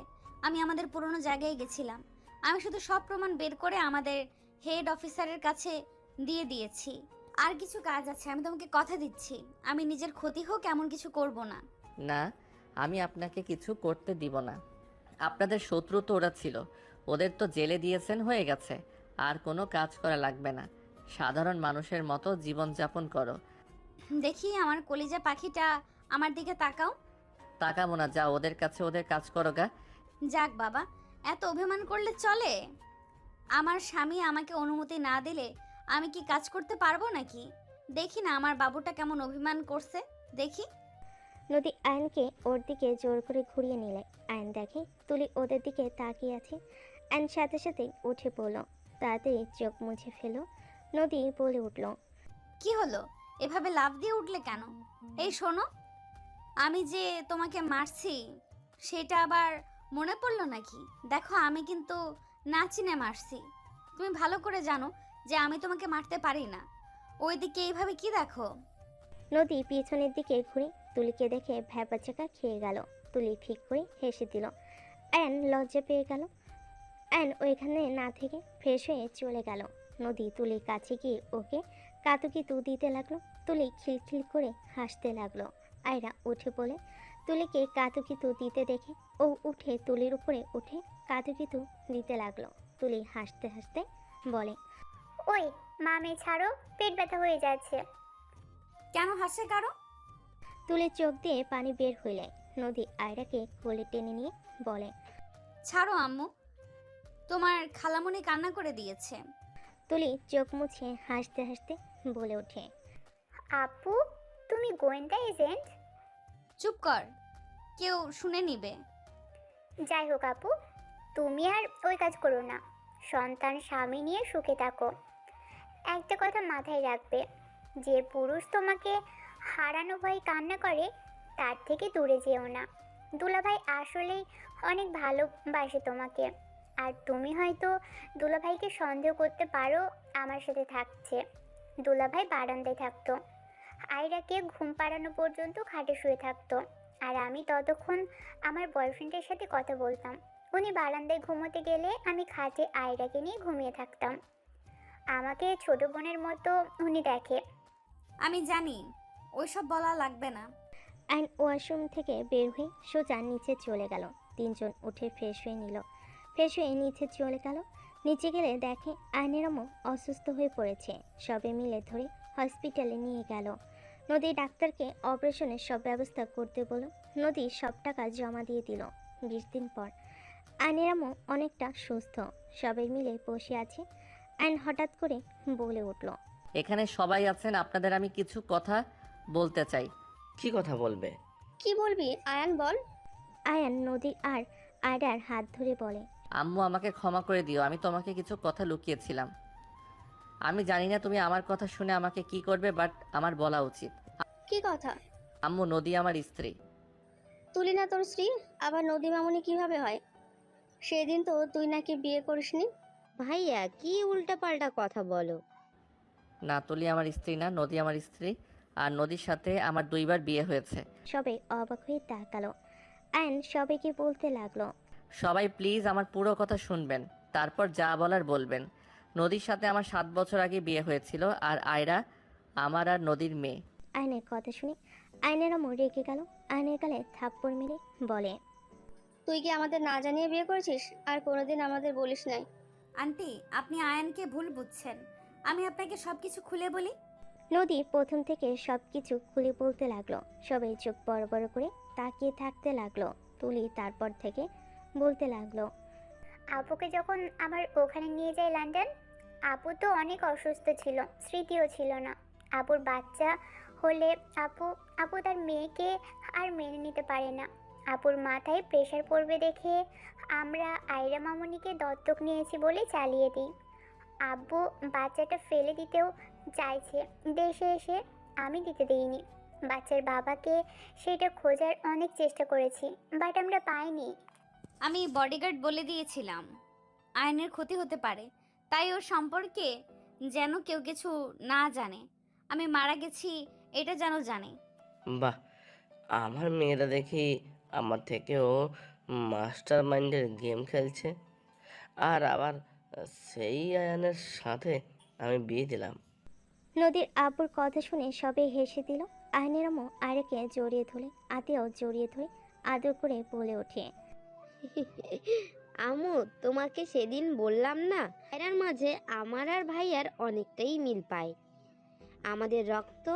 B: আমি আমাদের পুরনো জায়গায় গেছিলাম। আমি শুধু সব প্রমাণ বের করে আমাদের হেড অফিসারের কাছে দিয়ে দিয়েছি। আর কিছু কাজ আছে, আমি তোমাকে কথা দিচ্ছি। আমি নিজের ক্ষতি হোক এমন কিছু করব না।
A: না, আমি আপনাকে কিছু করতে দিব না। আপনাদের শত্রু তো ওরা ছিল, ওদের তো জেলে দিয়েছেন, হয়ে গেছে। আর কোনো কাজ করা লাগবে না। সাধারণ মানুষের মতো জীবনযাপন করো।
B: দেখি আমার কলিজা পাখিটা আমার দিকে তাকাও।
A: তাকাবো না, যা ওদের কাছে ওদের কাজ করো গা।
B: যাক বাবা, এত অভিমান করলে চলে? আমার স্বামী আমাকে অনুমতি না দিলে আমি কি কাজ করতে পারবো নাকি? দেখি না আমার বাবুটা কেমন অভিমান করছে, দেখি।
C: নদী আয়নকে ওর দিকে জোর করে ঘুরিয়ে নিলে আয়ন দেখে তুলি ওদের দিকে তাকিয়ে আছে। আয়ন সাথে সাথে উঠে পড়ল, তাড়াতাড়ি চোখ মুছে ফেল। নদী বলে উঠল,
B: কি হলো? এভাবে লাফ দিয়ে উঠলে কেন? এই শোনো, আমি যে তোমাকে মারছি সেটা আবার মনে পড়লো নাকি? দেখো আমি কিন্তু না চিনে মারছি। তুমি ভালো করে জানো যে আমি তোমাকে মারতে পারি না। ওইদিকে এইভাবে কি দেখো?
C: নদী পিছনের দিকে ঘুরে তুলিকে দেখে ভ্যাপাচাকা খেয়ে গেল। তুলি ঠিক করে হেসে দিল। আয়ন লজ্জা পেয়ে গেল। আয়ন ওইখানে না থেকে ফ্রেশ হয়ে চলে গেল। নদী তুলির কাছে গিয়ে ওকে কাতুকিতু দিতে লাগলো। তুলি খিলখিল করে হাসতে লাগলো। আয়রা উঠে বলে তুলিকে কাতুকিতু দিতে দেখে ও উঠে তুলির উপরে উঠে কাতুকিতু দিতে লাগলো। তুলি হাসতে হাসতে বলে,
N: ওই মামে ছাড়ো, পেট ব্যথা হয়ে যাচ্ছে।
B: কেন হাসে কারো?
C: তুলির চোখ দিয়ে পানি বের হইলে নদী আয়রাকে কোলে টেনে নিয়ে বলে,
B: ছাড়ো আম্মু, তোমার খালামণি কান্না করে দিয়েছে।
C: তুলি চোখ মুছে হাসতে হাসতে বলে ওঠে,
N: আপু তুমি গোয়েন্দা এজেন্ট?
B: চুপ কর, কেউ শুনে নিবে।
N: যাই হোক আপু, তুমি আর ওই কাজ করো না। সন্তান স্বামী নিয়ে সুখে থাকো। একটা কথা মাথায় রাখবে, যে পুরুষ তোমাকে হারানো ভয়ে কান্না করে তার থেকে দূরে যেও না। দুলাভাই আসলেই অনেক ভালোবাসে তোমাকে। আর তুমি হয়তো দুলাভাইকে সন্দেহ করতে পারো আমার সাথে থাকছে। দুলাভাই বারান্দায় থাকতো, আয়রাকে ঘুম পাড়ানো পর্যন্ত খাটে শুয়ে থাকতো, আর আমি ততক্ষণ আমার বয়ফ্রেন্ডের সাথে কথা বলতাম। উনি বারান্দায় ঘুমোতে গেলে আমি খাটে আয়রাকে নিয়ে ঘুমিয়ে থাকতাম। আমাকে ছোট বোনের মতো উনি দেখে।
B: আমি জানি, ওইসব বলা লাগবে না।
C: আইন ওয়াশরুম থেকে বের হয়ে সোজা নিচে চলে গেল। তিনজন উঠে ফ্রেশ হয়ে নিল। ফ্রেশ হয়ে নিচে চলে গেল। নিচে গেলে দেখে আইনের আম্মু অসুস্থ হয়ে পড়েছে। সবে মিলে ধরে হসপিটালে নিয়ে গেল। নদী ডাক্তারকে অপারেশনের সব ব্যবস্থা করতে বলল। নদী সব টাকা জমা দিয়ে দিল। 20 দিন পর আইনের আম্মু অনেকটা সুস্থ। সবাই মিলে বসে আছে। আইন হঠাৎ করে বলে উঠল,
A: এখানে সবাই আছেন, আপনাদের আমি কিছু কথা বলতে চাই।
L: কি কথা বলবে?
G: কি বলবি আয়ান বল।
C: আয়ান নদী আর আয়রার হাত ধরে বলে,
A: আম্মু আমাকে ক্ষমা করে দিও, আমি তোমাকে কিছু কথা লুকিয়েছিলাম। আমি জানি না তুমি আমার কথা শুনে আমাকে কি করবে, বাট আমার বলা উচিত।
G: কি কথা?
A: আম্মু, নদী আমার স্ত্রী।
G: তুলি না তোর স্ত্রী? আবার নদী মামুনি কিভাবে হয়? সেদিন তো তুই নাকি বিয়ে করিসনি।
P: ভাইয়া কি উল্টাপাল্টা কথা বলো?
A: না, তুলি আমার স্ত্রী না, নদী আমার স্ত্রী। আর নদীর সাথে আমার 2 বার বিয়ে হয়েছে।
C: সবাই অবাক হয়ে তাকালো। আয়ন সবাইকে বলতে লাগলো,
A: সবাই প্লিজ আমার পুরো কথা শুনবেন, তারপর যা বলার বলবেন। নদীর সাথে আমার 7 বছর আগে বিয়ে হয়েছিল, আর আয়রা আমার আর নদীর মেয়ে।
C: আয়নের কথা শুনে আয়নের আম্মু রেগে গেল। আয়নের গালে থাপ্পড় মেরে বলে,
G: তুই কি আমাদের না জানিয়ে বিয়ে করেছিস? আর কোনোদিন আমাদের বলিস নাই।
B: আন্টি, আপনি আয়ানকে ভুল বুঝছেন। আমি আপনাকে সবকিছু খুলে বলি।
C: নদী প্রথম থেকে সব কিছু খুলে বলতে লাগলো। সবাই চোখ বড় বড় করে তাকিয়ে থাকতে লাগলো। তুলি তারপর থেকে বলতে লাগলো,
N: আপুকে যখন আমার ওখানে নিয়ে যায় লন্ডন, আপু তো অনেক অসুস্থ ছিল, স্মৃতিও ছিল না। আপুর বাচ্চা হলে আপু তার মেয়েকে আর মেনে নিতে পারে না। আপুর মাথায় প্রেশার পড়বে দেখে আমরা আয়রা মামুনিকে দত্তক নিয়েছি বলে চালিয়ে দিই। আব্বু বাচ্চাটা ফেলে দিতেও চাইছে দেশে এসে, আমি দিতে দিইনি। বাচ্চার বাবাকে সেটা খোঁজার অনেক চেষ্টা করেছি, বাট আমরা পাইনি।
B: আমি বডিগার্ড বলে দিয়েছিলাম আয়নের ক্ষতি হতে পারে, তাই ওর সম্পর্কে যেন কেউ কিছু না জানে। আমি মারা গেছি এটা যেন জানে।
L: বাহ, আমার মেয়েরা দেখি আমার থেকেও মাস্টার মাইন্ডের গেম খেলছে। আর আবার সেই আয়ানের সাথে আমি বিয়ে দিলাম।
C: নদীর আব্বুর কথা শুনে সবাই হেসে দিল। আয়নের আম্মু আয়রাকে জড়িয়ে ধরে, আতেও জড়িয়ে ধরে আদর করে বলে ওঠে,
P: আম্মু, তোমাকে সেদিন বললাম না, এরার মাঝে আমার আর ভাইয়ার অনেকটাই মিল পায়। আমাদের রক্ত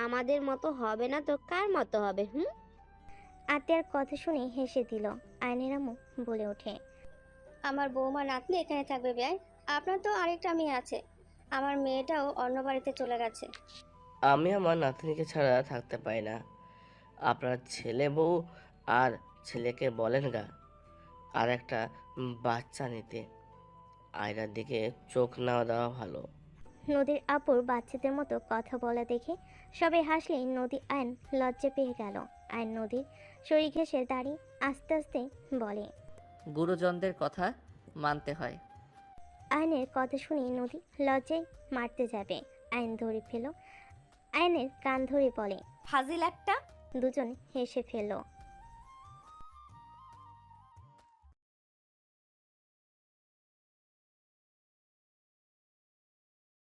P: আমাদের মতো হবে না তো কার মতো হবে?
C: আতিয়ার কথা শুনে হেসে দিল। আয়নের আম্মু বলে ওঠে,
G: আমার বৌমা নাতনি এখানে থাকবে ভাই। আপনার তো আরেকটা মেয়ে আছে, আমার মেয়েটাও অন্য বাড়িতে চলে গেছে।
L: আমি আমার নাতনিকে ছাড়া থাকতে পারি না। আপনার ছেলে বউ আর ছেলেকে বলেন গা আর একটা বাচ্চা নিতে। আয়রার দিকে চোখ না দেওয়া ভালো।
C: নদীর আপুর বাচ্চাদের মতো কথা বলা দেখে সবাই হাসলেই নদী আইন লজ্জা পেয়ে গেল। আইন নদীর শরীর ঘেঁষে দাঁড়িয়ে আস্তে আস্তে বলে,
A: গুরুজনদের কথা মানতে হয়।
C: আইনের কথা শুনে নদী লজ্জায় মারতে যাবে। আইন ধরে ফেল। আইনের কান ধরে বলে,
B: ফাজিল একটা।
C: দুজন হেসে ফেলল।